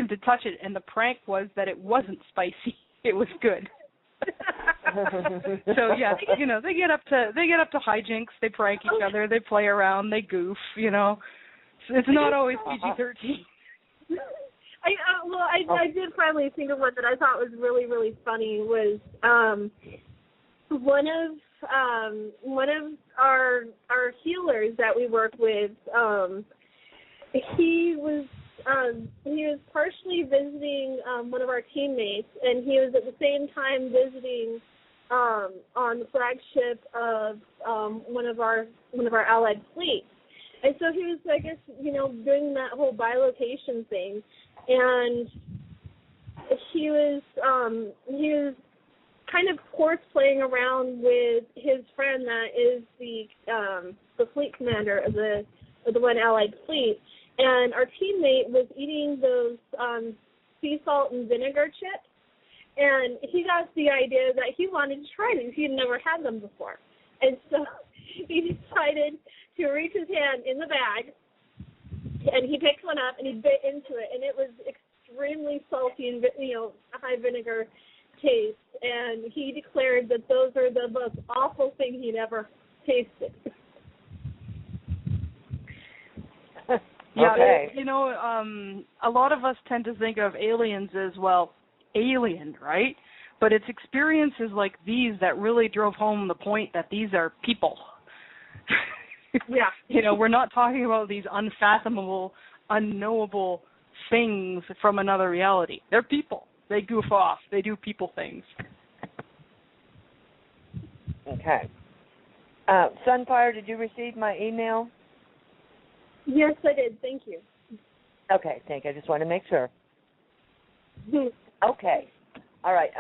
to touch it, and the prank was that it wasn't spicy. It was good. So yeah, they get up to hijinks. They prank each other. They play around. They goof. It's not always PG-13. I did finally think of one that I thought was really, really funny. Was one of our healers that we work with. He was partially visiting one of our teammates, and he was at the same time visiting on the flagship of one of our allied fleets. And so he was, I guess, doing that whole bilocation thing, and he was kind of course-playing around with his friend that is the fleet commander of the one allied fleet. And our teammate was eating those sea salt and vinegar chips, and he got the idea that he wanted to try them. He had never had them before. And so he decided to reach his hand in the bag, and he picked one up, and he bit into it, and it was extremely salty and, high vinegar taste. And he declared that those are the most awful thing he'd ever tasted. Yeah, okay. A lot of us tend to think of aliens as, alien, right? But it's experiences like these that really drove home the point that these are people. Yeah. We're not talking about these unfathomable, unknowable things from another reality. They're people. They goof off. They do people things. Okay. Sunfire, did you receive my email? Yes, I did. Thank you. Okay, thank you. I just want to make sure. Okay. All right.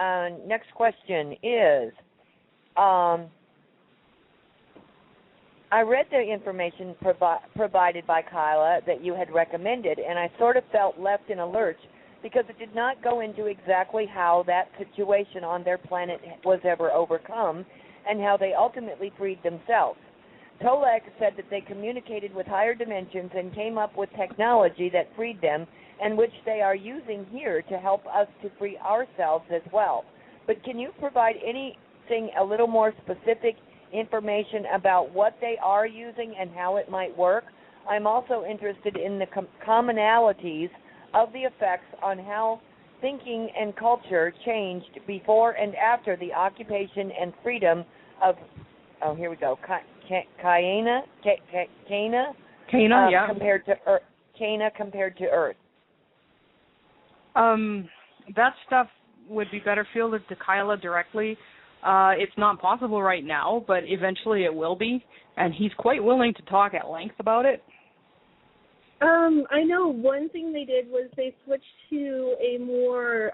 Next question is, I read the information provided by Kyla that you had recommended, and I sort of felt left in a lurch because it did not go into exactly how that situation on their planet was ever overcome and how they ultimately freed themselves. Tolek said that they communicated with higher dimensions and came up with technology that freed them and which they are using here to help us to free ourselves as well. But can you provide anything a little more specific information about what they are using and how it might work? I'm also interested in the commonalities of the effects on how thinking and culture changed before and after the occupation and freedom of, here we go, Cana, yeah. Compared to Earth. Cana compared to Earth. That stuff would be better fielded to Kyla directly. It's not possible right now, but eventually it will be, and he's quite willing to talk at length about it. I know one thing they did was they switched to a more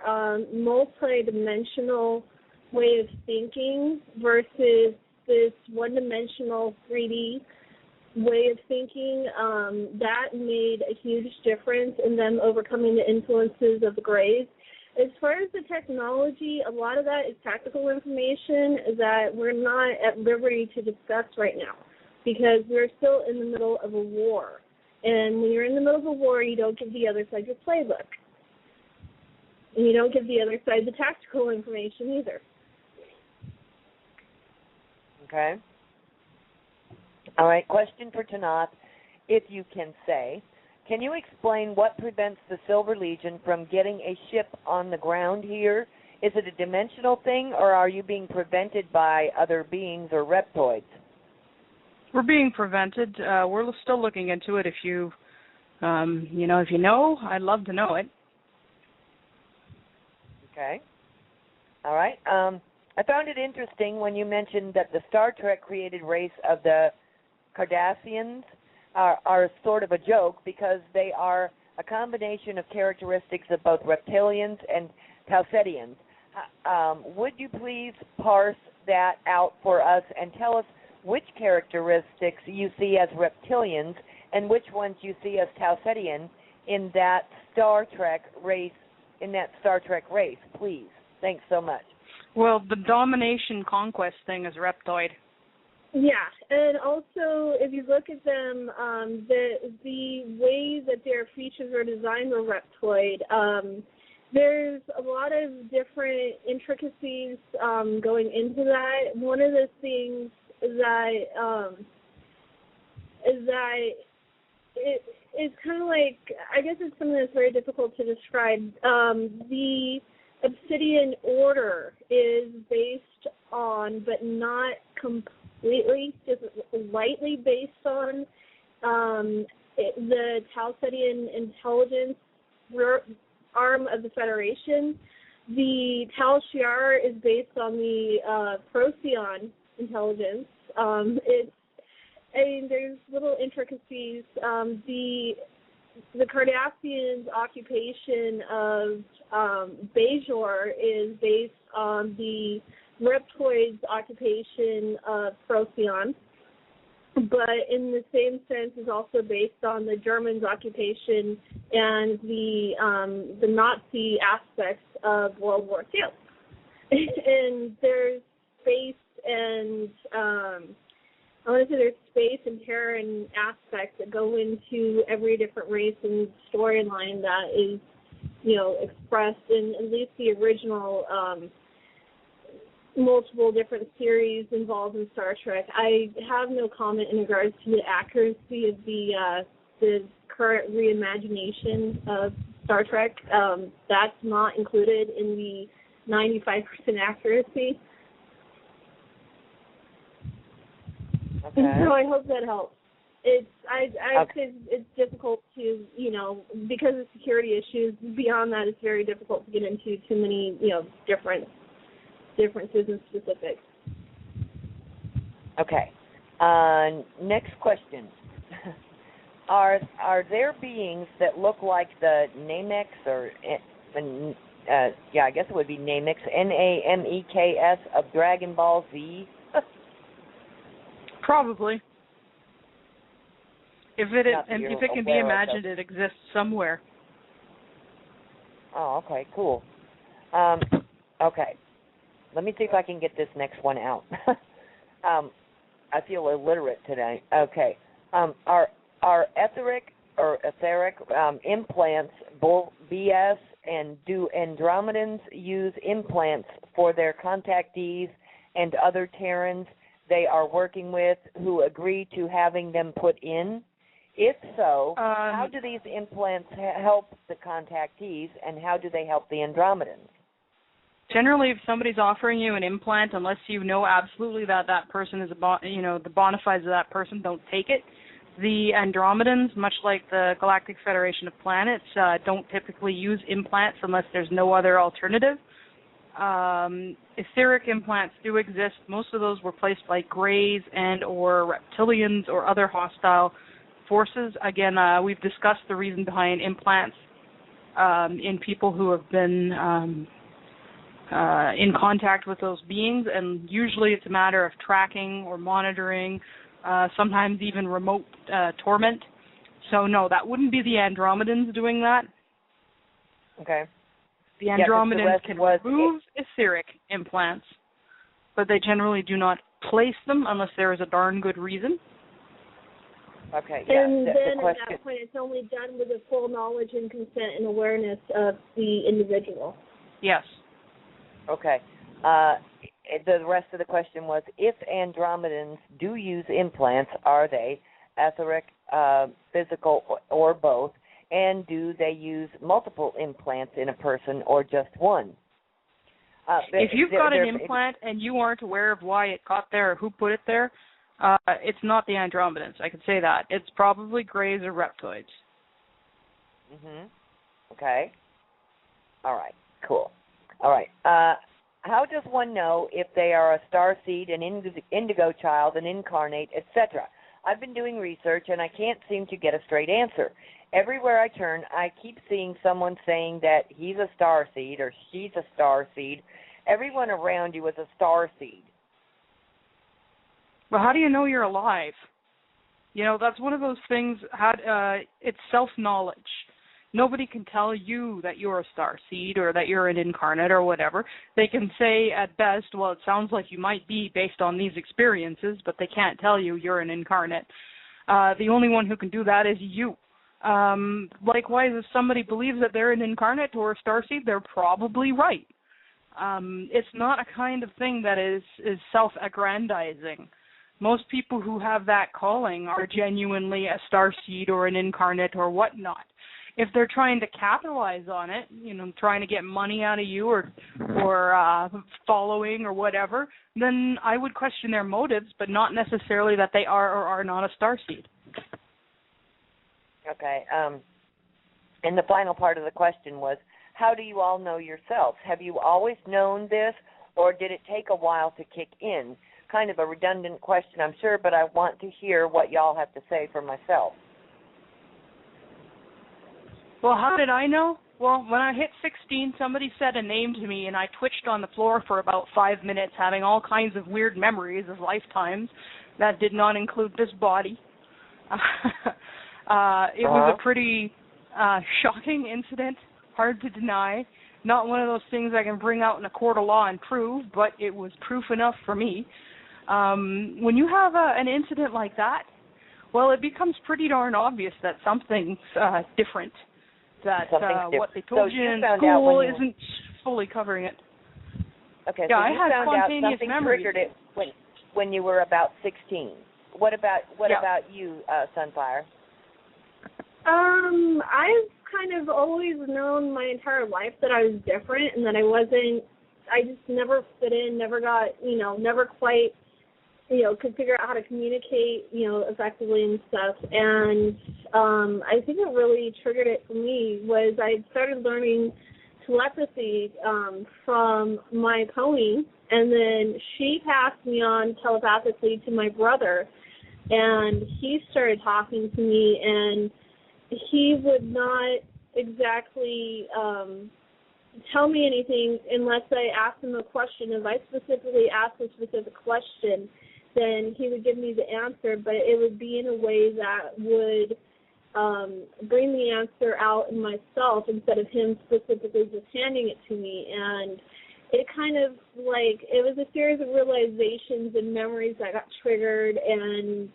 multi-dimensional way of thinking versus this one-dimensional 3D way of thinking. That made a huge difference in them overcoming the influences of the Greys. As far as the technology, a lot of that is tactical information that we're not at liberty to discuss right now because we're still in the middle of a war. And when you're in the middle of a war, you don't give the other side your playbook. And you don't give the other side the tactical information either. Okay. All right, question for Tanaath, if you can say. Can you explain what prevents the Silver Legion from getting a ship on the ground here? Is it a dimensional thing, or are you being prevented by other beings or reptoids? We're being prevented. We're still looking into it. If you, if you know, I'd love to know it. Okay. All right. I found it interesting when you mentioned that the Star Trek created race of the Cardassians are sort of a joke because they are a combination of characteristics of both reptilians and Tausetians. Would you please parse that out for us and tell us which characteristics you see as reptilians and which ones you see as Tausetian in that Star Trek race, please? Thanks so much. Well, the domination conquest thing is reptoid. Yeah, and also if you look at them, the way that their features are designed were reptoid. There's a lot of different intricacies going into that. One of the things that is that it's kind of like, I guess it's something that's very difficult to describe. The Obsidian Order is based on, but not completely, just lightly based on the Tausetian intelligence arm of the Federation. The Tal Shiar is based on the Procyon intelligence. There's little intricacies. The Cardassians' occupation of Bajor is based on the Reptoids' occupation of Procyon, but in the same sense is also based on the Germans' occupation and the Nazi aspects of World War II. And there's space and I want to say there's space and Terran aspects that go into every different race and storyline that is, expressed in at least the original multiple different series involved in Star Trek. I have no comment in regards to the accuracy of the current reimagination of Star Trek. That's not included in the 95% accuracy. Okay. So I hope that helps. It's difficult to, because of security issues. Beyond that, it's very difficult to get into too many, differences and specifics. Okay. Next question. Are there beings that look like the Namex or I guess it would be Namex, Nameks of Dragon Ball Z? Probably. If it can be imagined, it exists somewhere. Oh, okay, cool. Okay. Let me see if I can get this next one out. I feel illiterate today. Okay. Are etheric implants BS, and do Andromedans use implants for their contactees and other Terrans they are working with who agree to having them put in? If so, how do these implants help the contactees, and how do they help the Andromedans? Generally, if somebody's offering you an implant, unless you know absolutely that person is the bona fides of that person, don't take it. The Andromedans, much like the Galactic Federation of Planets, don't typically use implants unless there's no other alternative. Etheric implants do exist. Most of those were placed by Greys and or reptilians or other hostile forces. Again, we've discussed the reason behind implants in people who have been in contact with those beings, and usually it's a matter of tracking or monitoring, sometimes even remote torment. So no, that wouldn't be the Andromedans doing that. Okay. The Andromedans can remove etheric implants, but they generally do not place them unless there is a darn good reason. Okay, yeah. And then at that point, it's only done with the full knowledge and consent and awareness of the individual. Yes. Okay. The rest of the question was, if Andromedans do use implants, are they etheric, physical, or both? And do they use multiple implants in a person or just one? If you've got an implant and you aren't aware of why it got there or who put it there, it's not the Andromedans. I can say that. It's probably Greys or Reptoids. Mm-hmm. Okay. All right. Cool. All right. How does one know if they are a starseed, an indigo child, an incarnate, etc.? I've been doing research, and I can't seem to get a straight answer. Everywhere I turn, I keep seeing someone saying that he's a starseed or she's a starseed. Everyone around you is a starseed. Well, how do you know you're alive? You know, that's one of those things, it's self-knowledge. Nobody can tell you that you're a starseed or that you're an incarnate or whatever. They can say at best, well, it sounds like you might be based on these experiences, but they can't tell you you're an incarnate. The only one who can do that is you. Likewise, if somebody believes that they're an incarnate or a starseed, they're probably right. It's not a kind of thing that is self-aggrandizing. Most people who have that calling are genuinely a starseed or an incarnate or whatnot. If they're trying to capitalize on it, you know, trying to get money out of you or following or whatever, then I would question their motives, but not necessarily that they are or are not a starseed. Okay. And the final part of the question was, how do you all know yourselves? Have you always known this, or did it take a while to kick in? Kind of a redundant question, I'm sure, but I want to hear what y'all have to say for myself. Well, how did I know? Well, when I hit 16, somebody said a name to me, and I twitched on the floor for about 5 minutes, having all kinds of weird memories of lifetimes. That did not include this body. It was a pretty shocking incident, hard to deny. Not one of those things I can bring out in a court of law and prove, but it was proof enough for me. When you have an incident like that, well, it becomes pretty darn obvious that something's different. That what they told you in school isn't fully covering it. Okay, yeah, so I you had found spontaneous out something memories. triggered it when you were about 16. What about you, Sunfire? I've kind of always known my entire life that I was different and that I just never fit in, never got, never quite, could figure out how to communicate, effectively and stuff. And I think what really triggered it for me was I started learning telepathy from my pony, and then she passed me on telepathically to my brother, and he started talking to me, and he would not exactly tell me anything unless I asked him a question. If I specifically asked a specific question, then he would give me the answer, but it would be in a way that would bring the answer out in myself instead of him specifically just handing it to me. And it kind of it was a series of realizations and memories that got triggered and,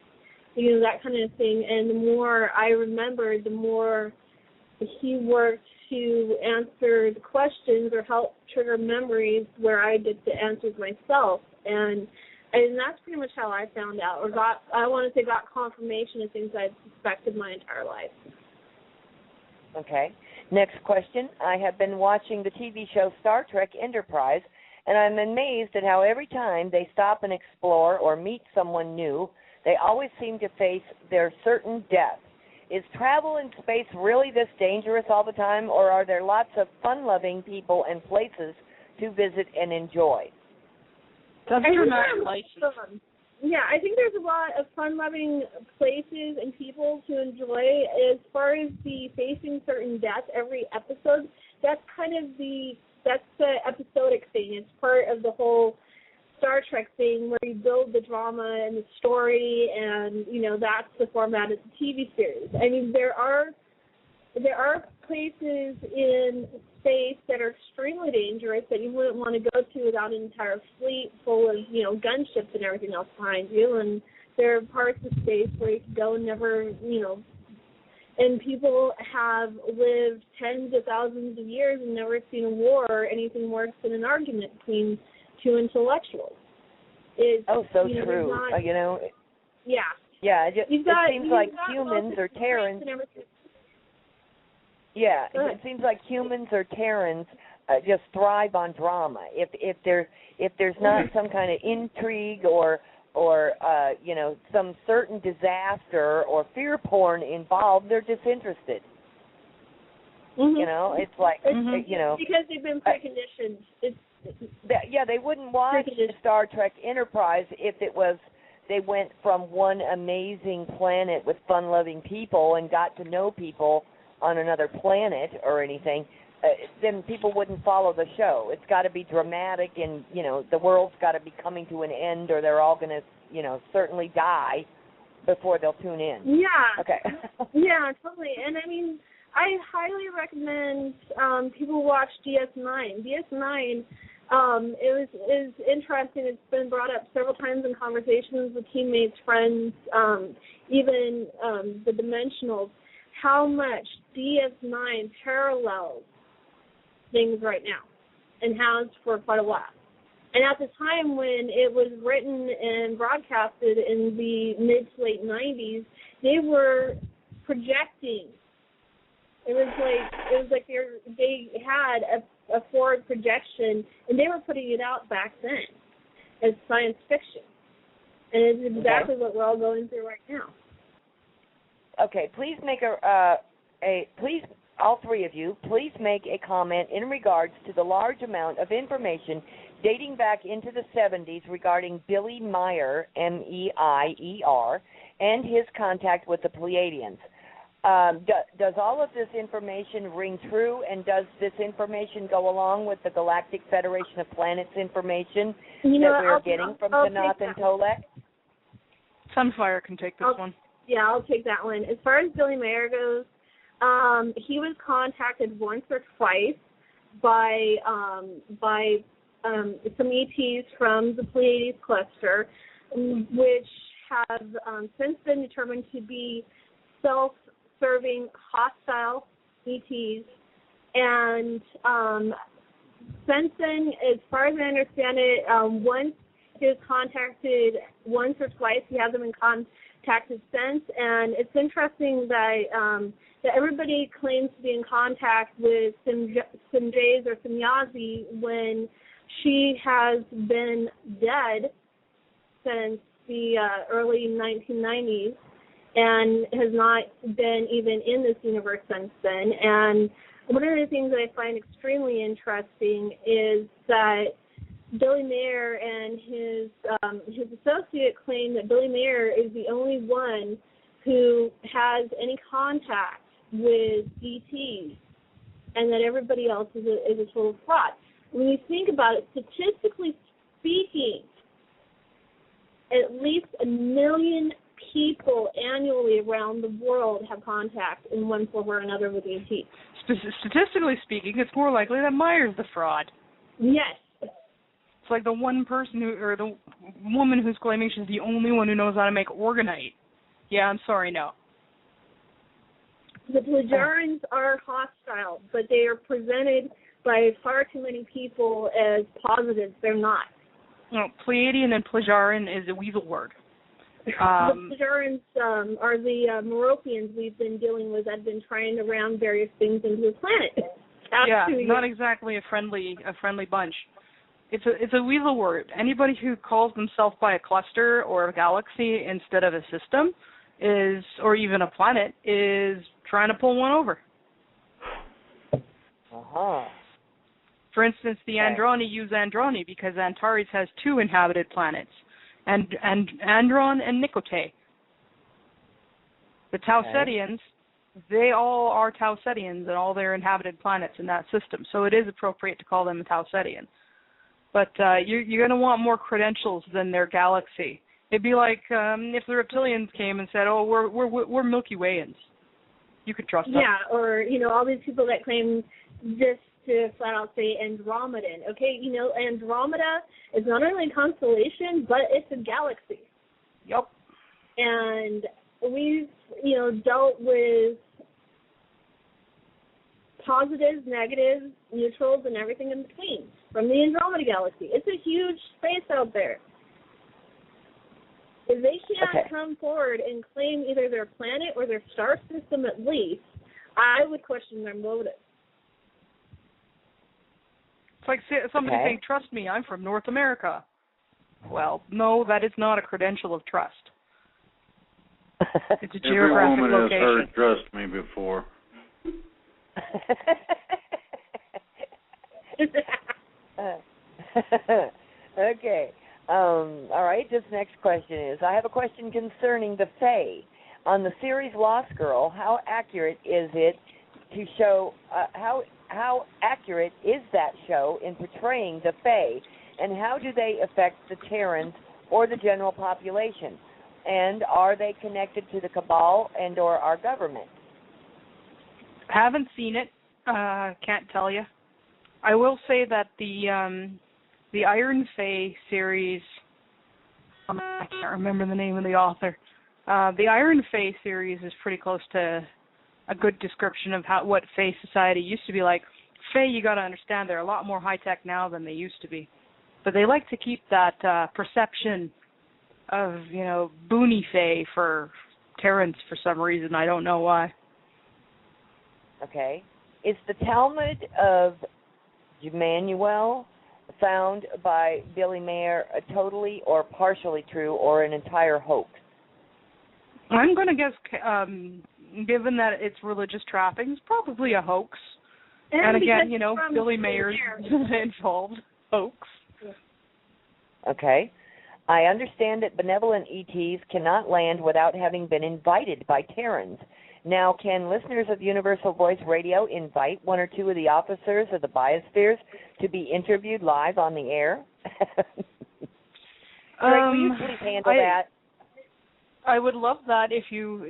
that kind of thing. And the more I remembered, the more he worked to answer the questions or help trigger memories where I get the answers myself. And that's pretty much how I found out, or got confirmation of things I'd suspected my entire life. Okay. Next question. I have been watching the TV show Star Trek Enterprise, and I'm amazed at how every time they stop and explore or meet someone new, they always seem to face their certain death. Is travel in space really this dangerous all the time, or are there lots of fun-loving people and places to visit and enjoy? That's dramatic license. Yeah, I think there's a lot of fun-loving places and people to enjoy. As far as the facing certain death every episode, that's the episodic thing. It's part of the whole Star Trek thing where you build the drama and the story, and that's the format of the TV series. I mean, there are places in space that are extremely dangerous that you wouldn't want to go to without an entire fleet full of, gunships and everything else behind you. And there are parts of space where you can go and never, and people have lived tens of thousands of years and never seen a war or anything worse than an argument between two intellectuals. So true. Yeah. Yeah, it seems like humans or Terrans. Yeah, it seems like humans or Terrans just thrive on drama. If there's not some kind of intrigue or some certain disaster or fear porn involved, they're disinterested. Mm-hmm. It's like because they've been preconditioned. They wouldn't watch Star Trek Enterprise if it was they went from one amazing planet with fun-loving people and got to know people on another planet or anything, then people wouldn't follow the show. It's got to be dramatic, and, you know, the world's got to be coming to an end, or they're all going to, you know, certainly die before they'll tune in. Yeah. Okay. Yeah, totally. And, I mean, I highly recommend people watch DS9. DS9 is interesting. It's been brought up several times in conversations with teammates, friends, even the Dimensionals, how much DS9 parallels things right now and has for quite a while. And at the time when it was written and broadcasted in the mid to late 90s, they were projecting. It was like they had a forward projection, and they were putting it out back then as science fiction. And it's exactly what we're all going through right now. Okay, please make please, all three of you, please make a comment in regards to the large amount of information dating back into the 70s regarding Billy Meier, M-E-I-E-R, and his contact with the Pleiadians. Does all of this information ring true, and does this information go along with the Galactic Federation of Planets information that we're getting from Tanaath and Tolek? Sunfire can take this one. Yeah, I'll take that one. As far as Billy Meier goes, he was contacted once or twice by some ETs from the Pleiades cluster, which have since been determined to be self-serving, hostile ETs. And since then, as far as I understand it, once he was contacted once or twice, he hasn't been contacted since. And it's interesting that everybody claims to be in contact with Simjaze or Simyazi when she has been dead since the early 1990s and has not been even in this universe since then. And one of the things that I find extremely interesting is that Billy Meier and his associate claim that Billy Meier is the only one who has any contact with ETs, and that everybody else is a total fraud. When you think about it, statistically speaking, at least 1 million people annually around the world have contact in one form or another with ETs. Statistically speaking, it's more likely that Meier's the fraud. Yes. It's like the one person or the woman who's claiming she's the only one who knows how to make organite. Yeah, I'm sorry, no. The Plejarans are hostile, but they are presented by far too many people as positives. They're not. No, Pleiadian and Plejaran is a weasel word. The Plejarans are the Meropians we've been dealing with. I've been trying to round various things into the planet. Yeah, not exactly a friendly bunch. It's a weasel word. Anybody who calls themselves by a cluster or a galaxy instead of a system is, or even a planet, is trying to pull one over. For instance, the Androni use Androni because Antares has 2 inhabited planets, and Andron and Nicote. The Tausetians, they all are Tausetians and all their inhabited planets in that system, so it is appropriate to call them a Tausetian. But you're going to want more credentials than their galaxy. It'd be like if the reptilians came and said, "Oh, we're Milky Wayans." You could trust them. Yeah, or all these people that claim just to flat out say Andromedan. Okay, Andromeda is not only a constellation, but it's a galaxy. Yep. And we've dealt with positives, negatives, neutrals, and everything in between from the Andromeda galaxy. It's a huge space out there. If they can't come forward and claim either their planet or their star system at least, I would question their motive. It's like somebody saying, "Trust me, I'm from North America." Well, no, that is not a credential of trust. It's a geographic location. Every woman has heard "trust me" before. Okay. All right. think this next question is. I have a question concerning the Fae. On the series Lost Girl, how accurate is it to show, how accurate is that show in portraying the Fae, and how do they affect the Terrans or the general population? And are they connected to the Cabal and or our government? Haven't seen it. Can't tell you. I will say that the Iron Fae series, I can't remember the name of the author. The Iron Fae series is pretty close to a good description of what Fae society used to be like. Fae, you got to understand, they're a lot more high tech now than they used to be, but they like to keep that perception of boony Fae for Terrans for some reason. I don't know why. Okay. Is the Talmud of Emmanuel found by Billy Mayer a totally or partially true or an entire hoax? I'm going to guess, given that it's religious trappings, probably a hoax. And again, Billy Mayer's involved. Hoax. Okay. I understand that benevolent ETs cannot land without having been invited by Terrans. Now, can listeners of Universal Voice Radio invite one or two of the officers of the biospheres to be interviewed live on the air? Greg, will you please handle that? I would love that if you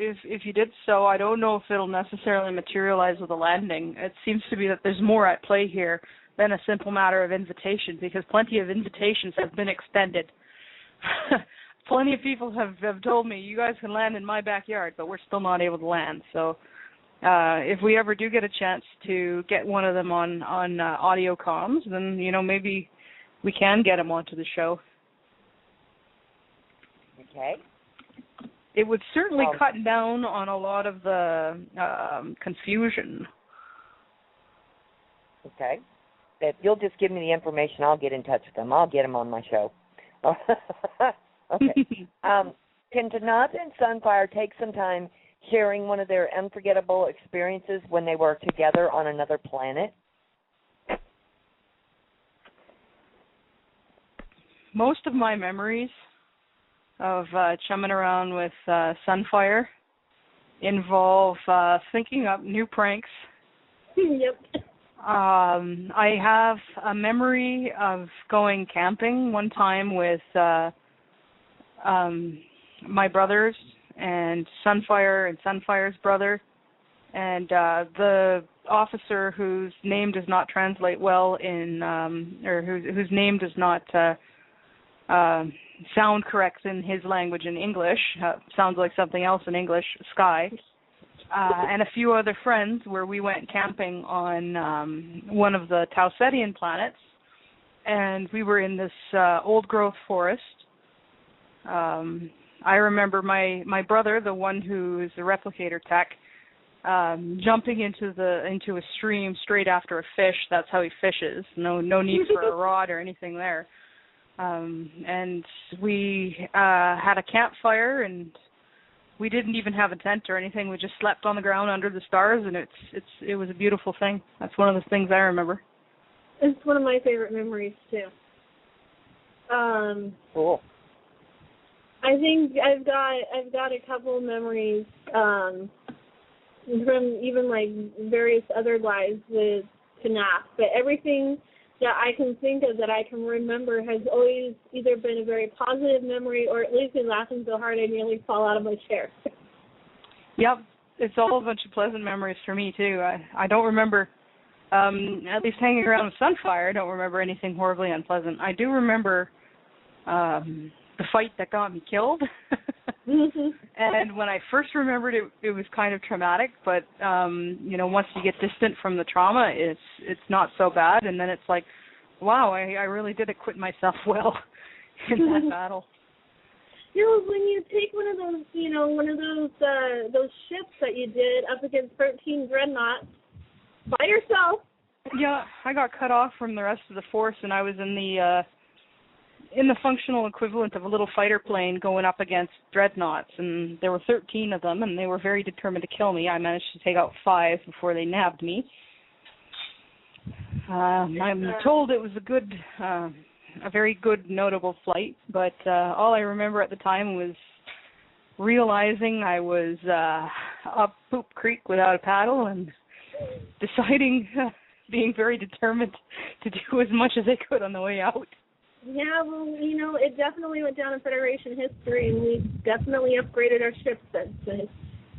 did so. I don't know if it'll necessarily materialize with a landing. It seems to be that there's more at play here than a simple matter of invitation, because plenty of invitations have been extended. Plenty of people have told me, you guys can land in my backyard, but we're still not able to land. So if we ever do get a chance to get one of them on audio comms, then, maybe we can get them onto the show. Okay. It would certainly cut down on a lot of the confusion. Okay. If you'll just give me the information, I'll get in touch with them. I'll get them on my show. Okay. Can Tanaath and Sunfire take some time sharing one of their unforgettable experiences when they were together on another planet? Most of my memories of chumming around with Sunfire involve thinking up new pranks. Yep. I have a memory of going camping one time with my brothers and Sunfire and Sunfire's brother, and the officer whose name does not translate well in, or whose name does not sound correct in his language in English, sounds like something else in English, Sky, and a few other friends, where we went camping on one of the Tausetian planets, and we were in this old growth forest. I remember my brother, the one who is the replicator tech, jumping into a stream straight after a fish. That's how he fishes. No need for a rod or anything there. And we had a campfire, and we didn't even have a tent or anything. We just slept on the ground under the stars, and it was a beautiful thing. That's one of the things I remember. It's one of my favorite memories too. Cool. I think I've got a couple memories from even like various other lives with Tanaath, but everything that I can think of that I can remember has always either been a very positive memory or at least me laughing so hard I nearly fall out of my chair. Yep, it's all a bunch of pleasant memories for me too. I don't remember, at least hanging around with Sunfire, I don't remember anything horribly unpleasant. I do remember the fight that got me killed. And when I first remembered it, it was kind of traumatic, but once you get distant from the trauma, it's not so bad, and then it's like, wow, I really did acquit myself well in that battle. When you take one of those ships that you did up against 13 dreadnoughts by yourself. Yeah, I got cut off from the rest of the force, and I was in the functional equivalent of a little fighter plane going up against dreadnoughts, and there were 13 of them, and they were very determined to kill me. I managed to take out 5 before they nabbed me. I'm told it was a good a very good, notable flight, but all I remember at the time was realizing I was up Poop Creek without a paddle and deciding, being very determined to do as much as I could on the way out. Yeah, well, it definitely went down in Federation history, and we definitely upgraded our ship since.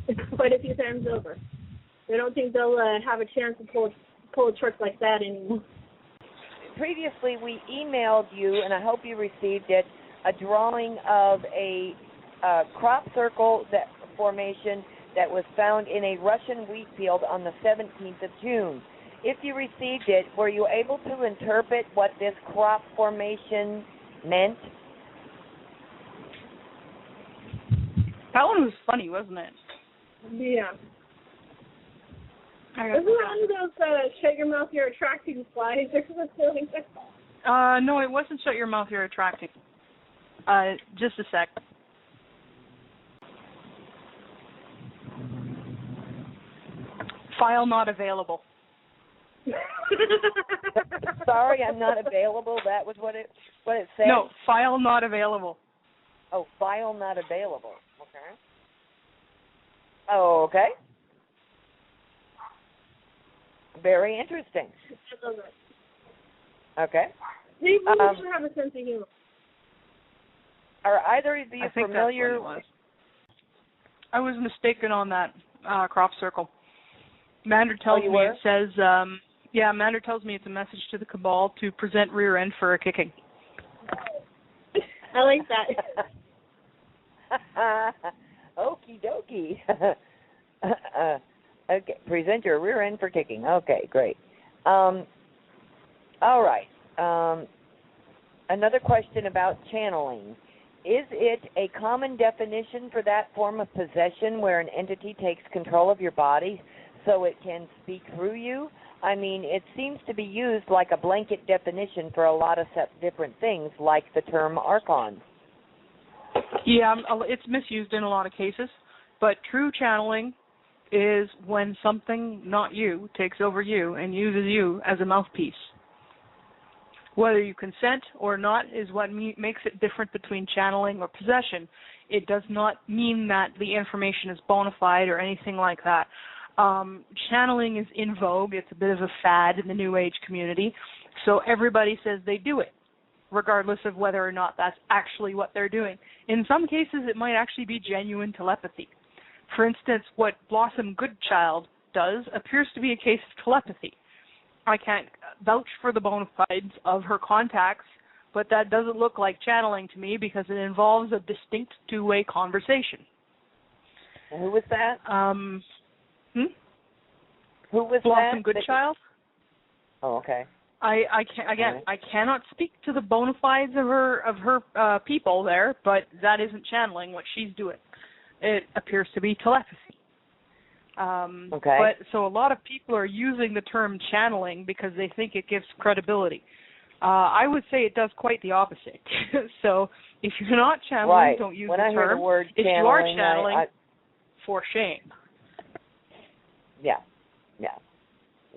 It's quite a few times over. I don't think they'll have a chance to pull a trick like that anymore. Previously, we emailed you, and I hope you received it, a drawing of a crop circle formation that was found in a Russian wheat field on the 17th of June. If you received it, were you able to interpret what this crop formation meant? That one was funny, wasn't it? Yeah. Isn't it one of those shut your mouth, you're attracting flies or something like that? No, it wasn't shut your mouth, you're attracting. Just a sec. File not available. Sorry, I'm not available. That was what it said? No, file not available. Oh, file not available. Okay. Oh, okay. Very interesting. I love it. Okay. They should have a sense of humor. Are either of you familiar? That's what it was. I was mistaken on that crop circle. Mander tells me it says, Mander tells me it's a message to the Cabal to present rear end for a kicking. I like that. Okie dokie. Okay, present your rear end for kicking. Okay, great. All right. Another question about channeling. Is it a common definition for that form of possession where an entity takes control of your body so it can speak through you? I mean, it seems to be used like a blanket definition for a lot of different things, like the term Archon. Yeah, it's misused in a lot of cases, but true channeling is when something, not you, takes over you and uses you as a mouthpiece. Whether you consent or not is what makes it different between channeling or possession. It does not mean that the information is bona fide or anything like that. Channeling is in vogue. It's a bit of a fad in the New Age community. So everybody says they do it, regardless of whether or not that's actually what they're doing. In some cases, it might actually be genuine telepathy. For instance, what Blossom Goodchild does appears to be a case of telepathy. I can't vouch for the bona fides of her contacts, but that doesn't look like channeling to me because it involves a distinct two-way conversation. And who was that? Who was Blossom that? Goodchild. Oh, okay. I cannot speak to the bona fides of her people there, but that isn't channeling what she's doing. It appears to be telepathy. Okay. But so a lot of people are using the term channeling because they think it gives credibility. I would say it does quite the opposite. So if you're not channeling, don't use the term. When I hear the word if channeling, you are channeling, for shame. Yeah.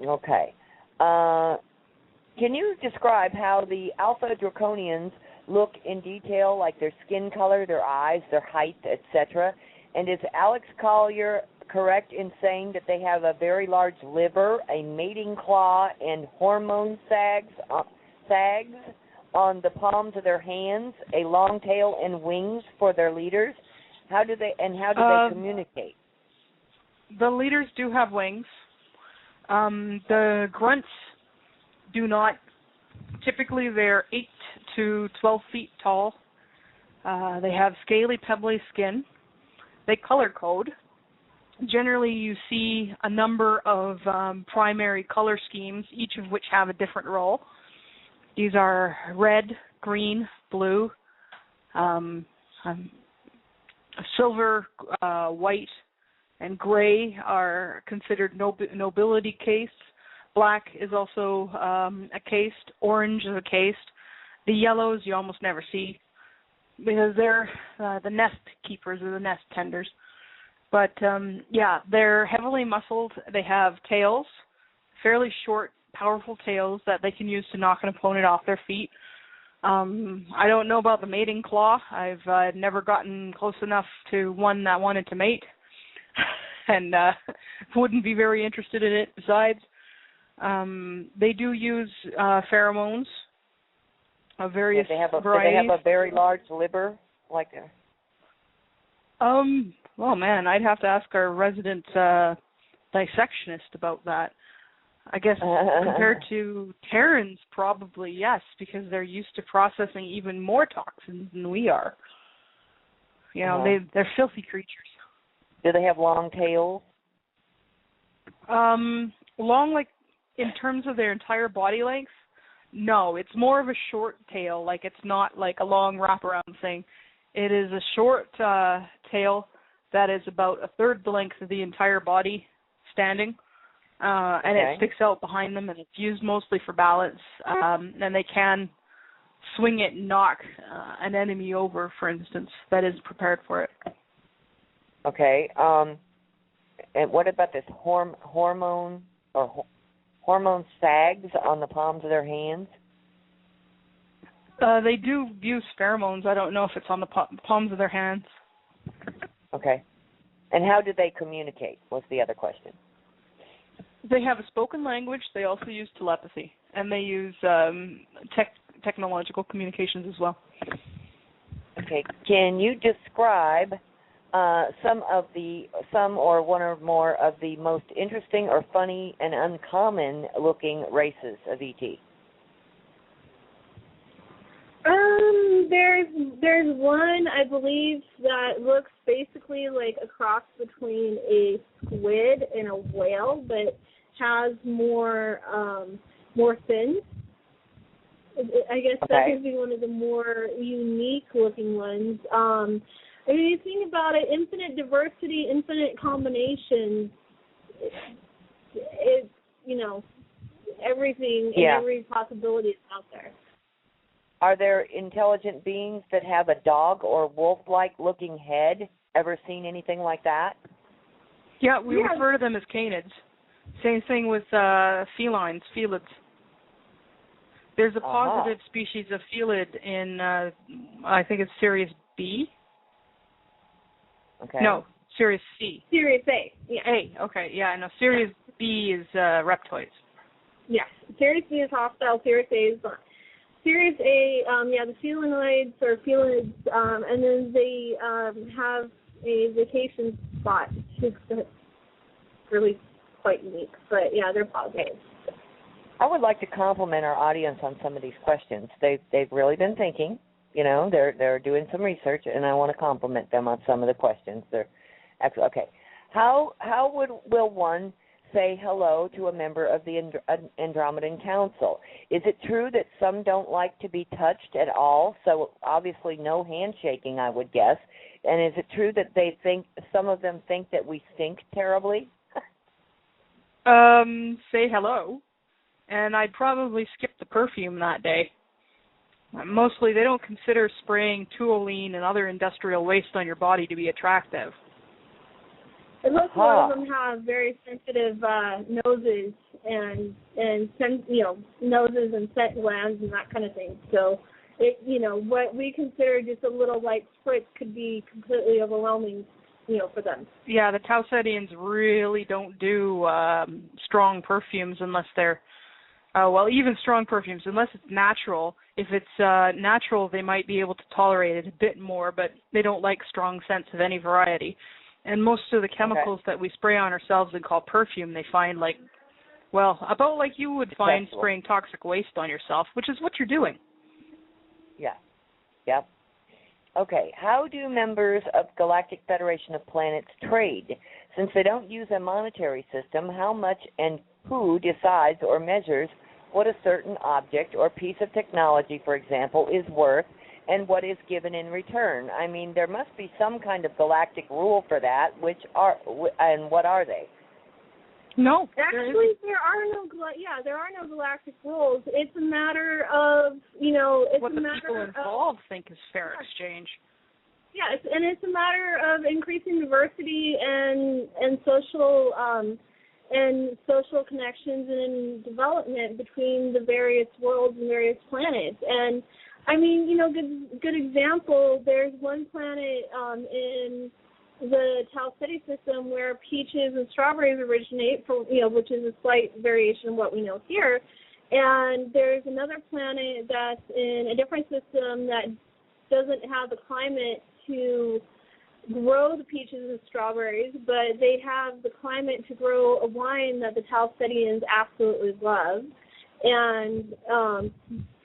Okay. Can you describe how the Alpha Draconians look in detail, like their skin color, their eyes, their height, etc.? And is Alex Collier correct in saying that they have a very large liver, a mating claw, and hormone sags on the palms of their hands, a long tail and wings for their leaders? How do they communicate? The leaders do have wings. The grunts do not. Typically, they're 8 to 12 feet tall. They have scaly, pebbly skin. They color code. Generally, you see a number of primary color schemes, each of which have a different role. These are red, green, blue, silver, white, and gray are considered nobility caste. Black is also a caste. Orange is a caste. The yellows you almost never see because they're the nest keepers or the nest tenders. But, they're heavily muscled. They have tails, fairly short, powerful tails that they can use to knock an opponent off their feet. I don't know about the mating claw. I've never gotten close enough to one that wanted to mate, and wouldn't be very interested in it. Besides, they do use pheromones of various varieties. Do they have a very large liver like that? Well, man, I'd have to ask our resident dissectionist about that. I guess compared to Terrans, probably yes, because they're used to processing even more toxins than we are. You know, they're filthy creatures. Do they have long tails? Long, like, in terms of their entire body length, no. It's more of a short tail. Like, it's not like a long wraparound thing. It is a short tail that is about a third the length of the entire body standing. And it sticks out behind them, and it's used mostly for balance. And they can swing it and knock an enemy over, for instance, that is prepared for it. Okay. And what about this hormone sags on the palms of their hands? They do use pheromones. I don't know if it's on the palms of their hands. Okay. And how do they communicate was the other question. They have a spoken language. They also use telepathy, and they use technological communications as well. Okay. Can you describe some or one or more of the most interesting or funny and uncommon looking races of ET? There's one, I believe, that looks basically like a cross between a squid and a whale, but has more fins. I guess that could be one of the more unique looking ones. I mean, you think about it, infinite diversity, infinite combinations. It's, you know, everything and every possibility is out there. Are there intelligent beings that have a dog or wolf-like looking head? Ever seen anything like that? Yeah, we refer to them as canids. Same thing with felines, felids. There's a positive species of felid in, I think it's Sirius B. Okay. No, Sirius C. Sirius A. Yeah. A. Okay. Yeah. No, Sirius B is reptoids. Yes. Sirius B is hostile. Sirius A is not. Sirius A, the felinoids or felids, and then they have a vacation spot. It's really quite unique, but yeah, they're positive. I would like to compliment our audience on some of these questions. They've really been thinking. You know, they're doing some research, and I want to compliment them on some of the questions. They're excellent. Okay, how will one say hello to a member of the Andromedan Council? Is it true that some don't like to be touched at all? So obviously no handshaking, I would guess. And is it true that some of them think that we stink terribly? Say hello. And I'd probably skip the perfume that day. Mostly they don't consider spraying toluene and other industrial waste on your body to be attractive. And most of them have very sensitive noses and noses and scent glands and that kind of thing. So, what we consider just a little light spritz could be completely overwhelming, for them. Yeah, the Tausedians really don't do strong perfumes unless they're, even strong perfumes, unless it's natural. If it's natural, they might be able to tolerate it a bit more, but they don't like strong scents of any variety. And most of the chemicals that we spray on ourselves and call perfume, they find about like you would find spraying toxic waste on yourself, which is what you're doing. Yeah. Yep. Okay. How do members of Galactic Federation of Planets trade? Since they don't use a monetary system, how much and who decides or measures what a certain object or piece of technology, for example, is worth, and what is given in return? I mean, there must be some kind of galactic rule for that. What are they? No, actually, there are no galactic rules. It's a matter of what the people involved think is fair exchange. Yeah, it's a matter of increasing diversity and social connections and development between the various worlds and various planets. And I mean, you know, good example. There's one planet in the Tau Ceti system where peaches and strawberries originate, which is a slight variation of what we know here. And there's another planet that's in a different system that doesn't have the climate to grow the peaches and strawberries, but they have the climate to grow a wine that the Tau Cetians absolutely love and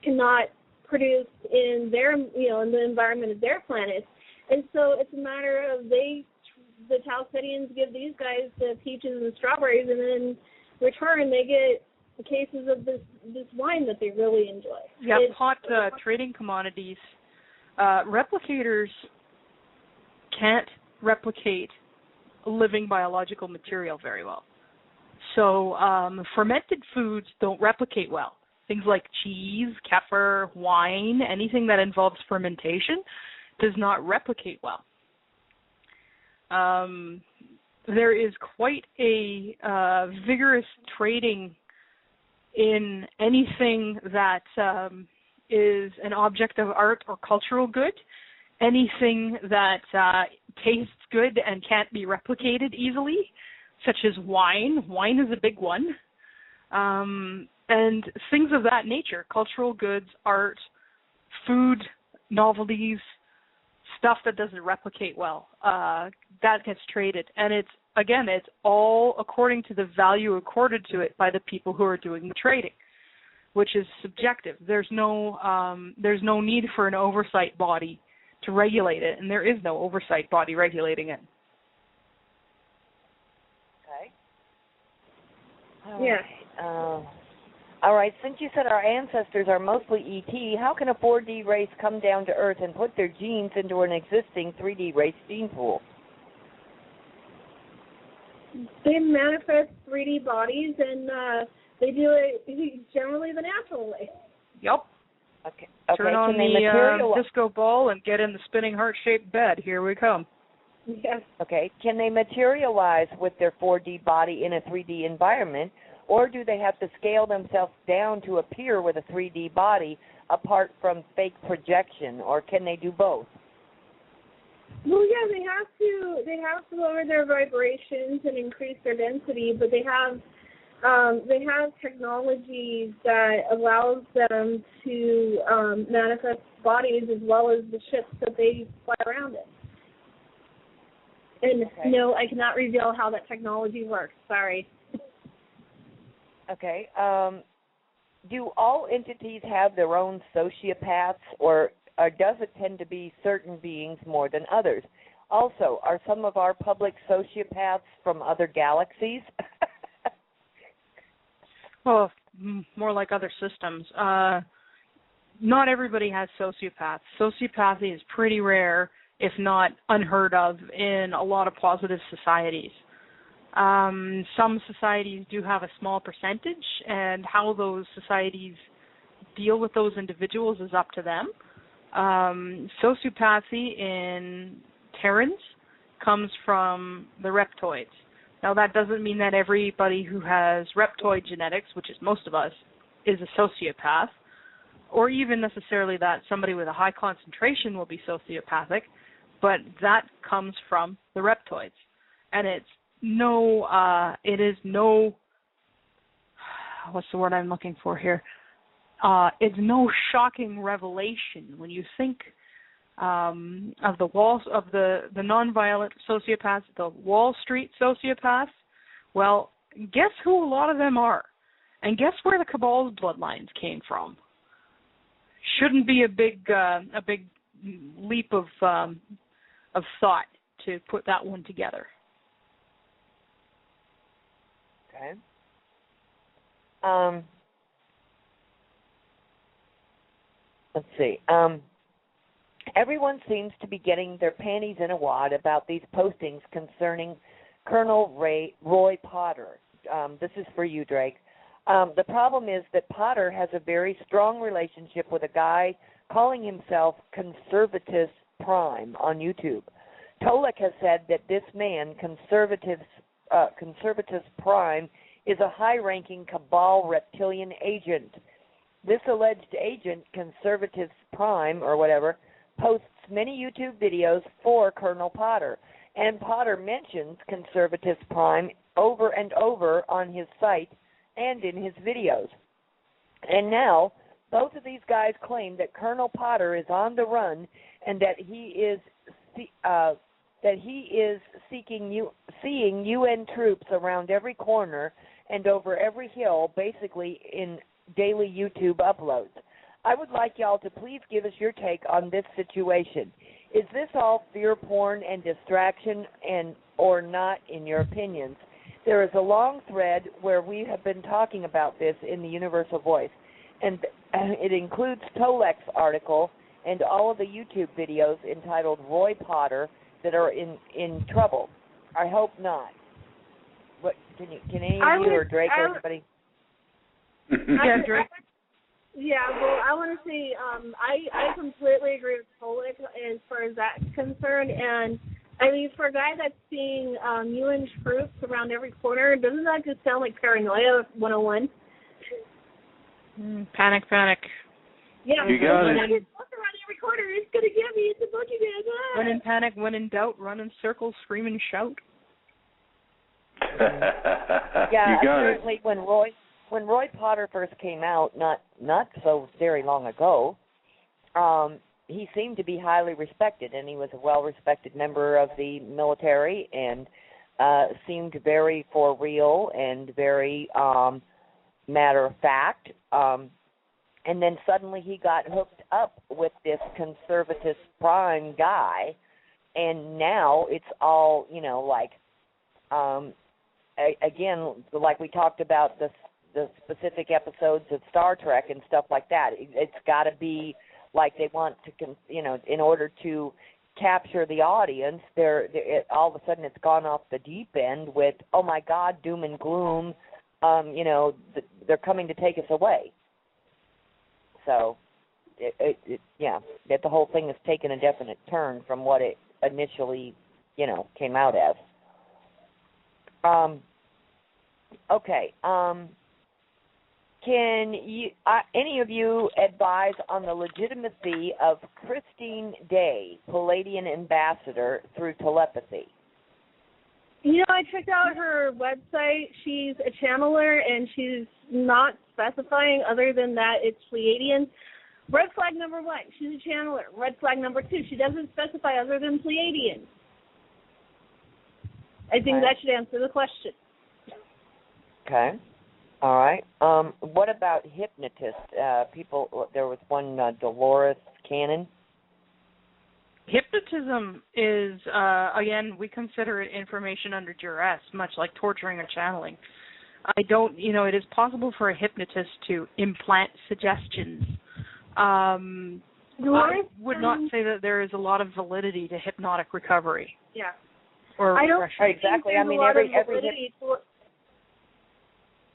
cannot produce in their, in the environment of their planets. And so it's a matter of the Tau Cetians give these guys the peaches and strawberries, and then in return they get cases of this wine that they really enjoy. Yeah, hot trading commodities. Replicators can't replicate living biological material very well. So fermented foods don't replicate well. Things like cheese, kefir, wine, anything that involves fermentation does not replicate well. There is quite a vigorous trading in anything that is an object of art or cultural good, anything that tastes good and can't be replicated easily, such as wine. Wine is a big one. And things of that nature, cultural goods, art, food, novelties, stuff that doesn't replicate well, that gets traded. And it's all according to the value accorded to it by the people who are doing the trading, which is subjective. There's no need for an oversight body to regulate it, and there is no oversight body regulating it. Okay. Yeah. All right, since you said our ancestors are mostly ET, how can a 4D race come down to Earth and put their genes into an existing 3D race gene pool? They manifest 3D bodies, and they do it generally the natural way. Yep. Okay. Turn on the disco ball and get in the spinning heart-shaped bed. Here we come. Yes. Okay. Can they materialize with their 4D body in a 3D environment, or do they have to scale themselves down to appear with a 3D body apart from fake projection, or can they do both? Well, yeah, they have to lower their vibrations and increase their density, but they have technology that allows them to manifest bodies as well as the ships that they fly around in. And no, I cannot reveal how that technology works. Sorry. Okay. Do all entities have their own sociopaths, or does it tend to be certain beings more than others? Also, are some of our public sociopaths from other galaxies? Well, more like other systems. Not everybody has sociopaths. Sociopathy is pretty rare, if not unheard of, in a lot of positive societies. Some societies do have a small percentage, and how those societies deal with those individuals is up to them. Sociopathy in Terrans comes from the reptoids. Now, that doesn't mean that everybody who has reptoid genetics, which is most of us, is a sociopath, or even necessarily that somebody with a high concentration will be sociopathic, but that comes from the reptoids. And it is no, what's the word I'm looking for here? It's no shocking revelation when you think of the nonviolent sociopaths, the Wall Street sociopaths. Well, guess who a lot of them are, and guess where the Cabal's bloodlines came from. Shouldn't be a big leap of thought to put that one together. Okay. Let's see. Everyone seems to be getting their panties in a wad about these postings concerning Colonel Roy Potter. This is for you, Drake. The problem is that Potter has a very strong relationship with a guy calling himself Conservatus Prime on YouTube. Tolek has said that this man, Conservatus Prime, is a high-ranking Cabal reptilian agent. This alleged agent, Conservative Prime or whatever, posts many YouTube videos for Colonel Potter, and Potter mentions Conservative Prime over and over on his site and in his videos. And now, both of these guys claim that Colonel Potter is on the run and that he is seeing UN troops around every corner and over every hill, basically in daily YouTube uploads. I would like y'all to please give us your take on this situation. Is this all fear porn and distraction or not, in your opinions? There is a long thread where we have been talking about this in the Universal Voice, and it includes Tolek's article and all of the YouTube videos entitled Roy Potter that are in trouble. I hope not. What can any of you or Drake or anybody? Yeah, Drake. Yeah, well, I want to say I completely agree with Tolek as far as that's concerned. And, I mean, for a guy that's seeing UN troops around every corner, doesn't that just sound like paranoia 101? Panic. Yeah, you got it. Look around every corner, it's going to get me, it's a boogeyman. Ah. When in panic, when in doubt, run in circles, scream and shout. Yeah, apparently when Roy Potter first came out, not so very long ago, he seemed to be highly respected, and he was a well-respected member of the military, and seemed very for real and very matter of fact. And then suddenly he got hooked up with this Conservative Prime guy, and now it's all, like, again, like we talked about the specific episodes of Star Trek and stuff like that. It's got to be like they want to, in order to capture the audience, all of a sudden it's gone off the deep end with, oh my God, doom and gloom, they're coming to take us away. So, that the whole thing has taken a definite turn from what it initially, came out as. Okay. Can any of you advise on the legitimacy of Christine Day, Palladian ambassador, through telepathy? I checked out her website. She's a channeler, and she's not specifying other than that it's Pleiadian. Red flag number 1, she's a channeler. Red flag number 2, she doesn't specify other than Pleiadian. I think that should answer the question. Okay. All right. What about hypnotists? There was one, Dolores Cannon. Hypnotism is, again, we consider it information under duress, much like torturing or channeling. It is possible for a hypnotist to implant suggestions. I would not say that there is a lot of validity to hypnotic recovery. Yeah. Or I don't think exactly. there's I mean, a lot every of validity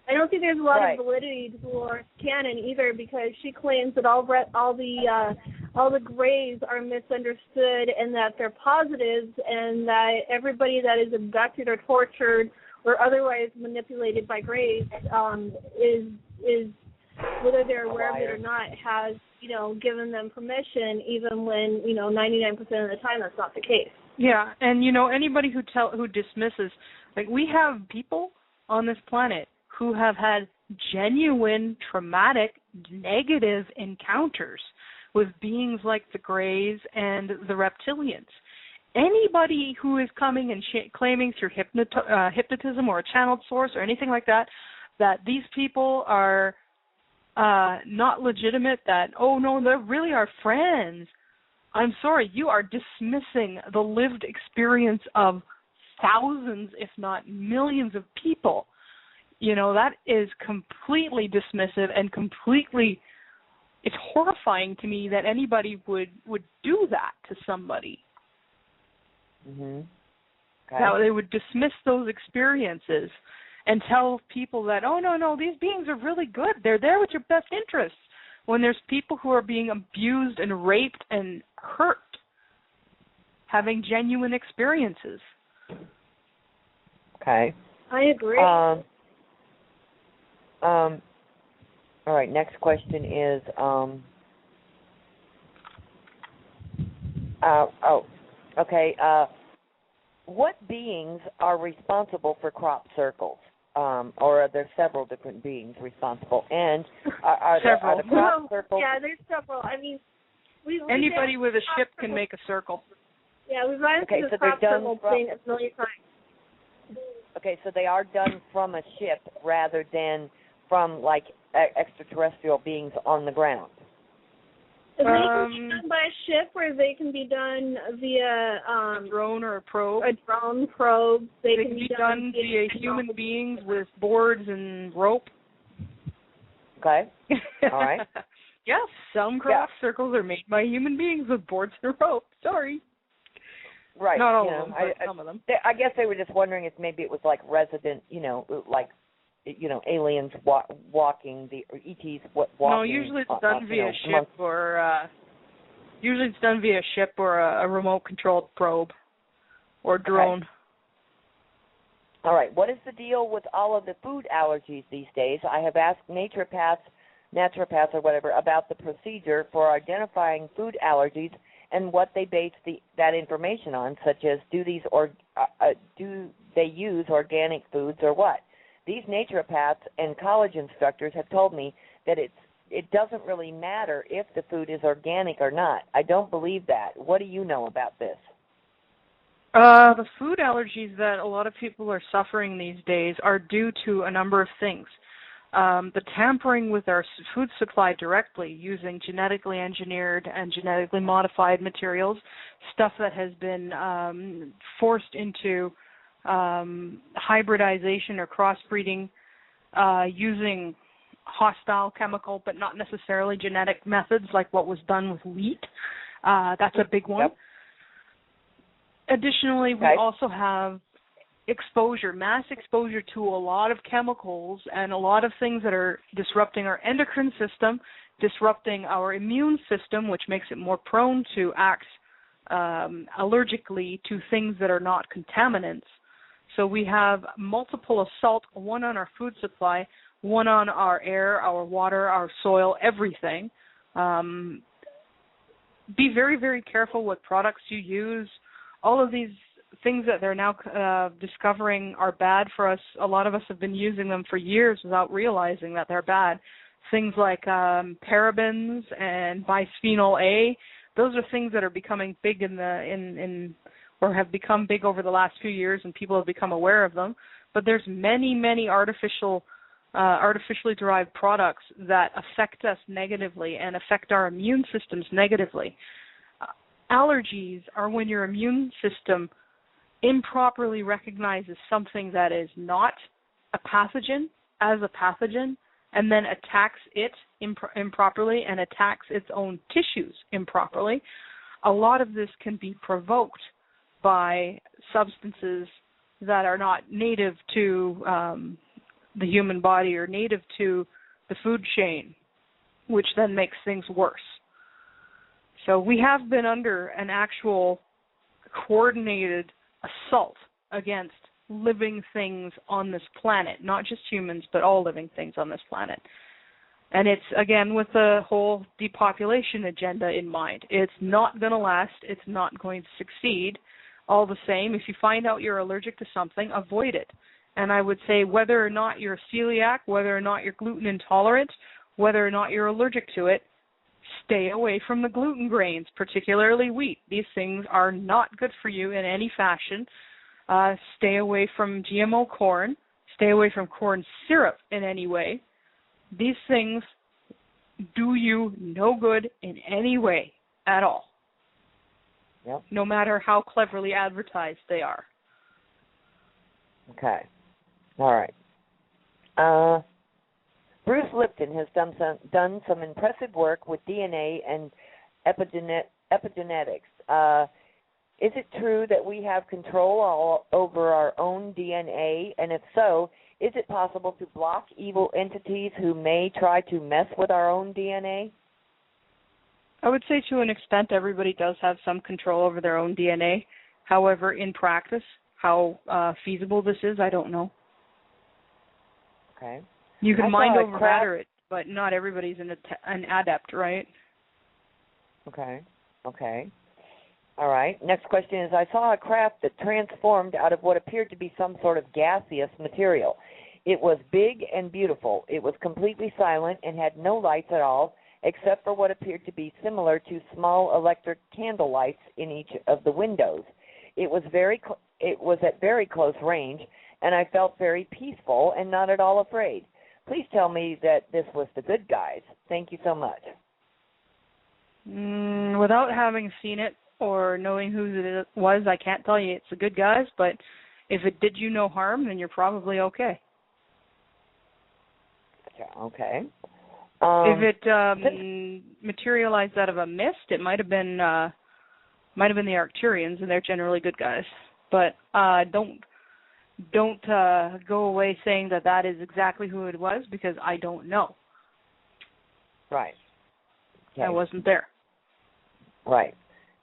I don't think there's a lot of validity for Cannon either, because she claims that all the Greys are misunderstood and that they're positives, and that everybody that is abducted or tortured or otherwise manipulated by Greys is whether they're aware of it or not, has given them permission, even when 99% of the time that's not the case. Yeah, and anybody who dismisses, like, we have people on this planet who have had genuine, traumatic, negative encounters with beings like the Greys and the Reptilians. Anybody who is coming and claiming through hypnotism or a channeled source or anything like that, that these people are not legitimate, that, oh no, they really are friends, I'm sorry, you are dismissing the lived experience of thousands, if not millions of people. That is completely dismissive and completely, it's horrifying to me that anybody would do that to somebody. Mm-hmm. Okay. That they would dismiss those experiences and tell people that, oh, no, these beings are really good. They're there with your best interests, when there's people who are being abused and raped and hurt, having genuine experiences. Okay. I agree. All right, next question is, what beings are responsible for crop circles? Or are there several different beings responsible? And are the crop circles? Yeah, there's several. I mean, anybody with a ship can make a circle. Yeah, we've run into the crop circle thing a million times. Okay, so they are done from a ship rather than from, like, extraterrestrial beings on the ground. They can be done by a ship, or they can be done via a drone or a probe. A drone probe. They can be done via human beings with boards and rope. Okay. All right. Yes, some crop circles are made by human beings with boards and rope. Sorry. Right. Not all of them, but some of them. I guess they were just wondering if maybe it was like resident, aliens walking, or ETs walking. No, usually it's done via a ship or a remote-controlled probe or drone. Okay. All right. What is the deal with all of the food allergies these days? I have asked naturopaths or whatever about the procedure for identifying food allergies and what they base that information on, such as do they use organic foods or what? These naturopaths and college instructors have told me that it doesn't really matter if the food is organic or not. I don't believe that. What do you know about this? The food allergies that a lot of people are suffering these days are due to a number of things. The tampering with our food supply directly using genetically engineered and genetically modified materials, stuff that has been forced into hybridization or crossbreeding using hostile chemical but not necessarily genetic methods like what was done with wheat. That's a big one. Yep. Additionally, we also have mass exposure to a lot of chemicals and a lot of things that are disrupting our endocrine system, disrupting our immune system, which makes it more prone to act allergically to things that are not contaminants. So we have multiple assault, one on our food supply, one on our air, our water, our soil, everything. Be very, very careful what products you use. All of these things that they're now discovering are bad for us. A lot of us have been using them for years without realizing that they're bad. Things like parabens and bisphenol A. Those are things that are becoming big or have become big over the last few years, and people have become aware of them. But there's many, many artificially derived products that affect us negatively and affect our immune systems negatively. Allergies are when your immune system improperly recognizes something that is not a pathogen as a pathogen and then attacks it improperly and attacks its own tissues improperly. A lot of this can be provoked by substances that are not native to the human body or native to the food chain, which then makes things worse. So we have been under an actual coordinated assault against living things on this planet, not just humans, but all living things on this planet. And it's, again, with the whole depopulation agenda in mind. It's not going to last. It's not going to succeed. All the same, if you find out you're allergic to something, avoid it. And I would say whether or not you're a celiac, whether or not you're gluten intolerant, whether or not you're allergic to it, stay away from the gluten grains, particularly wheat. These things are not good for you in any fashion. Stay away from GMO corn. Stay away from corn syrup in any way. These things do you no good in any way at all. Yep. No matter how cleverly advertised they are. Okay. All right. Bruce Lipton has done some impressive work with DNA and epigenetics. Is it true that we have control over our own DNA? And if so, is it possible to block evil entities who may try to mess with our own DNA? I would say to an extent everybody does have some control over their own DNA. However, in practice, how feasible this is, I don't know. Okay. You can mind over matter it, but not everybody's an adept, right? Okay. All right. Next question is, I saw a craft that transformed out of what appeared to be some sort of gaseous material. It was big and beautiful. It was completely silent and had no lights at all, except for what appeared to be similar to small electric candle lights in each of the windows. It was at very close range, and I felt very peaceful and not at all afraid. Please tell me that this was the good guys. Thank you so much. Without having seen it or knowing who it was, I can't tell you it's the good guys, but if it did you no harm, then you're probably okay. Okay. If it materialized out of a mist, it might have been the Arcturians, and they're generally good guys. But don't go away saying that is exactly who it was, because I don't know. Right. Okay. I wasn't there. Right.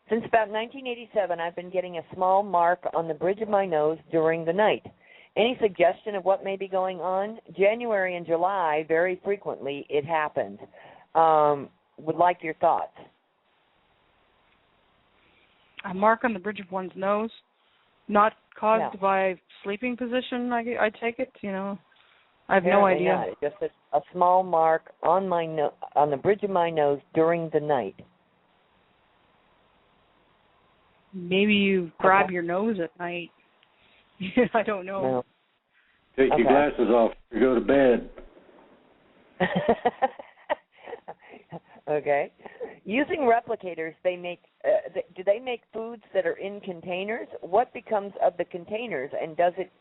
Since about 1987, I've been getting a small mark on the bridge of my nose during the night. Any suggestion of what may be going on? January and July, very frequently, it happens. Would like your thoughts. A mark on the bridge of one's nose, not caused by sleeping position, I take it, I have no idea. Not. It's just a small mark on on the bridge of my nose during the night. Maybe you grab your nose at night. I don't know. No. Take your glasses off. You go to bed. Okay. Using replicators, they make. Do they make foods that are in containers? What becomes of the containers, and does it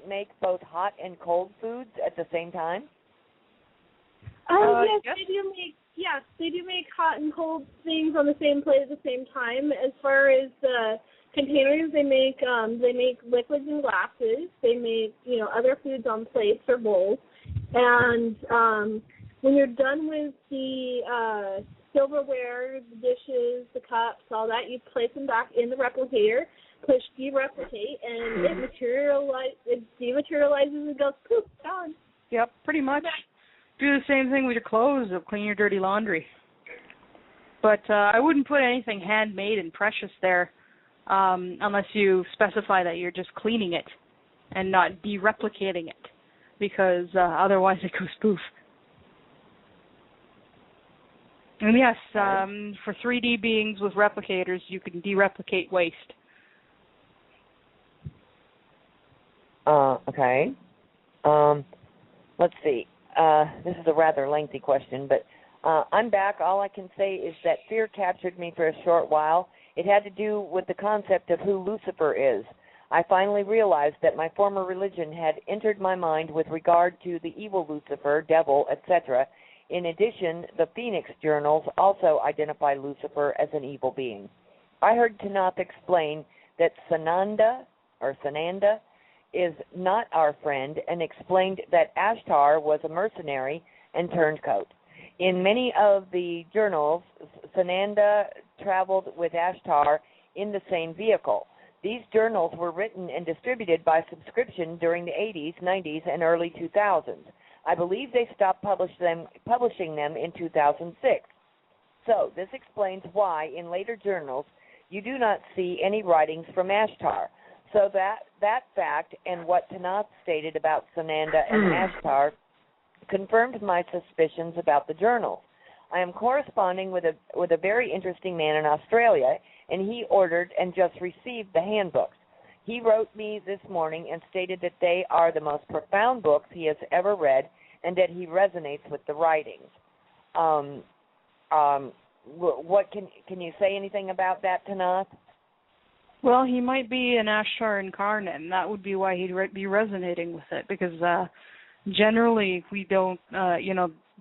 make both hot and cold foods at the same time? Yes, they do make hot and cold things on the same plate at the same time. As far as the containers, they make liquids and glasses. They make other foods on plates or bowls. And when you're done with the silverware, the dishes, the cups, all that, you place them back in the replicator, push dereplicate, and it dematerializes and goes poof, gone. Yep, pretty much. Do the same thing with your clothes. It'll clean your dirty laundry. But I wouldn't put anything handmade and precious there unless you specify that you're just cleaning it and not dereplicating it, because otherwise it goes poof. And yes, for 3D beings with replicators, you can dereplicate waste. Okay. Let's see. This is a rather lengthy question, but I'm back. All I can say is that fear captured me for a short while. It had to do with the concept of who Lucifer is. I finally realized that my former religion had entered my mind with regard to the evil Lucifer, devil, etc. In addition, the Phoenix journals also identify Lucifer as an evil being. I heard Tanaath explain that Sananda is not our friend, and explained that Ashtar was a mercenary and turncoat. In many of the journals, Sananda traveled with Ashtar in the same vehicle. These journals were written and distributed by subscription during the 80s, 90s, and early 2000s. I believe they stopped publishing them in 2006. So this explains why in later journals you do not see any writings from Ashtar. So that fact and what Tanaath stated about Sananda and Ashtar confirmed my suspicions about the journals. I am corresponding with a very interesting man in Australia, and he ordered and just received the handbooks. He wrote me this morning and stated that they are the most profound books he has ever read, and that he resonates with the writings. What can you say anything about that, Tanaath? Well, he might be an Ashtar incarnate, and that would be why he'd be resonating with it, because generally we don't,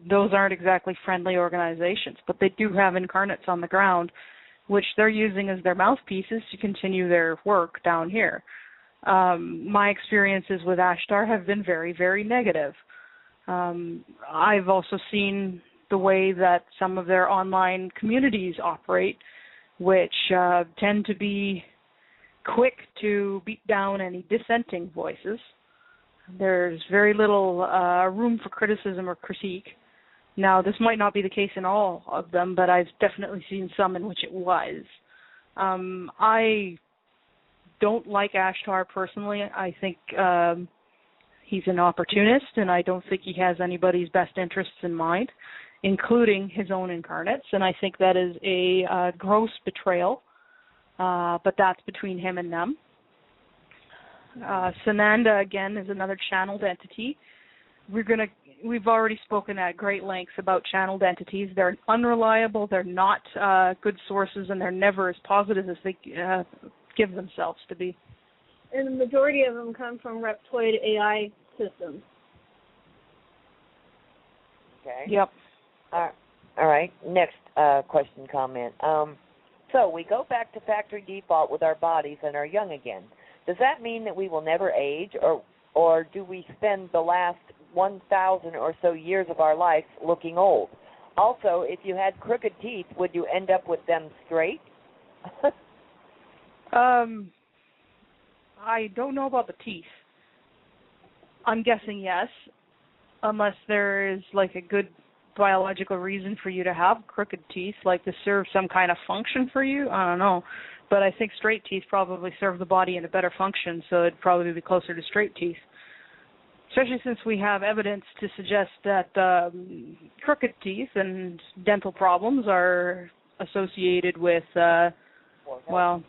those aren't exactly friendly organizations, but they do have incarnates on the ground, which they're using as their mouthpieces to continue their work down here. My experiences with Ashtar have been very, very negative. I've also seen the way that some of their online communities operate, which tend to be quick to beat down any dissenting voices. There's very little room for criticism or critique. Now, this might not be the case in all of them, but I've definitely seen some in which it was. I don't like Ashtar personally. I think he's an opportunist, and I don't think he has anybody's best interests in mind, including his own incarnates, and I think that is a gross betrayal, but that's between him and them. Sananda, again, is another channeled entity. We've already spoken at great lengths about channeled entities. They're unreliable, they're not good sources, and they're never as positive as they give themselves to be. And the majority of them come from Reptoid AI systems. Okay. Yep. All right. Next question, comment. So we go back to factory default with our bodies and are young again. Does that mean that we will never age, or do we spend the last 1,000 or so years of our life looking old? Also, if you had crooked teeth, would you end up with them straight? I don't know about the teeth. I'm guessing yes, unless there is like a good biological reason for you to have crooked teeth, like to serve some kind of function for you. I don't know. But I think straight teeth probably serve the body in a better function, so it'd probably be closer to straight teeth. Especially since we have evidence to suggest that crooked teeth and dental problems are associated with, well,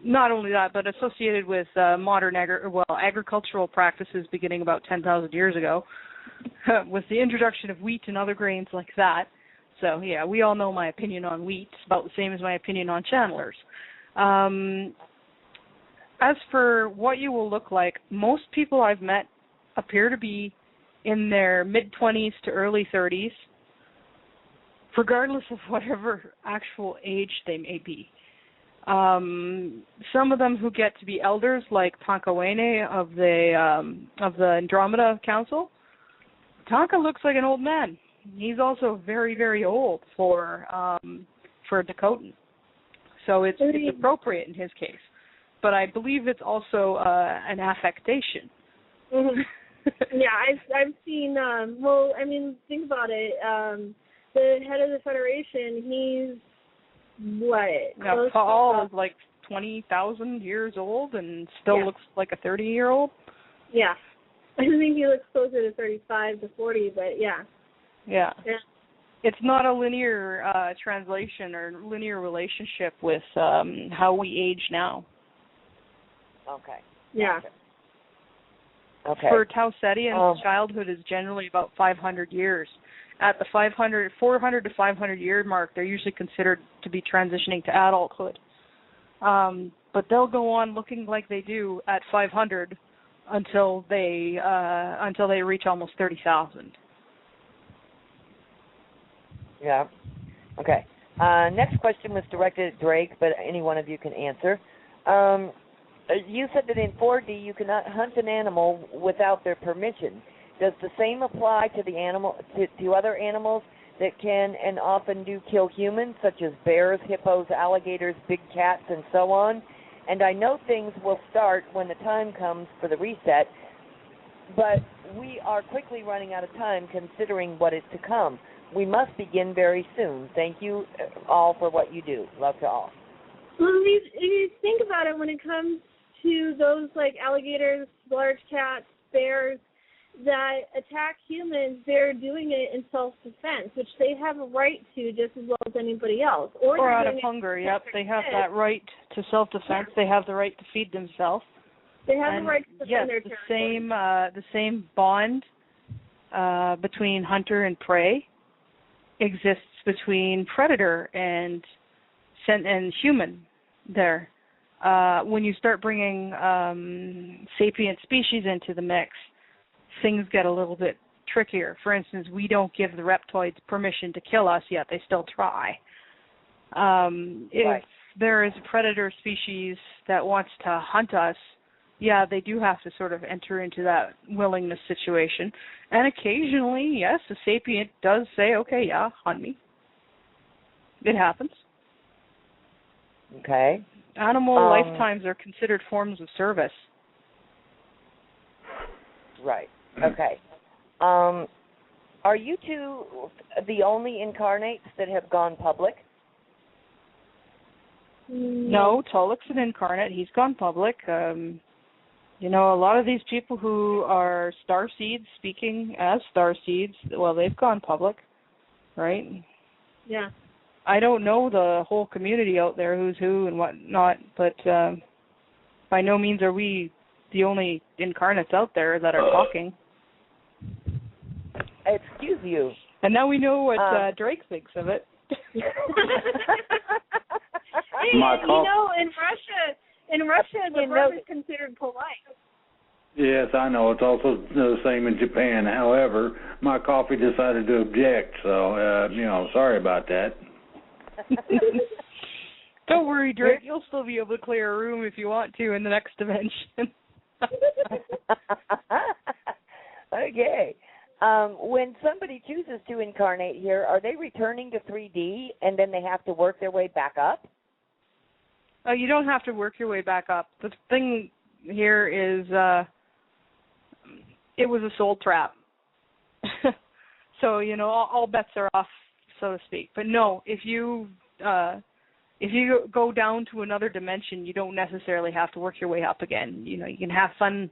not only that, but associated with modern agricultural practices beginning about 10,000 years ago, with the introduction of wheat and other grains like that. So, yeah, we all know my opinion on wheat. It's about the same as my opinion on channelers. As for what you will look like, most people I've met appear to be in their mid-20s to early 30s, regardless of whatever actual age they may be. Some of them who get to be elders, like Tankawene of the Andromeda Council, Tanka looks like an old man. He's also very, very old for a Dakotan, so it's appropriate in his case. But I believe it's also an affectation. Mm-hmm. Yeah, I've seen. Well, I mean, think about it. The head of the Federation, he's what? Now, Paul is like 20,000 years old and still looks like a 30-year-old. Yeah, I think he looks closer to 35 to 40, but yeah. Yeah. It's not a linear translation or linear relationship with how we age now. Okay. Yeah. Okay. For Tau Cetians, childhood is generally about 500 years. At the 400 to 500 year mark, they're usually considered to be transitioning to adulthood. But they'll go on looking like they do at 500 until they reach almost 30,000. Yeah. Okay. Next question was directed at Drake, but any one of you can answer. You said that in 4D you cannot hunt an animal without their permission. Does the same apply to the animal to other animals that can and often do kill humans, such as bears, hippos, alligators, big cats, and so on? And I know things will start when the time comes for the reset, but we are quickly running out of time considering what is to come. We must begin very soon. Thank you all for what you do. Love to all. Well, if you think about it, when it comes to those like alligators, large cats, bears that attack humans, they're doing it in self-defense, which they have a right to just as well as anybody else. Or out of hunger, yep. They have that right to self-defense. They have the right to feed themselves. They have the right to defend their territory. The same bond between hunter and prey exists between predator and human there. When you start bringing sapient species into the mix, things get a little bit trickier. For instance, we don't give the reptoids permission to kill us, yet they still try. If there is a predator species that wants to hunt us, yeah, they do have to sort of enter into that willingness situation. And occasionally, yes, the sapient does say, okay, yeah, hunt me. It happens. Okay. Animal lifetimes are considered forms of service. Right. Okay. Are Are you two the only incarnates that have gone public? No, Tulloch's an incarnate. He's gone public. You know, a lot of these people who are starseeds, speaking as starseeds, well, they've gone public, right? Yeah. I don't know the whole community out there, who's who and whatnot, but by no means are we the only incarnates out there that are talking. Excuse you. And now we know what Drake thinks of it. Hey, you know, in Russia, the verb is considered polite. Yes, I know. It's also the same in Japan. However, my coffee decided to object, so, sorry about that. Don't worry, Drake. You'll still be able to clear a room if you want to in the next dimension. Okay. When somebody chooses to incarnate here, are they returning to 3D and then they have to work their way back up? You don't have to work your way back up. The thing here is it was a soul trap. So, all bets are off, so to speak. But no, if you go down to another dimension, you don't necessarily have to work your way up again. You can have fun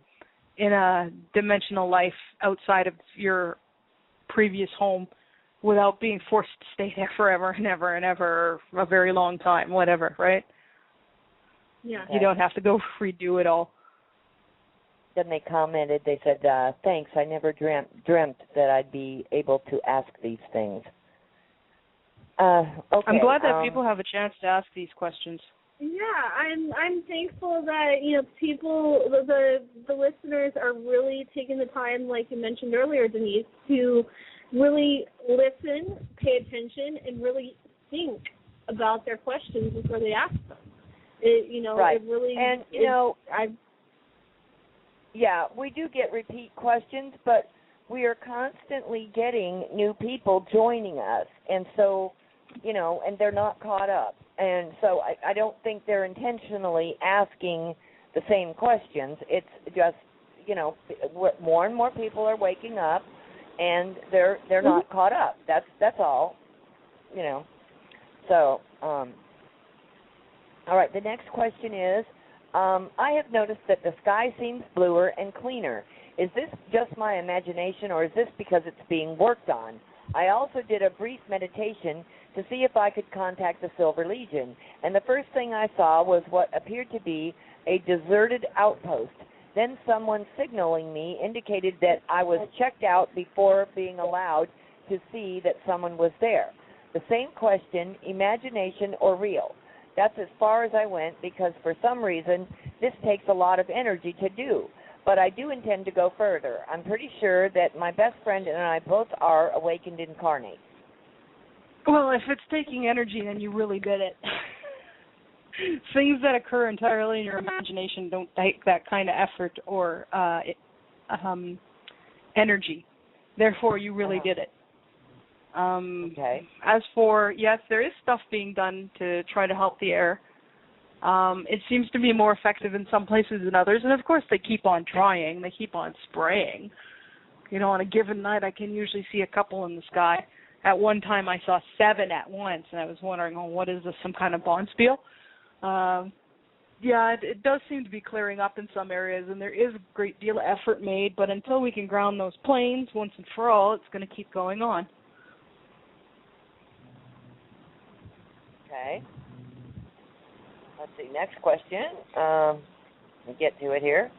in a dimensional life outside of your previous home without being forced to stay there forever and ever and ever, or a very long time, whatever, right? Yeah. You don't have to go redo it all. Then they commented, they said, thanks, I never dreamt that I'd be able to ask these things. Okay. I'm glad that people have a chance to ask these questions. Yeah, I'm thankful that people, the listeners are really taking the time, like you mentioned earlier, Denise, to really listen, pay attention, and really think about their questions before they ask them. Right. It really, and yeah, we do get repeat questions, but we are constantly getting new people joining us, and so, and they're not caught up. And so I don't think they're intentionally asking the same questions. It's just, more and more people are waking up, and they're not caught up. That's all, So, all right, the next question is, I have noticed that the sky seems bluer and cleaner. Is this just my imagination, or is this because it's being worked on? I also did a brief meditation to see if I could contact the Silver Legion, and the first thing I saw was what appeared to be a deserted outpost. Then someone signaling me indicated that I was checked out before being allowed to see that someone was there. The same question, imagination or real? That's as far as I went because for some reason this takes a lot of energy to do. But I do intend to go further. I'm pretty sure that my best friend and I both are awakened incarnates. Well, if it's taking energy, then you really did it. Things that occur entirely in your imagination don't take that kind of effort or energy. Therefore, you really did it. Okay. As for, yes, there is stuff being done to try to help the air. It seems to be more effective in some places than others, and of course they keep on trying. They keep on spraying. On a given night I can usually see a couple in the sky. At one time I saw 7 at once, and I was wondering, what is this, some kind of bonspiel? Yeah, it does seem to be clearing up in some areas, and there is a great deal of effort made, but until we can ground those planes once and for all, it's going to keep going on. Okay. Let's see, next question. Let me get to it here.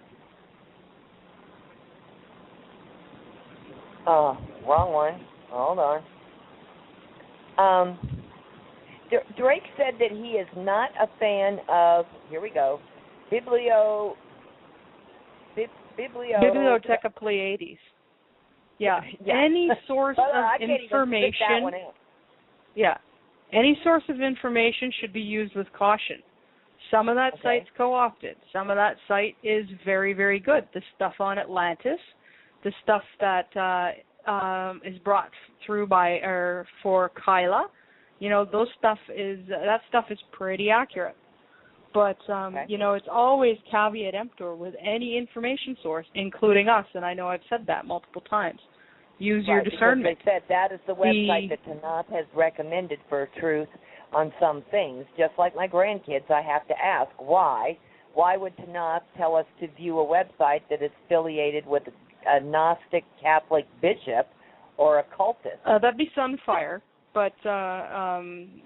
Oh, wrong one. Hold on. Drake said that he is not a fan of, here we go, Bibliotheca Pleiades. Yeah. Any source of information. Yeah. Any source of information should be used with caution. Some of that site's co-opted. Some of that site is very, very good. The stuff on Atlantis, the stuff that is brought through for Kyla, that stuff is pretty accurate. But it's always caveat emptor with any information source, including us, and I know I've said that multiple times. use your discernment. Because they said that is the website that Tanaath has recommended for truth on some things. Just like my grandkids, I have to ask, why? Why would Tanaath tell us to view a website that is affiliated with a Gnostic Catholic bishop or a cultist? That'd be Sunfire, but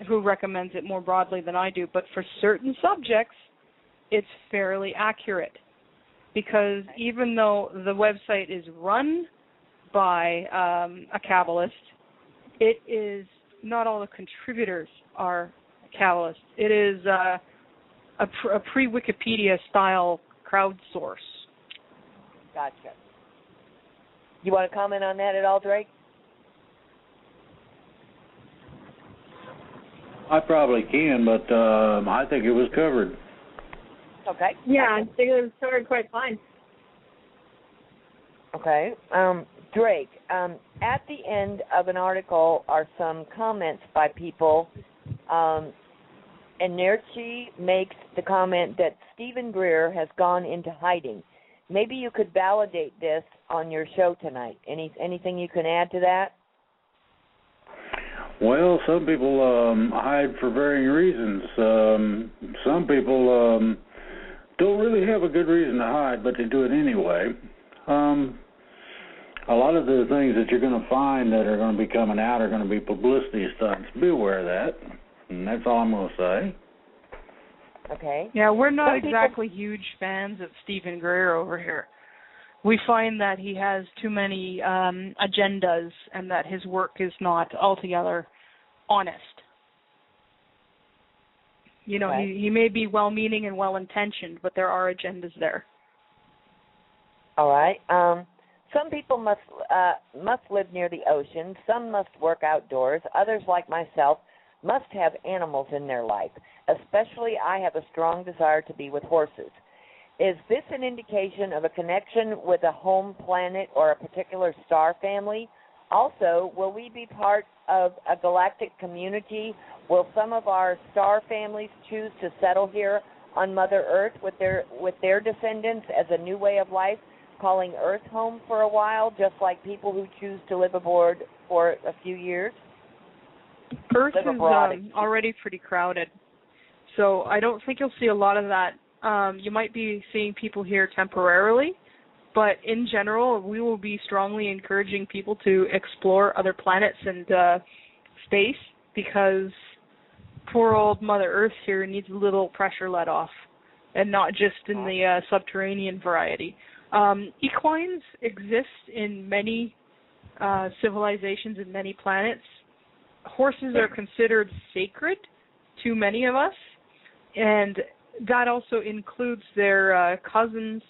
who recommends it more broadly than I do. But for certain subjects, it's fairly accurate. Because even though the website is run by a Kabbalist, it is not all the contributors are Kabbalists. It is a pre-Wikipedia style crowdsource. Gotcha. You want to comment on that at all, Drake? I probably can, but I think it was covered. Okay. Yeah, I think it was covered quite fine. Okay. Drake, at the end of an article are some comments by people, and Nerchi makes the comment that Stephen Greer has gone into hiding. Maybe you could validate this on your show tonight. Anything you can add to that? Well, some people hide for varying reasons. Some people don't really have a good reason to hide, but they do it anyway. A lot of the things that you're going to find that are going to be coming out are going to be publicity stunts. Be aware of that, and that's all I'm going to say. Okay. Yeah, we're not exactly huge fans of Stephen Greer over here. We find that he has too many agendas and that his work is not altogether honest. You know, okay. he may be well-meaning and well-intentioned, but there are agendas there. All right. Some people must live near the ocean. Some must work outdoors. Others, like myself, must have animals in their life. Especially, I have a strong desire to be with horses. Is this an indication of a connection with a home planet or a particular star family? Also, will we be part of a galactic community? Will some of our star families choose to settle here on Mother Earth with their descendants as a new way of life, calling Earth home for a while, just like people who choose to live aboard for a few years? Earth is already pretty crowded, so I don't think you'll see a lot of that. You might be seeing people here temporarily, but in general, we will be strongly encouraging people to explore other planets and space, because poor old Mother Earth here needs a little pressure let off, and not just in the subterranean variety. Equines exist in many civilizations and many planets. Horses are considered sacred to many of us, and that also includes their cousins,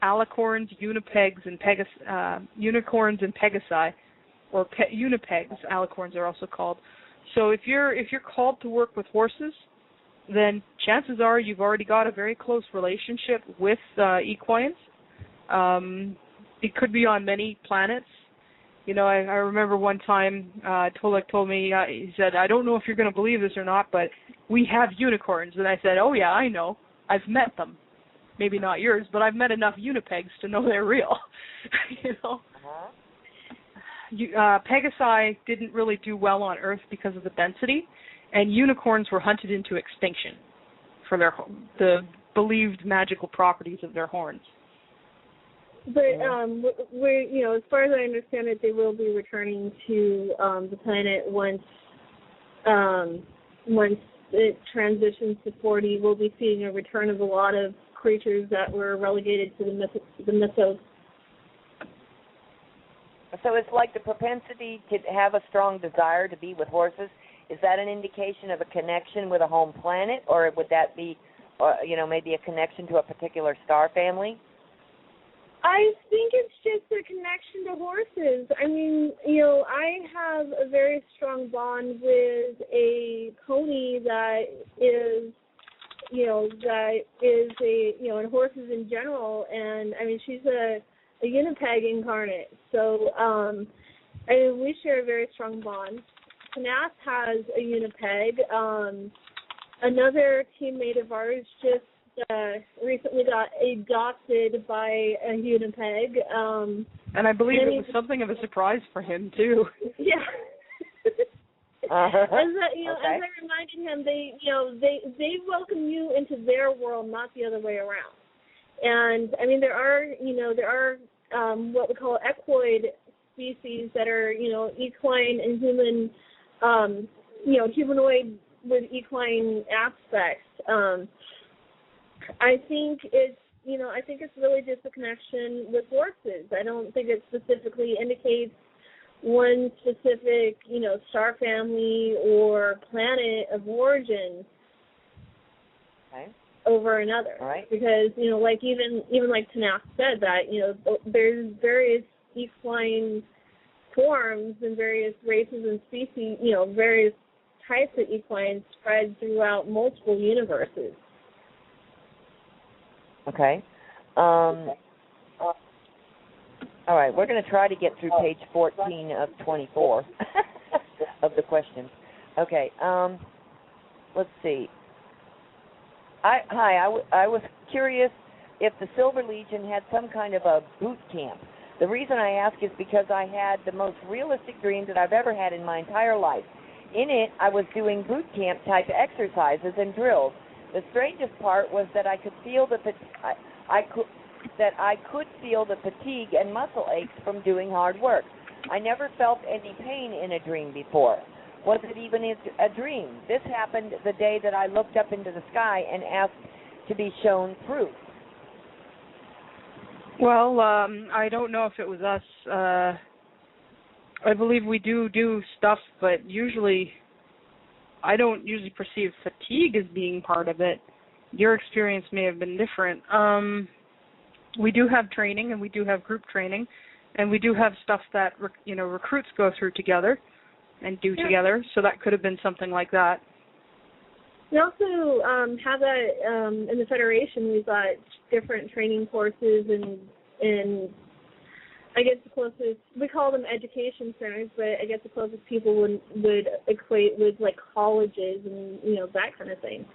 alicorns, unipegs, and unicorns and pegasi, or unipegs. Alicorns are also called. So if you're called to work with horses, then chances are you've already got a very close relationship with equines. It could be on many planets. You know, I remember one time Tolek told me, he said, I don't know if you're going to believe this or not, but we have unicorns. And I said, oh, yeah, I know. I've met them. Maybe not yours, but I've met enough unipegs to know they're real. You know? Pegasi didn't really do well on Earth because of the density, and unicorns were hunted into extinction for the believed magical properties of their horns. But we're, you know, as far as I understand it, they will be returning to the planet once it transitions to 40. We'll be seeing a return of a lot of creatures that were relegated to the mythos. So it's like the propensity to have a strong desire to be with horses. Is that an indication of a connection with a home planet, or would that be, you know, maybe a connection to a particular star family? I think it's just a connection to horses. I mean, you know, I have a very strong bond with a pony that is, you know, and horses in general. And I mean, she's a Unipeg incarnate. So, I mean, we share a very strong bond. Tanaath has a Unipeg. Another teammate of ours just recently got adopted by a Unipeg. And I believe it was something of a surprise for him too. Yeah. Uh-huh. As I reminded him, they welcome you into their world, not the other way around. And I mean, there are what we call equoid species that are equine and human, humanoid with equine aspects. I think it's really just a connection with horses. I don't think it specifically indicates one specific, star family or planet of origin over another. Right. Because, like even like Tanaath said that, there's various equine forms and various races and species, various types of equines spread throughout multiple universes. Okay. All right, we're going to try to get through page 14 of 24 of the questions. Okay, let's see. I was curious if the Silver Legion had some kind of a boot camp. The reason I ask is because I had the most realistic dream that I've ever had in my entire life. In it, I was doing boot camp type exercises and drills. The strangest part was that I could feel I could feel the fatigue and muscle aches from doing hard work. I never felt any pain in a dream before. Was it even a dream? This happened the day that I looked up into the sky and asked to be shown proof. Well, I don't know if it was us. I believe we do stuff, but I don't usually perceive fatigue as being part of it. Your experience may have been different. We do have training, and we do have group training, and we do have stuff that recruits go through together and do together. So that could have been something like that. We also have that in the Federation. We've got different training courses, and I guess the closest, we call them education centers, but I guess the closest people would equate with like colleges and that kind of thing,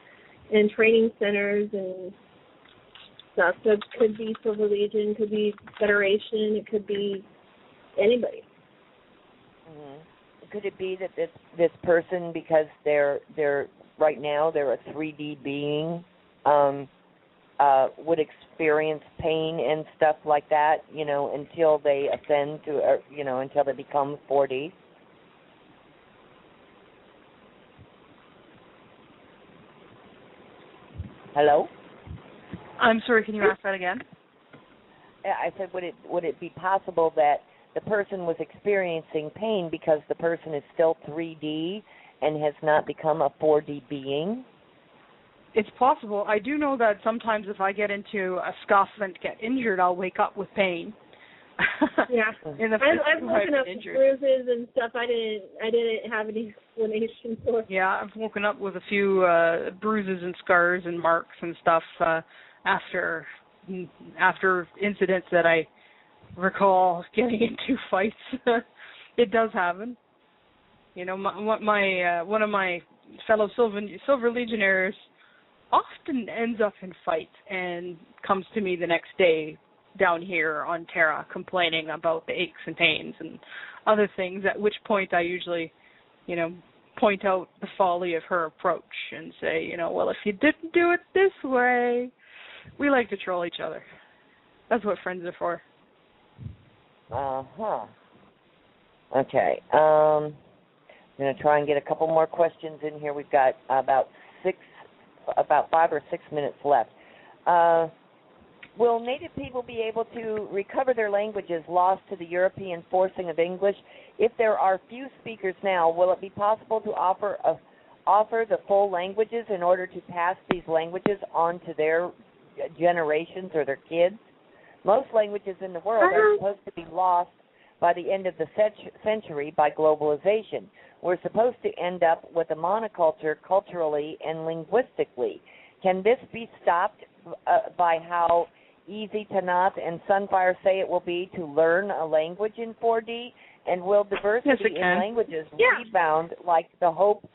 and training centers and stuff. So it could be Silver Legion, could be Federation, it could be anybody. Mm-hmm. Could it be that this person, because they're right now they're a 3D being, would experience pain and stuff like that, until they ascend to, until they become 4D? Hello? I'm sorry, can you ask that again? I said, would it be possible that the person was experiencing pain because the person is still 3D and has not become a 4D being? It's possible. I do know that sometimes if I get into a scuff and get injured, I'll wake up with pain. Yeah. I've woken up with injured. bruises and stuff. I didn't have any explanation for. Yeah, I've woken up with a few bruises and scars and marks and stuff after incidents that I recall getting into fights. It does happen. One of my fellow Silver Legionnaires often ends up in fights and comes to me the next day down here on Terra complaining about the aches and pains and other things, at which point I usually, point out the folly of her approach and say, well, if you didn't do it this way, we like to troll each other. That's what friends are for. Uh-huh. Okay. I'm going to try and get a couple more questions in here. We've got about 5 or 6 minutes left. Will Native people be able to recover their languages lost to the European forcing of English? If there are few speakers now, will it be possible to offer the full languages in order to pass these languages on to their generations or their kids? Most languages in the world are supposed to be lost by the end of the century by globalization. We're supposed to end up with a monoculture culturally and linguistically. Can this be stopped by how easy Tanaath and Sunfire say it will be to learn a language in 4D? And will diversity in languages rebound like the hope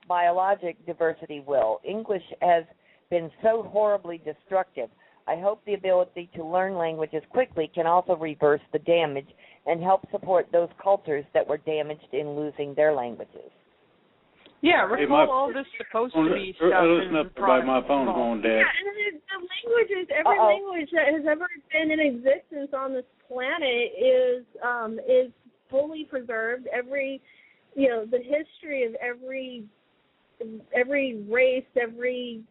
biologic diversity will? English has been so horribly destructive. I hope the ability to learn languages quickly can also reverse the damage and help support those cultures that were damaged in losing their languages. Yeah, recall all this supposed to be stuff. Listen up, everybody, my phone's going dead. Yeah, and the languages, every language that has ever been in existence on this planet is fully preserved. Every, the history of every race, every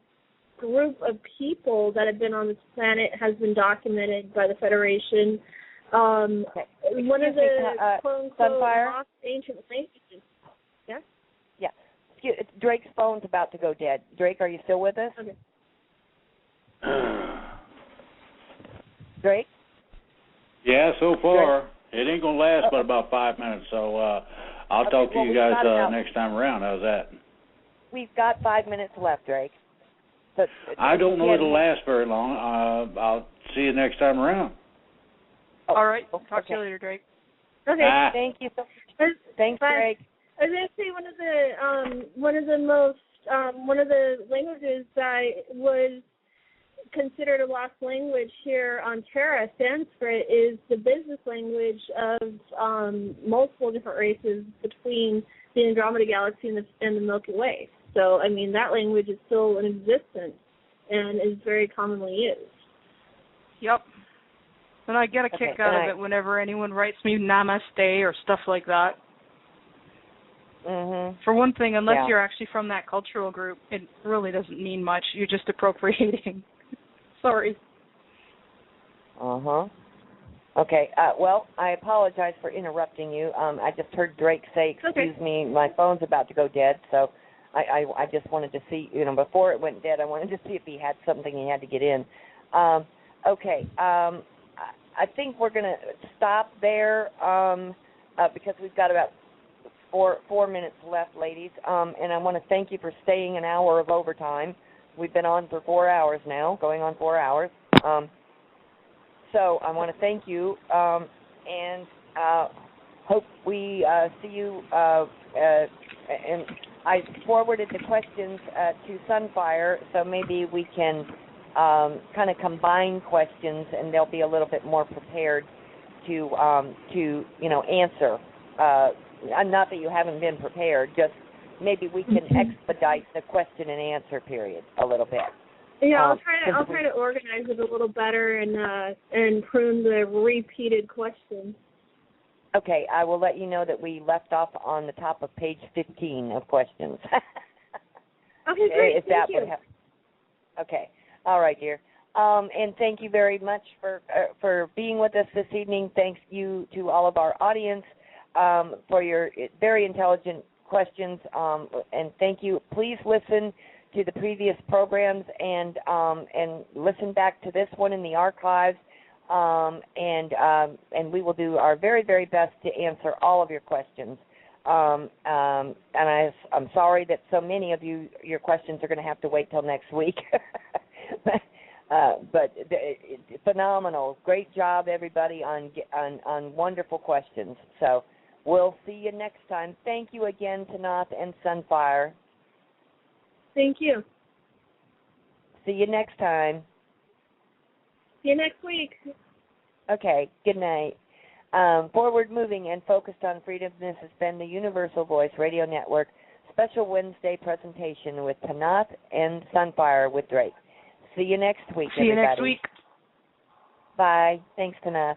group of people that have been on this planet has been documented by the Federation. One of the quote-unquote lost ancient languages. Yeah? Yeah. Drake's phone's about to go dead. Drake, are you still with us? Okay. Drake? Yeah, so far. Drake? It ain't going to last but about 5 minutes, so I'll talk to you guys next time around. How's that? We've got 5 minutes left, Drake. So, I don't know it'll last very long. I'll see you next time around. All right. Talk to you later, Drake. Okay. Thank you so much. Thanks, Drake. I was going to say one of the languages that was considered a lost language here on Terra, Sanskrit, is the business language of multiple different races between the Andromeda Galaxy and the Milky Way. So, I mean, that language is still in existence and is very commonly used. Yep. And I get a kick out of it whenever anyone writes me namaste or stuff like that. Mm-hmm. For one thing, unless you're actually from that cultural group, it really doesn't mean much. You're just appropriating. Sorry. Uh-huh. Okay. Well, I apologize for interrupting you. I just heard Drake say, excuse me, my phone's about to go dead, so I just wanted to see, before it went dead, I wanted to see if he had something he had to get in. Okay. I think we're going to stop there because we've got about four minutes left, ladies. And I want to thank you for staying an hour of overtime. We've been on for 4 hours now, going on 4 hours. So I want to thank you and hope we see you. And I forwarded the questions to Sunfire, so maybe we can kind of combine questions, and they'll be a little bit more prepared to answer. Not that you haven't been prepared, just maybe we can expedite the question and answer period a little bit. Yeah, I'll try to organize it a little better and prune the repeated questions. Okay, I will let you know that we left off on the top of page 15 of questions. Okay, great. Thank you. Okay. All right, dear. And thank you very much for being with us this evening. Thanks you to all of our audience for your very intelligent questions. And thank you. Please listen to the previous programs and listen back to this one in the archives. And we will do our very, very best to answer all of your questions. And I'm sorry that so many of your questions are going to have to wait till next week. But phenomenal. Great job, everybody, on wonderful questions. So we'll see you next time. Thank you again, Tanaath and Sunfire. Thank you. See you next time. See you next week. Okay, good night. Forward moving and focused on freedom, this has been the Universal Voice Radio Network special Wednesday presentation with Tanaath and Sunfire with Drake. See you next week, everybody. See you next week. Bye. Thanks, Tanaath.